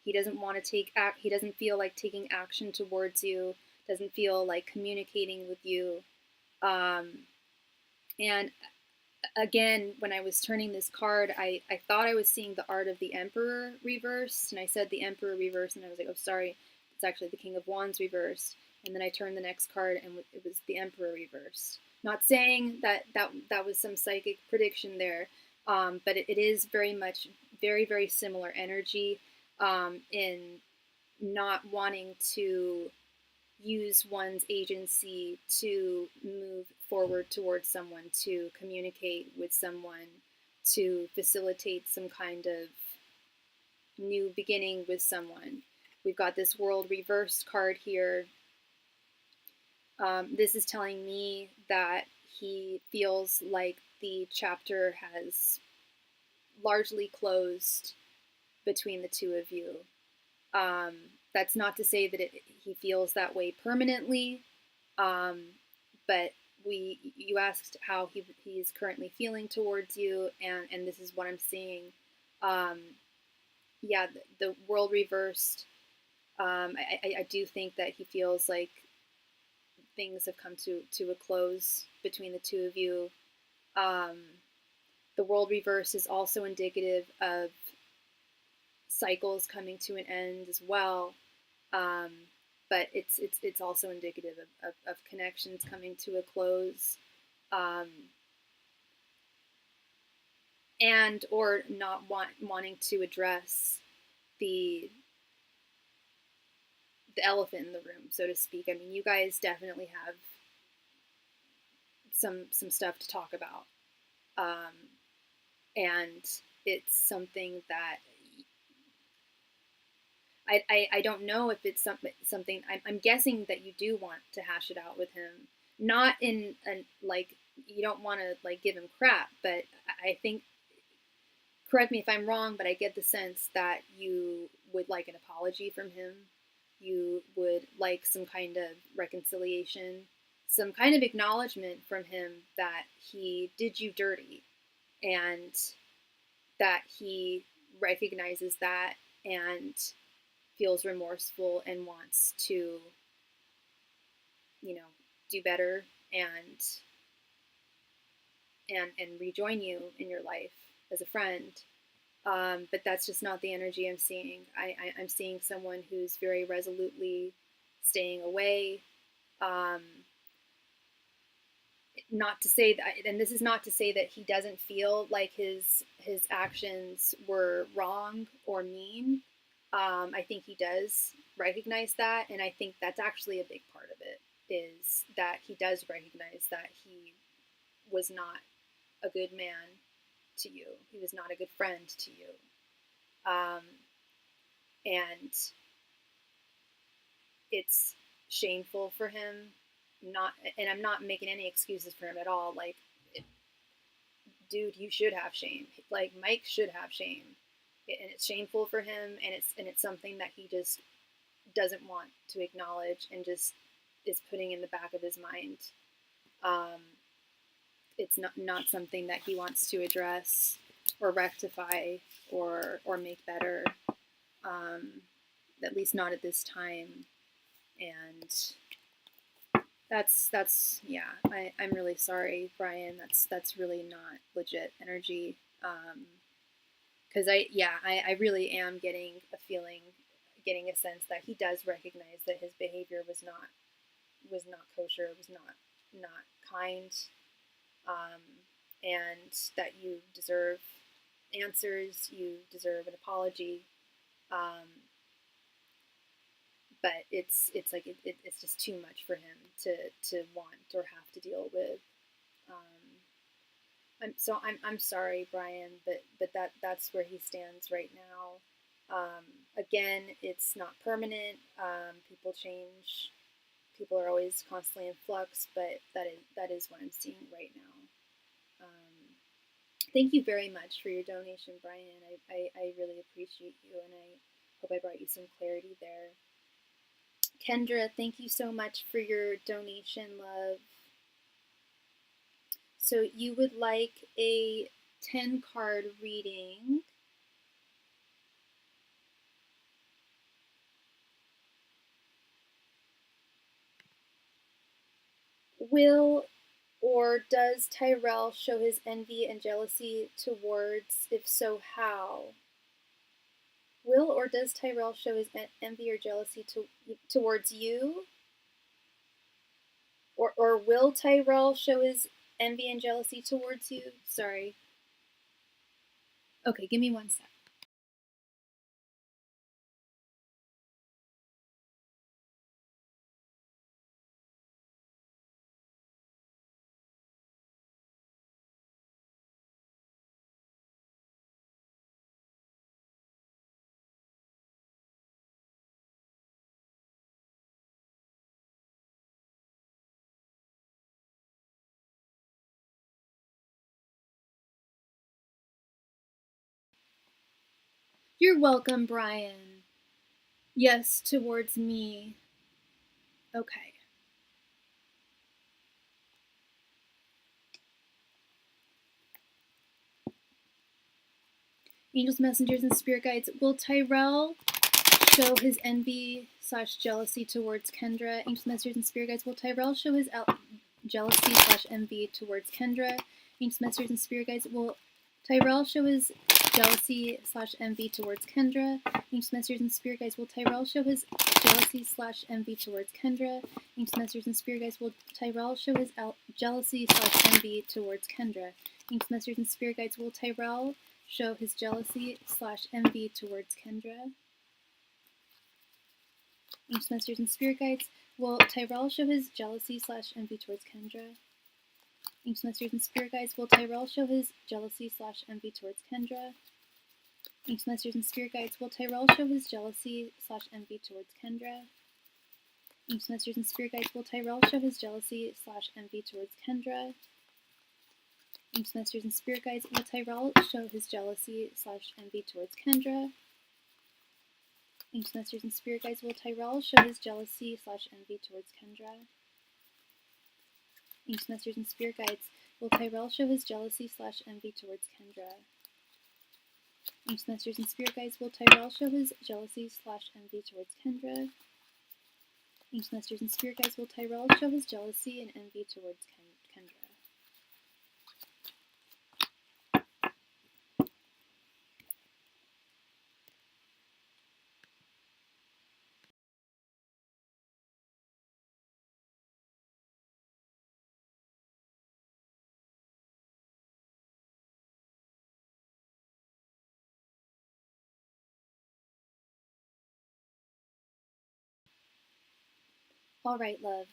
[SPEAKER 1] He doesn't want to he doesn't feel like taking action towards you, doesn't feel like communicating with you. And again, when I was turning this card, I thought I was seeing the Art of the Emperor reversed, and I said the Emperor reversed, and I was like, oh, sorry, it's actually the King of Wands reversed. And then I turned the next card, and it was the Emperor reversed. Not saying that was some psychic prediction there, but it is very much, very, very similar energy in not wanting to use one's agency to move forward towards someone, to communicate with someone, to facilitate some kind of new beginning with someone. We've got this World reversed card here. This is telling me that he feels like the chapter has largely closed between the two of you. That's not to say that he feels that way permanently, but you asked how he's currently feeling towards you, and this is what I'm seeing. Yeah, the World reversed. I do think that he feels like things have come to a close between the two of you. The World reverse is also indicative of cycles coming to an end as well. But it's also indicative of connections coming to a close, and or not wanting to address the elephant in the room, so to speak. I mean, you guys definitely have some stuff to talk about, and it's something that I don't know if it's something I'm guessing that you do want to hash it out with him, not in like, you don't want to like give him crap, but I think, correct me if I'm wrong, but I get the sense that you would like an apology from him. You would like some kind of reconciliation, some kind of acknowledgement from him that he did you dirty, and that he recognizes that and feels remorseful and wants to, do better and rejoin you in your life as a friend. But that's just not the energy I'm seeing. I'm seeing someone who's very resolutely staying away. Not to say that, and this is not to say that he doesn't feel like his actions were wrong or mean. I think he does recognize that, and I think that's actually a big part of it, is that he does recognize that he was not a good man to you. He was not a good friend to you. And it's shameful for him and I'm not making any excuses for him at all. Like, dude, you should have shame. Like, Mike should have shame, and it's shameful for him, and it's something that he just doesn't want to acknowledge, and just is putting in the back of his mind. It's not something that he wants to address or rectify or make better. At least not at this time. And that's yeah. I'm really sorry, Brian. That's really not legit energy. Because I really am getting a sense that he does recognize that his behavior was not kosher, was not kind, and that you deserve answers, you deserve an apology. But it's like it's just too much for him to want or have to deal with. I'm sorry, Brian, but that's where he stands right now. Again, it's not permanent. People change. People are always constantly in flux, but that is what I'm seeing right now. Thank you very much for your donation, Brian. I really appreciate you, and I hope I brought you some clarity there. Kendra, thank you so much for your donation, love. So you would like a 10-card reading. Will or does Tyrell show his envy and jealousy towards? If so, how? Will or does Tyrell show his envy or jealousy towards you? Or will Tyrell show his envy and jealousy towards you? Sorry. Okay, give me one sec. You're welcome, Brian. Yes, towards me. Okay. Angels, messengers, and spirit guides. Will Tyrell show his envy / jealousy towards Kendra? Angels, messengers, and spirit guides. Will Tyrell show his jealousy / envy towards Kendra? Angels, messengers, and spirit guides. Will Tyrell show his jealousy / envy towards Kendra? Angels, messengers, and spirit guides. Will Tyrell show his jealousy / envy towards Kendra? Angels, messengers, and spirit guides. Will Tyrell show his jealousy / envy towards Kendra? Angels, messengers, and spirit guides. Will Tyrell show his jealousy / envy towards Kendra? Angels, messengers, and spirit guides. Will Tyrell show his jealousy / envy towards Kendra? Angels, messengers, and spirit guides. Will Tyrell show his jealousy / envy towards Kendra? Angels, messengers, and spirit guides. Will Tyrell show his jealousy / envy towards Kendra? Angels, messengers, and spirit guides. Will Tyrell show his jealousy / envy towards Kendra? Angels, messengers, and spirit guides. Will Tyrell show his jealousy / envy towards Kendra? Angels, messengers, and spirit guides. Will Tyrell show his jealousy / envy towards Kendra? Angels, messengers, and spirit guides. Will Tyrell show his jealousy / envy towards Kendra? Angels, messengers, and spirit guides. Will Tyrell show his jealousy / envy towards Kendra? Angels, messengers, and spirit guides. Will Tyrell show his jealousy and envy towards Kendra? All right, love.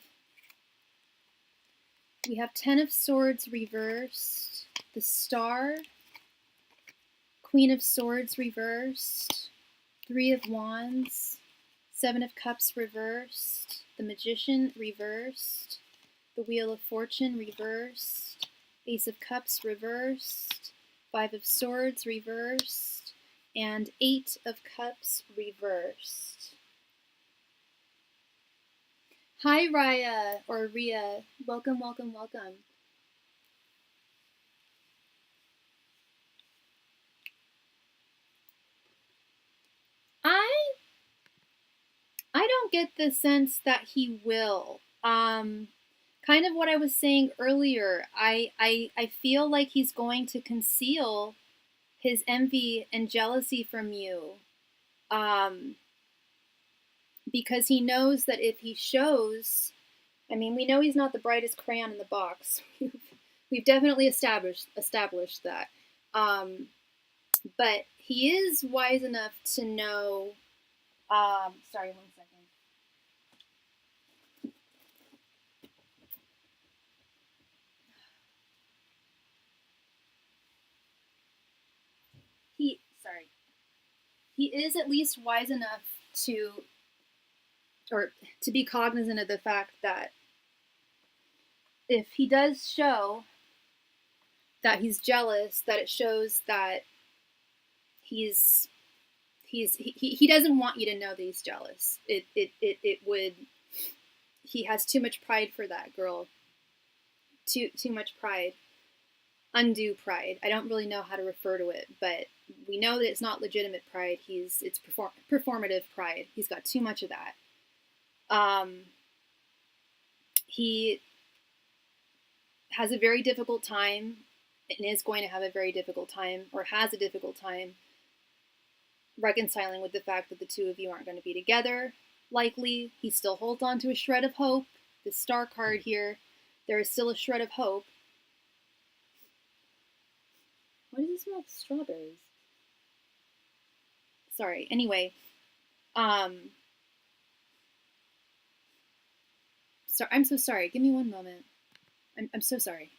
[SPEAKER 1] We have 10 of Swords reversed, the Star, Queen of Swords reversed, 3 of Wands, 7 of Cups reversed, the Magician reversed, the Wheel of Fortune reversed, Ace of Cups reversed, Five of Swords reversed, and Eight of Cups reversed. Hi, Raya, or Ria. Welcome, welcome, welcome. I don't get the sense that he will. Kind of what I was saying earlier. I feel like he's going to conceal his envy and jealousy from you. Because he knows that if he shows, I mean, we know he's not the brightest crayon in the box. We've definitely established that. But he is wise enough to know. Sorry, 1 second. He is at least wise enough to be cognizant of the fact that if he does show that he's jealous, that it shows that he doesn't want you to know that he's jealous. It would, he has too much pride for that, girl. Too much pride. Undue pride. I don't really know how to refer to it, but we know that it's not legitimate pride. It's performative pride. He's got too much of that. He has a very difficult time, and is going to have a very difficult time, or has a difficult time, reconciling with the fact that the two of you aren't going to be together. Likely, he still holds on to a shred of hope. The Star card here, there is still a shred of hope. Why does it smell like strawberries? Sorry. Anyway, I'm so sorry. Give me 1 moment. I'm so sorry.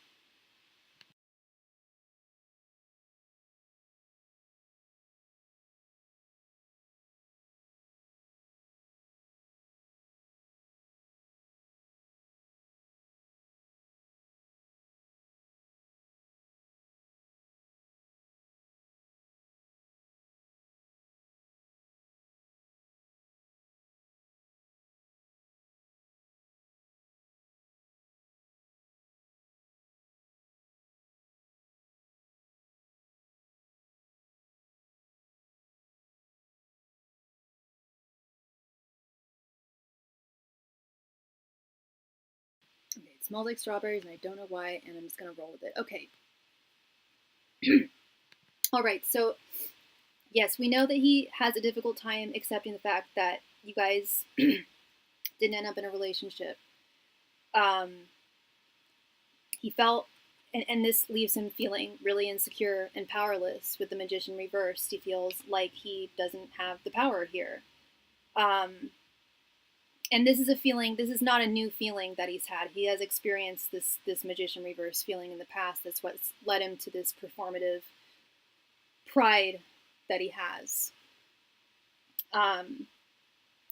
[SPEAKER 1] Okay, it smells like strawberries, and I don't know why, and I'm just going to roll with it. Okay. All right, so yes, we know that he has a difficult time accepting the fact that you guys didn't end up in a relationship. He felt, and this leaves him feeling really insecure and powerless with the Magician reversed. He feels like he doesn't have the power here. And this is a feeling, this is not a new feeling that he's had. He has experienced this Magician reverse feeling in the past. That's what's led him to this performative pride that he has.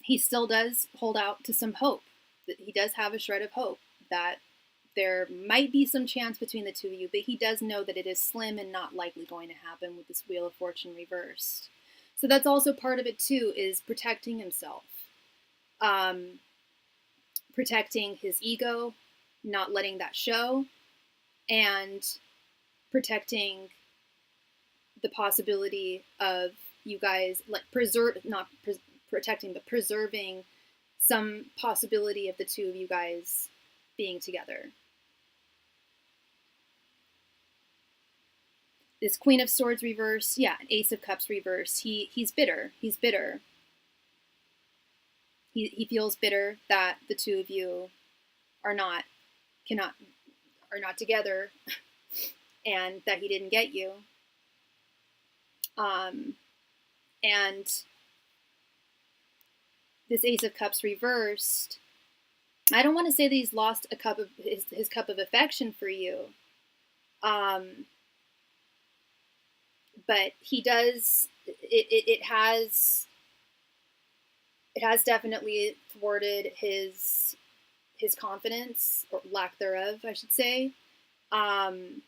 [SPEAKER 1] He still does hold out to some hope. He does have a shred of hope that there might be some chance between the two of you, but he does know that it is slim and not likely going to happen with this Wheel of Fortune reversed. So that's also part of it too, is protecting himself. Protecting his ego, not letting that show, and protecting the possibility of you guys, like, preserving some possibility of the two of you guys being together. This Queen of Swords reverse, yeah, an Ace of Cups reverse. He's bitter. He's bitter. He feels bitter that the two of you are not together, and that he didn't get you. And this Ace of Cups reversed, I don't want to say that he's lost a cup of his cup of affection for you. But he does, it has definitely thwarted his his confidence, or lack thereof, I should say. And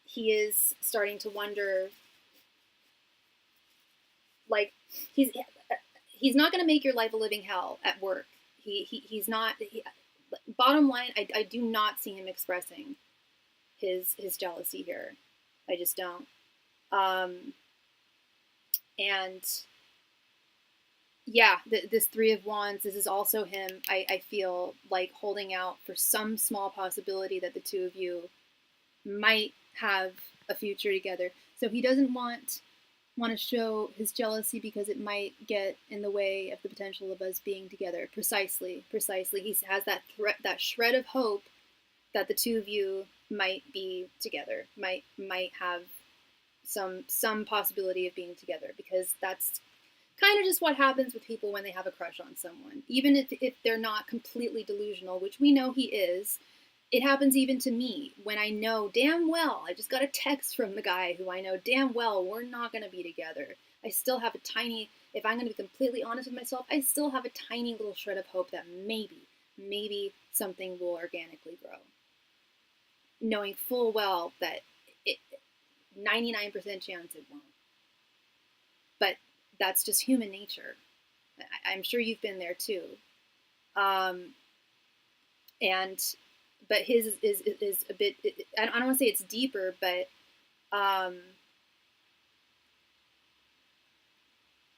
[SPEAKER 1] he is starting to wonder, like, he's not going to make your life a living hell at work. He's not. Bottom line, I do not see him expressing his jealousy here. I just don't. And yeah, this Three of Wands, this is also him, I feel like, holding out for some small possibility that the two of you might have a future together. So he doesn't want to show his jealousy because it might get in the way of the potential of us being together. Precisely. He has that that shred of hope that the two of you might be together, might have some possibility of being together, because that's kind of just what happens with people when they have a crush on someone. Even if they're not completely delusional, which we know he is, it happens even to me when I know damn well, I just got a text from the guy who I know damn well we're not going to be together. I still have a tiny, if I'm going to be completely honest with myself, I still have a tiny little shred of hope that maybe something will organically grow. Knowing full well that 99% chance it won't. But that's just human nature. I'm sure you've been there too. But his is a bit, I don't want to say it's deeper, but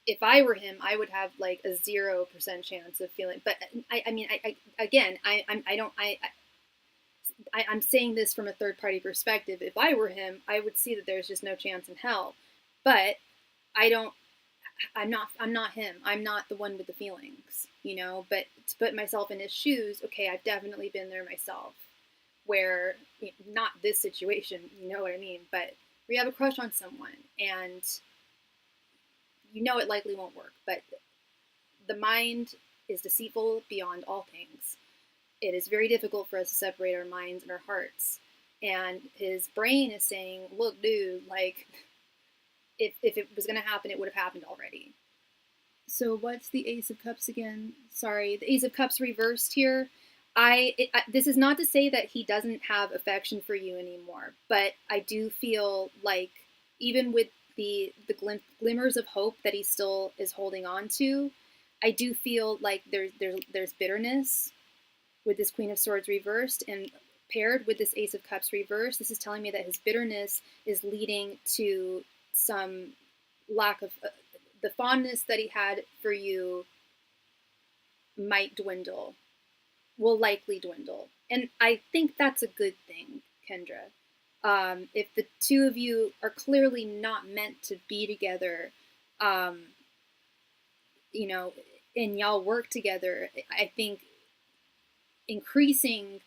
[SPEAKER 1] if I were him, I would have like a 0% chance of feeling. But I'm saying this from a third party perspective. If I were him, I would see that there's just no chance in hell. But I'm not him. I'm not the one with the feelings, you know, but to put myself in his shoes, okay, I've definitely been there myself, where, you know, not this situation, you know what I mean, but where you have a crush on someone and you know it likely won't work, but the mind is deceitful beyond all things. It is very difficult for us to separate our minds and our hearts. And his brain is saying, look, dude, like, if it was going to happen, it would have happened already. So what's the Ace of Cups again? Sorry, the Ace of Cups reversed here. This is not to say that he doesn't have affection for you anymore, but I do feel like even with the glimmers of hope that he still is holding on to, I do feel like there's bitterness with this Queen of Swords reversed, and paired with this Ace of Cups reversed, this is telling me that his bitterness is leading to some lack of the fondness that he had for you might dwindle, will likely dwindle. And I think that's a good thing, Kendra. If the two of you are clearly not meant to be together, you know, and y'all work together, I think increasing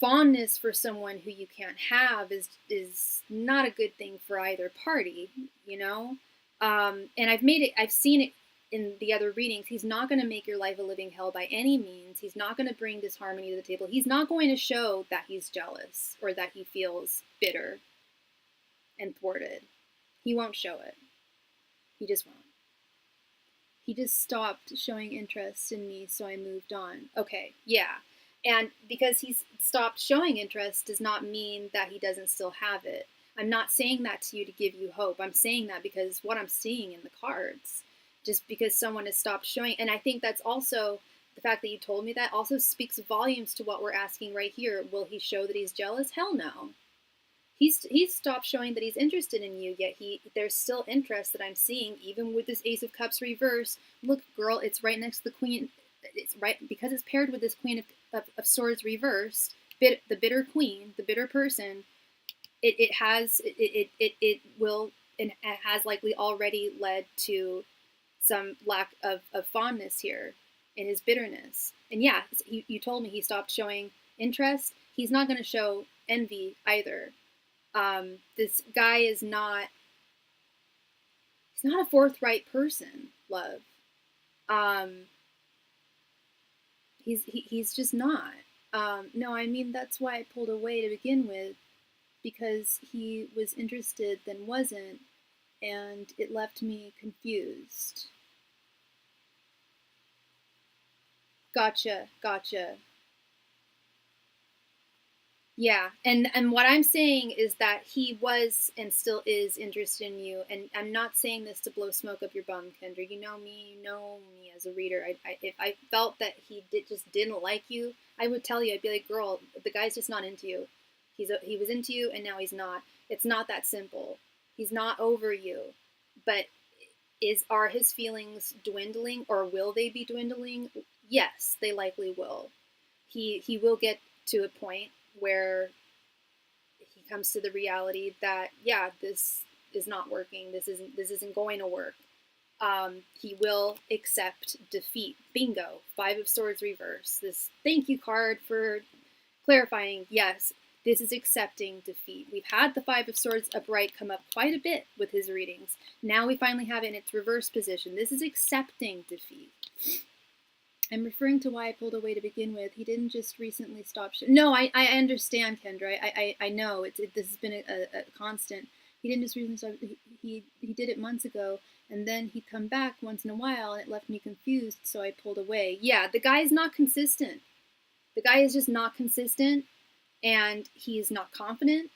[SPEAKER 1] fondness for someone who you can't have is not a good thing for either party, you know? And I've seen it in the other readings. He's not going to make your life a living hell by any means. He's not going to bring disharmony to the table. He's not going to show that he's jealous or that he feels bitter and thwarted. He won't show it. He just won't. He just stopped showing interest in me, so I moved on. Okay, yeah. And because he's stopped showing interest does not mean that he doesn't still have it. I'm not saying that to you to give you hope. I'm saying that because what I'm seeing in the cards, just because someone has stopped showing. And I think that's also, the fact that you told me that also speaks volumes to what we're asking right here. Will he show that he's jealous? Hell no. He's stopped showing that he's interested in you, yet there's still interest that I'm seeing, even with this Ace of Cups reverse. Look, girl, it's right next to the Queen. It's right, because it's paired with this Queen of Swords reversed, the bitter queen, the bitter person. It will, and it has likely already led to some lack of fondness here in his bitterness. And yeah, you told me he stopped showing interest. He's not going to show envy either. This guy is not, he's not a forthright person, love. He's just not. No, I mean, that's why I pulled away to begin with, because he was interested then wasn't, and it left me confused. Gotcha. Yeah, and what I'm saying is that he was and still is interested in you, and I'm not saying this to blow smoke up your bum, Kendra. You know me, as a reader. If I felt that he just didn't like you, I would tell you. I'd be like, girl, the guy's just not into you. He was into you, and now he's not. It's not that simple. He's not over you, but are his feelings dwindling, or will they be dwindling? Yes, they likely will. He will get to a point where he comes to the reality that, yeah, this is not working. This isn't going to work. He will accept defeat. Bingo. 5 of Swords reverse. This thank you card for clarifying. Yes, this is accepting defeat. We've had the 5 of Swords upright come up quite a bit with his readings. Now we finally have it in its reverse position. This is accepting defeat. I'm referring to why I pulled away to begin with. He didn't just recently stop. No, I understand, Kendra. I know this has been a constant. He didn't just recently stop. He did it months ago, and then he'd come back once in a while, and it left me confused. So I pulled away. Yeah, the guy is not consistent. The guy is just not consistent, and he's not confident,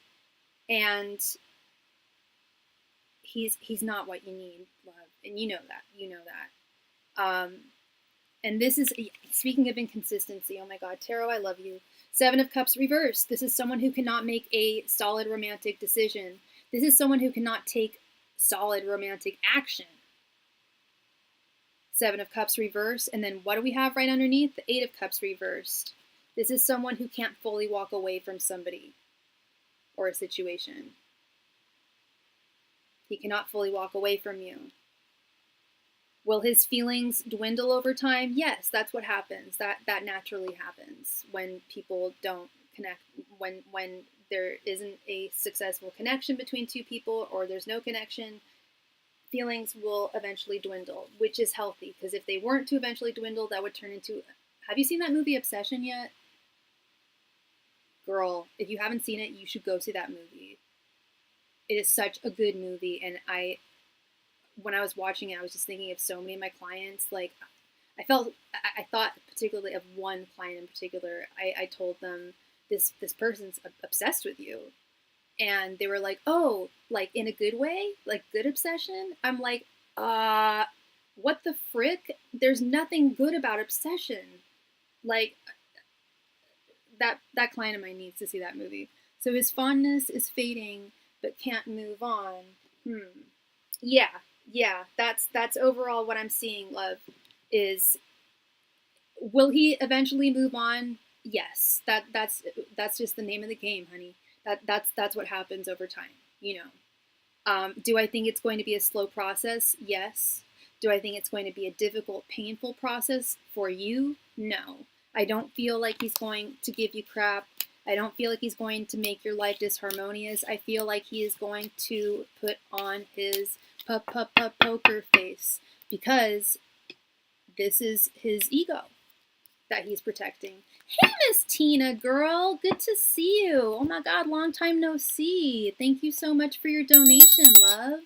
[SPEAKER 1] and he's not what you need, love, and you know that. And this is, speaking of inconsistency, oh my God, Tarot, I love you. 7 of Cups reversed. This is someone who cannot make a solid romantic decision. This is someone who cannot take solid romantic action. 7 of Cups reversed. And then what do we have right underneath? The 8 of Cups reversed. This is someone who can't fully walk away from somebody or a situation. He cannot fully walk away from you. Will his feelings dwindle over time? Yes, that's what happens. That naturally happens when people don't connect, when there isn't a successful connection between two people, or there's no connection. Feelings will eventually dwindle, which is healthy, because if they weren't to eventually dwindle, that would turn into... Have you seen that movie Obsession yet? Girl, if you haven't seen it, you should go see that movie. It is such a good movie, and when I was watching it, I was just thinking of so many of my clients. Like, I thought particularly of one client in particular. I told them, this person's obsessed with you. And they were like, oh, like in a good way? Like good obsession? I'm like, what the frick? There's nothing good about obsession. Like, that client of mine needs to see that movie. So his fondness is fading, but can't move on. Yeah, that's overall what I'm seeing, love, is, will he eventually move on? Yes. That's just the name of the game, honey. That's what happens over time, you know. Do I think it's going to be a slow process? Yes. Do I think it's going to be a difficult, painful process for you? No. I don't feel like he's going to give you crap. I don't feel like he's going to make your life disharmonious. I feel like he is going to put on his poker face, because this is his ego that he's protecting. Hey, Miss Tina, girl. Good to see you. Oh my God, long time no see. Thank you so much for your donation, love.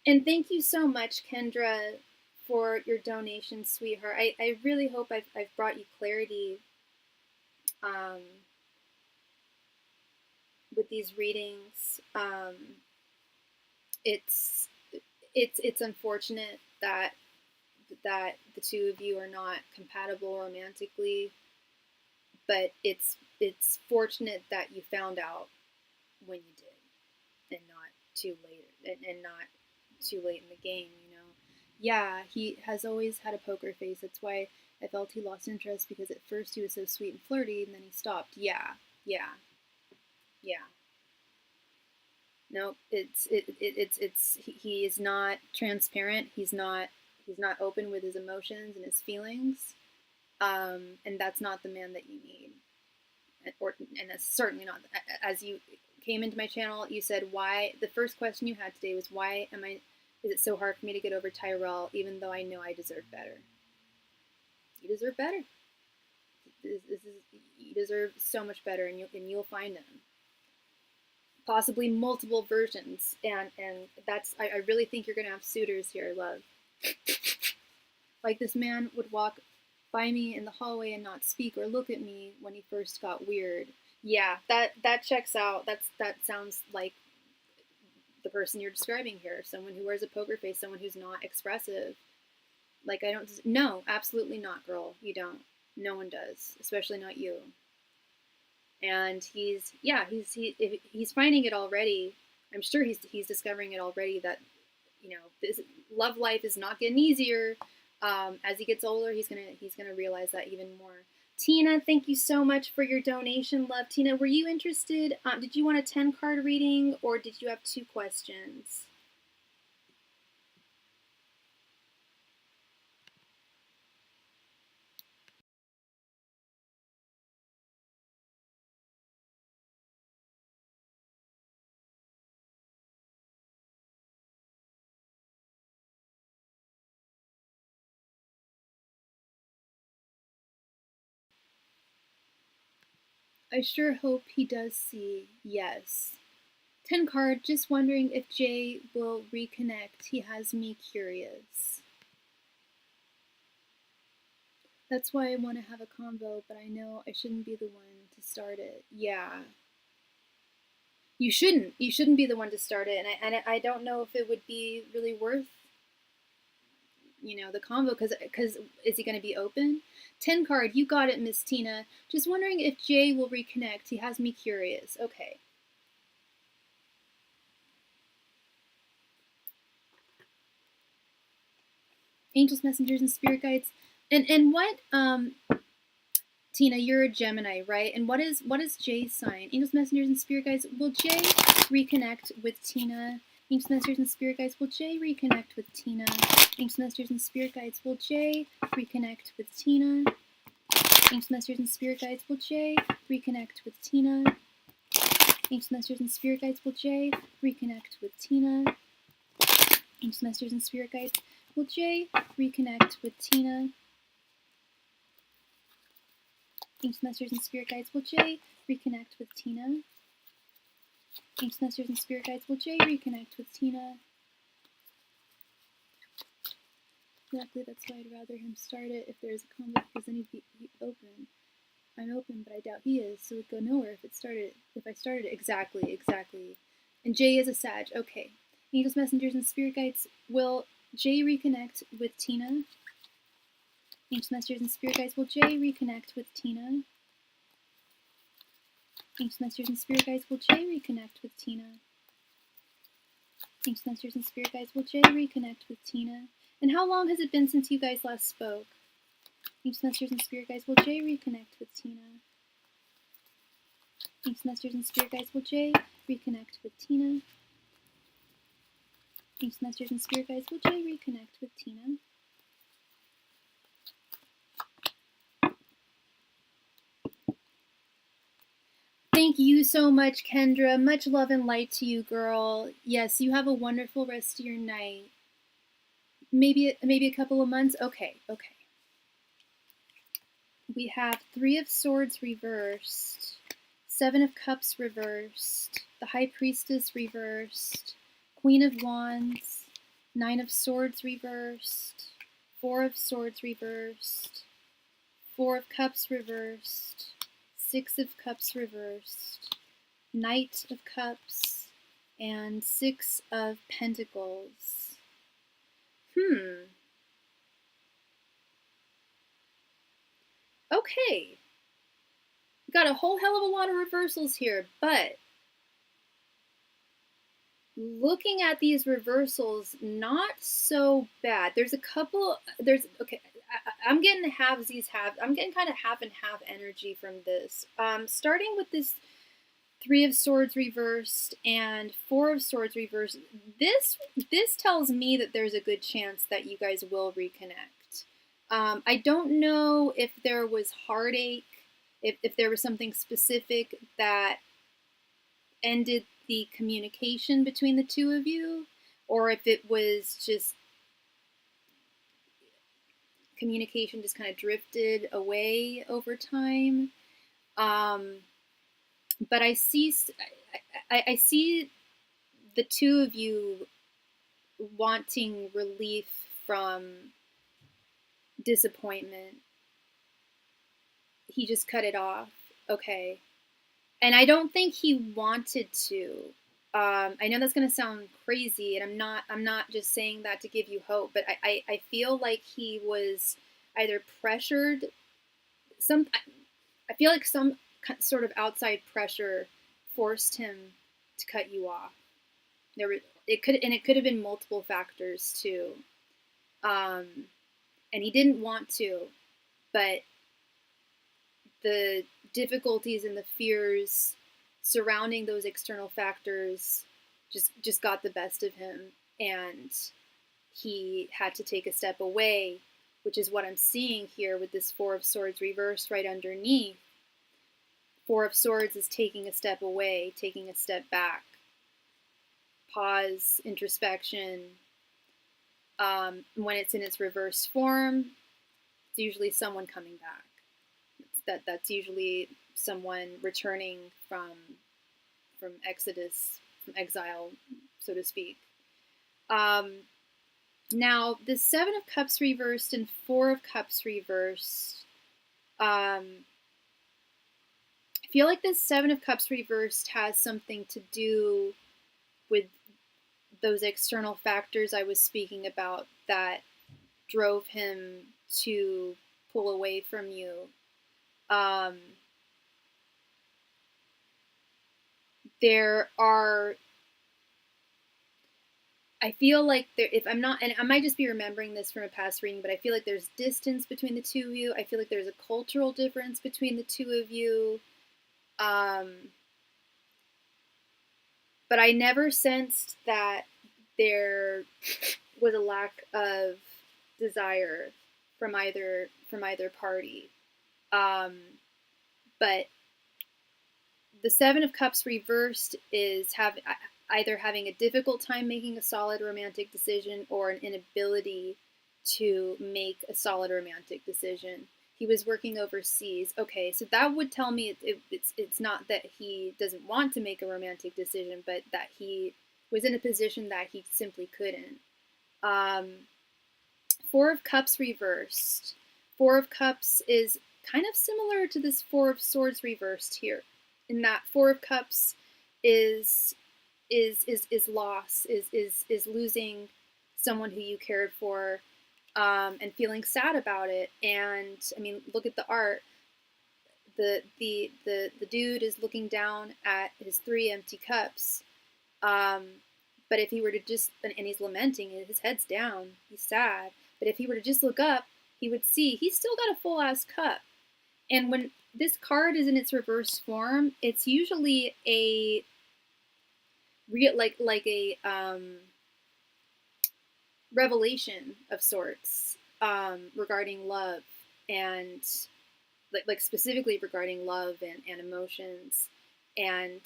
[SPEAKER 1] And thank you so much, Kendra, for your donation, sweetheart. I really hope I've brought you clarity with these readings. It's unfortunate that the two of you are not compatible romantically, but it's fortunate that you found out when you did, and not too late, and not too late in the game, you know. Yeah, he has always had a poker face. That's why I felt he lost interest, because at first he was so sweet and flirty, and then he stopped. Yeah. No, he is not transparent. He's not open with his emotions and his feelings, and that's not the man that you need. And that's certainly not. As you came into my channel, you said, why, the first question you had today was, why is it so hard for me to get over Tyrell, even though I know I deserve better? You deserve better. You deserve so much better, and you'll find him. Possibly multiple versions, and that's, I really think you're gonna have suitors here, love. Like, this man would walk by me in the hallway and not speak or look at me when he first got weird. Yeah, that checks out. That sounds like the person you're describing here. Someone who wears a poker face, someone who's not expressive. Like, no, absolutely not, girl. You don't. No one does, especially not you. And he's finding it already. I'm sure he's discovering it already that, this love life is not getting easier. As he gets older, he's gonna realize that even more. Tina, thank you so much for your donation, love. Tina, were you interested? Did you want a 10-card reading, or did you have 2 questions? I sure hope he does see yes. 10 card, just wondering if Jay will reconnect. He has me curious. That's why I want to have a convo, but I know I shouldn't be the one to start it. Yeah. You shouldn't. You shouldn't be the one to start it, and I don't know if it would be really worth, the convo, because is he going to be open? 10 card, you got it, Miss Tina. Just wondering if Jay will reconnect. He has me curious. Okay. Angels, messengers, and spirit guides. And what Tina, you're a Gemini, right? And what is Jay's sign? Angels, messengers, and spirit guides. Will Jay reconnect with Tina? Angels, messengers, and spirit guides. Will Jay reconnect with Tina? Angels, messengers, and spirit guides. Will Jay reconnect with Tina? Angels, messengers, and spirit guides. Will Jay reconnect with Tina? Angels, messengers, and spirit guides. Will Jay reconnect with Tina? Angels, messengers, and spirit guides. Will Jay reconnect with Tina? Angels, messengers, and spirit guides. Will Jay reconnect with Tina? Angels, messengers, and spirit guides. Will Jay reconnect with Tina? Exactly, that's why I'd rather him start it if there's a conflict, because then he'd be open. I'm open, but I doubt he is, so it'd go nowhere if I started it. Exactly. And Jay is a Sag. Okay. Angels, messengers, and spirit guides. Will Jay reconnect with Tina? Angels, messengers, and spirit guides. Will Jay reconnect with Tina? Angels, messengers, and spirit guides. Will Jay reconnect with Tina? Angels, messengers, and spirit guides. Will Jay reconnect with Tina? And how long has it been since you guys last spoke? Angels, messengers, and spirit guides. Will Jay reconnect with Tina? Angels, messengers, and spirit guides. Will Jay reconnect with Tina? Angels, messengers, and spirit guides. Will Jay reconnect with Tina? Thank you so much, Kendra. Much love and light to you, girl. Yes, you have a wonderful rest of your night. Maybe a couple of months. Okay. We have 3 of Swords reversed, 7 of Cups reversed, the High Priestess reversed, Queen of Wands, 9 of Swords reversed, 4 of Swords reversed, 4 of Cups reversed, 6 of Cups reversed, Knight of Cups, and 6 of Pentacles. Okay. Got a whole hell of a lot of reversals here, but looking at these reversals, not so bad. Okay, I'm getting I'm getting kind of half and half energy from this. Starting with this 3 of Swords reversed and 4 of Swords reversed, this tells me that there's a good chance that you guys will reconnect. I don't know if there was heartache, if there was something specific that ended the communication between the 2 of you, or if it was just communication just kind of drifted away over time. But I see the 2 of you wanting relief from disappointment. He just cut it off. Okay. And I don't think he wanted to. I know that's going to sound crazy, and I'm not just saying that to give you hope, but I feel like he was either pressured. I feel like some sort of outside pressure forced him to cut you off. It could have been multiple factors too. And he didn't want to, but the difficulties and the fears surrounding those external factors just got the best of him, and he had to take a step away, which is what I'm seeing here with this Four of Swords reversed right underneath. Four of Swords is taking a step away, taking a step back. Pause, introspection. When it's in its reverse form, it's usually someone coming back. That's usually someone returning from exodus, from exile, so to speak. Now, the Seven of Cups reversed and Four of Cups reversed. I feel like this Seven of Cups reversed has something to do with those external factors I was speaking about that drove him to pull away from you. There are, I feel like there, if I'm not, and I might just be remembering this from a past reading, but I feel like there's distance between the two of you. I feel like there's a cultural difference between the two of you. But I never sensed that there was a lack of desire from either party. But the Seven of Cups reversed is either having a difficult time making a solid romantic decision or an inability to make a solid romantic decision. He was working overseas. Okay, so that would tell me it's not that he doesn't want to make a romantic decision, but that he was in a position that he simply couldn't. Four of Cups reversed. Four of Cups is kind of similar to this Four of Swords reversed here, in that Four of Cups is loss, is losing someone who you cared for, and feeling sad about it. And I mean, look at the art. The dude is looking down at his 3 empty cups. But if he were to just, and he's lamenting, his head's down, he's sad. But if he were to just look up, he would see he's still got a full ass cup. And when this card is in its reverse form, it's usually a revelation of sorts, regarding love, and like specifically regarding love and emotions, and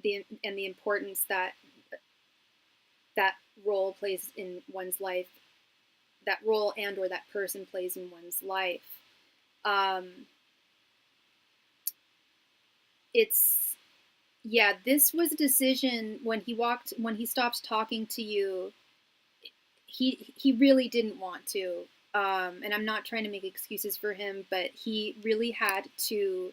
[SPEAKER 1] the importance that role plays in one's life, that role and or that person plays in one's life. This was a decision when he stopped talking to you. He really didn't want to, and I'm not trying to make excuses for him, but he really had to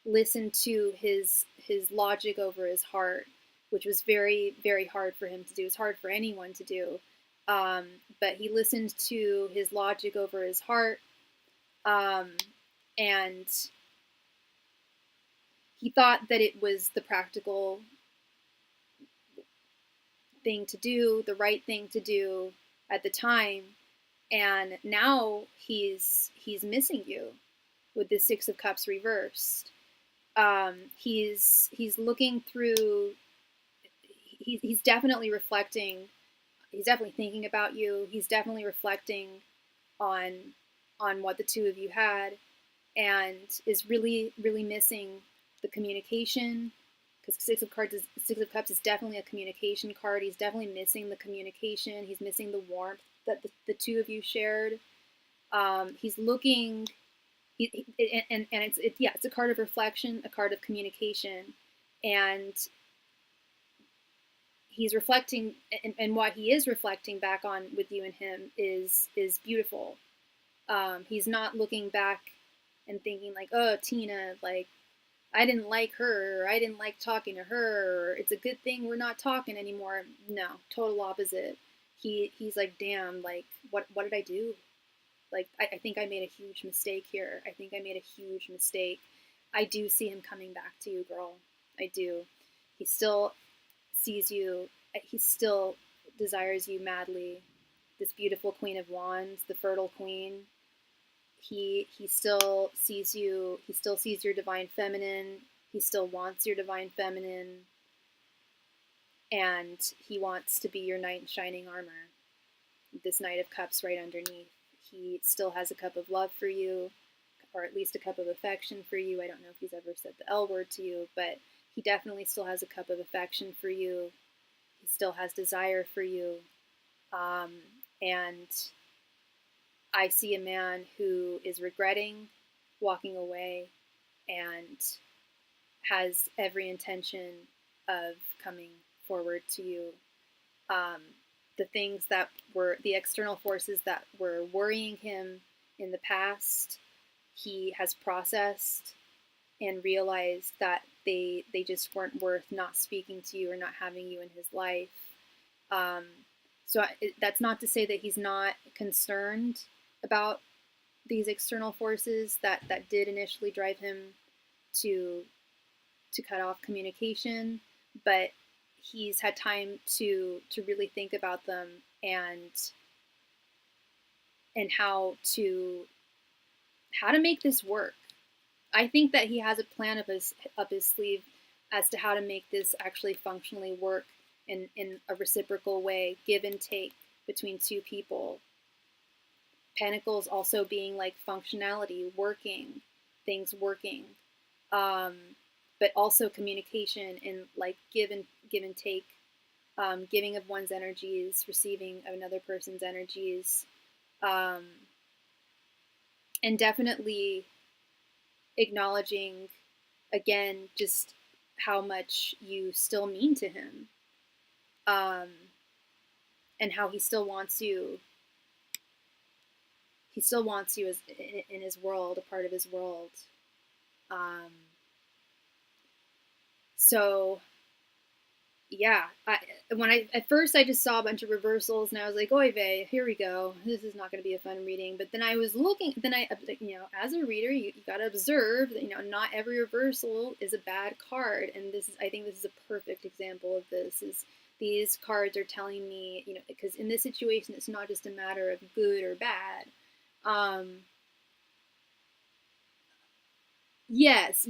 [SPEAKER 1] listen to his logic over his heart, which was very, very hard for him to do. It's hard for anyone to do, but he listened to his logic over his heart, and he thought that it was the practical thing to do, the right thing to do at the time, and now he's missing you with the Six of Cups reversed. He's looking through. He's definitely reflecting. He's definitely thinking about you. He's definitely reflecting on what the two of you had, and is really, really missing the communication, because Six of Cups is definitely a communication card. He's definitely missing the communication. He's missing the warmth that the two of you shared. He's looking, it's a card of reflection, a card of communication, and he's reflecting, and what he is reflecting back on with you and him is beautiful. He's not looking back and thinking like, oh, Tina, like, I didn't like her, or I didn't like talking to her, or it's a good thing we're not talking anymore. No, total opposite. He's like, damn, like, what did I do? Like, I think I made a huge mistake here. I think I made a huge mistake. I do see him coming back to you, girl. I do. He still sees you. He still desires you madly. This beautiful Queen of Wands, the fertile queen. He still sees you. He still sees your divine feminine. He still wants your divine feminine, and he wants to be your knight in shining armor. This Knight of Cups right underneath. He still has a cup of love for you, or at least a cup of affection for you. I don't know if he's ever said the L word to you, but he definitely still has a cup of affection for you. He still has desire for you. And I see a man who is regretting walking away and has every intention of coming forward to you. The things that were the external forces that were worrying him in the past, he has processed and realized that they just weren't worth not speaking to you or not having you in his life. That's not to say that he's not concerned about these external forces that did initially drive him to cut off communication, but he's had time to really think about them and how to make this work. I think that he has a plan up his sleeve as to how to make this actually functionally work in a reciprocal way, give and take between two people. Pentacles also being like functionality, working, things working, but also communication and like give and take, giving of one's energies, receiving of another person's energies, and definitely acknowledging again just how much you still mean to him, and how he still wants you. He still wants you as in his world, a part of his world. So yeah, at first I just saw a bunch of reversals and I was like, oy vey, here we go. This is not going to be a fun reading. But then I was looking, as a reader, you got to observe that, not every reversal is a bad card. And I think this is a perfect example of this. These cards are telling me, because in this situation, it's not just a matter of good or bad. Yes.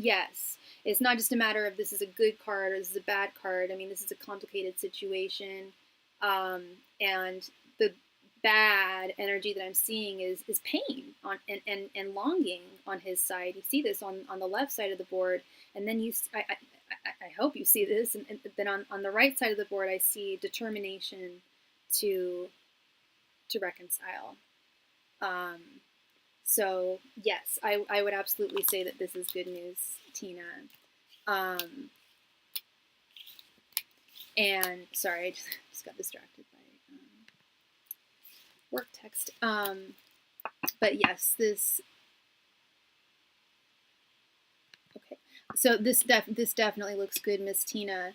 [SPEAKER 1] It's not just a matter of this is a good card or this is a bad card. I mean, this is a complicated situation. And the bad energy that I'm seeing is pain and longing on his side. You see this on the left side of the board. And then I hope you see this. And then on the right side of the board, I see determination to reconcile. So yes, I would absolutely say that this is good news, Tina. And sorry, I just got distracted by work text. But yes, this. Okay, so this definitely looks good, Miss Tina.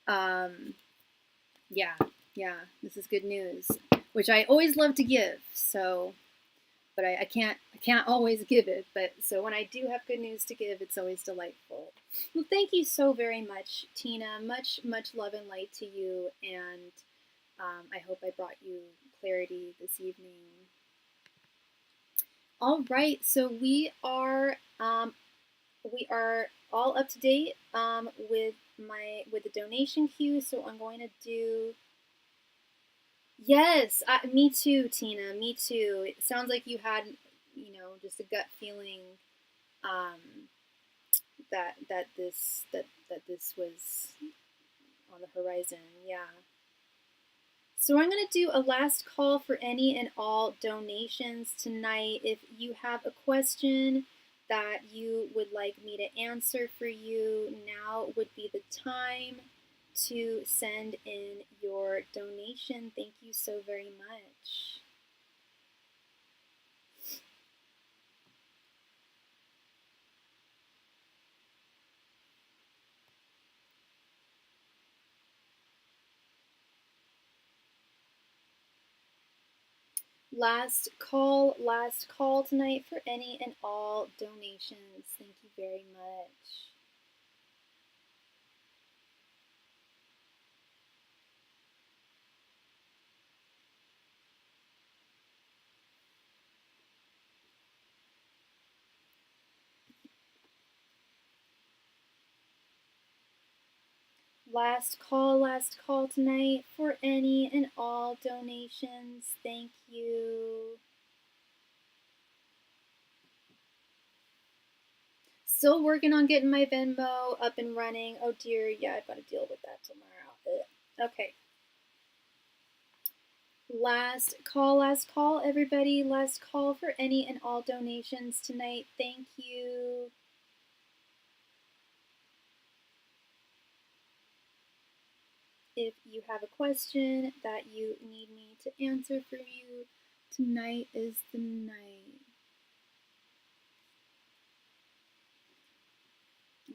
[SPEAKER 1] Yeah, this is good news, which I always love to give. So. But I can't always give it. But so when I do have good news to give, it's always delightful. Well, thank you so very much, Tina. Much love and light to you, and I hope I brought you clarity this evening. All right, so we are all up to date with the donation queue. So I'm going to do. Yes, me too, Tina. Me too. It sounds like you had, just a gut feeling that this was on the horizon. Yeah. So I'm going to do a last call for any and all donations tonight. If you have a question that you would like me to answer for you, now would be the time to send in your donation. Thank you so very much. Last call tonight for any and all donations. Thank you very much. Last call tonight for any and all donations. Thank you. Still working on getting my Venmo up and running. Oh dear, yeah, I've got to deal with that tomorrow. Ugh. Okay. Last call, everybody. Last call for any and all donations tonight. Thank you. If you have a question that you need me to answer for you, tonight is the night.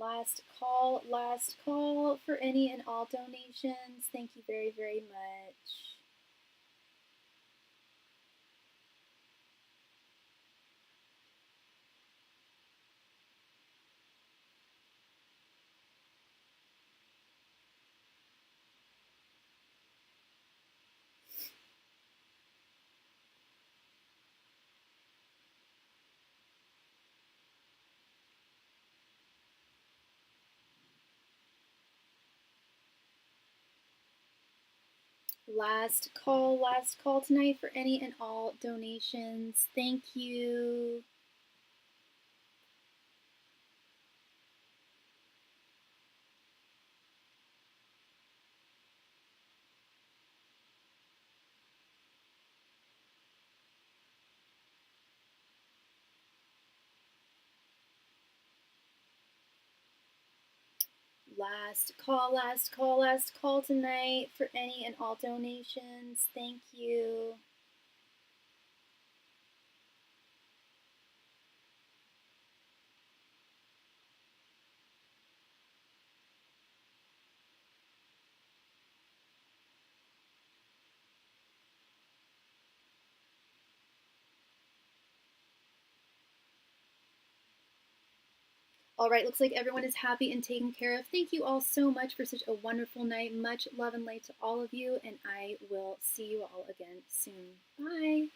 [SPEAKER 1] Last call for any and all donations. Thank you very, very much. Last call tonight for any and all donations. Thank you. Last call tonight for any and all donations. Thank you. All right, looks like everyone is happy and taken care of. Thank you all so much for such a wonderful night. Much love and light to all of you, and I will see you all again soon. Bye.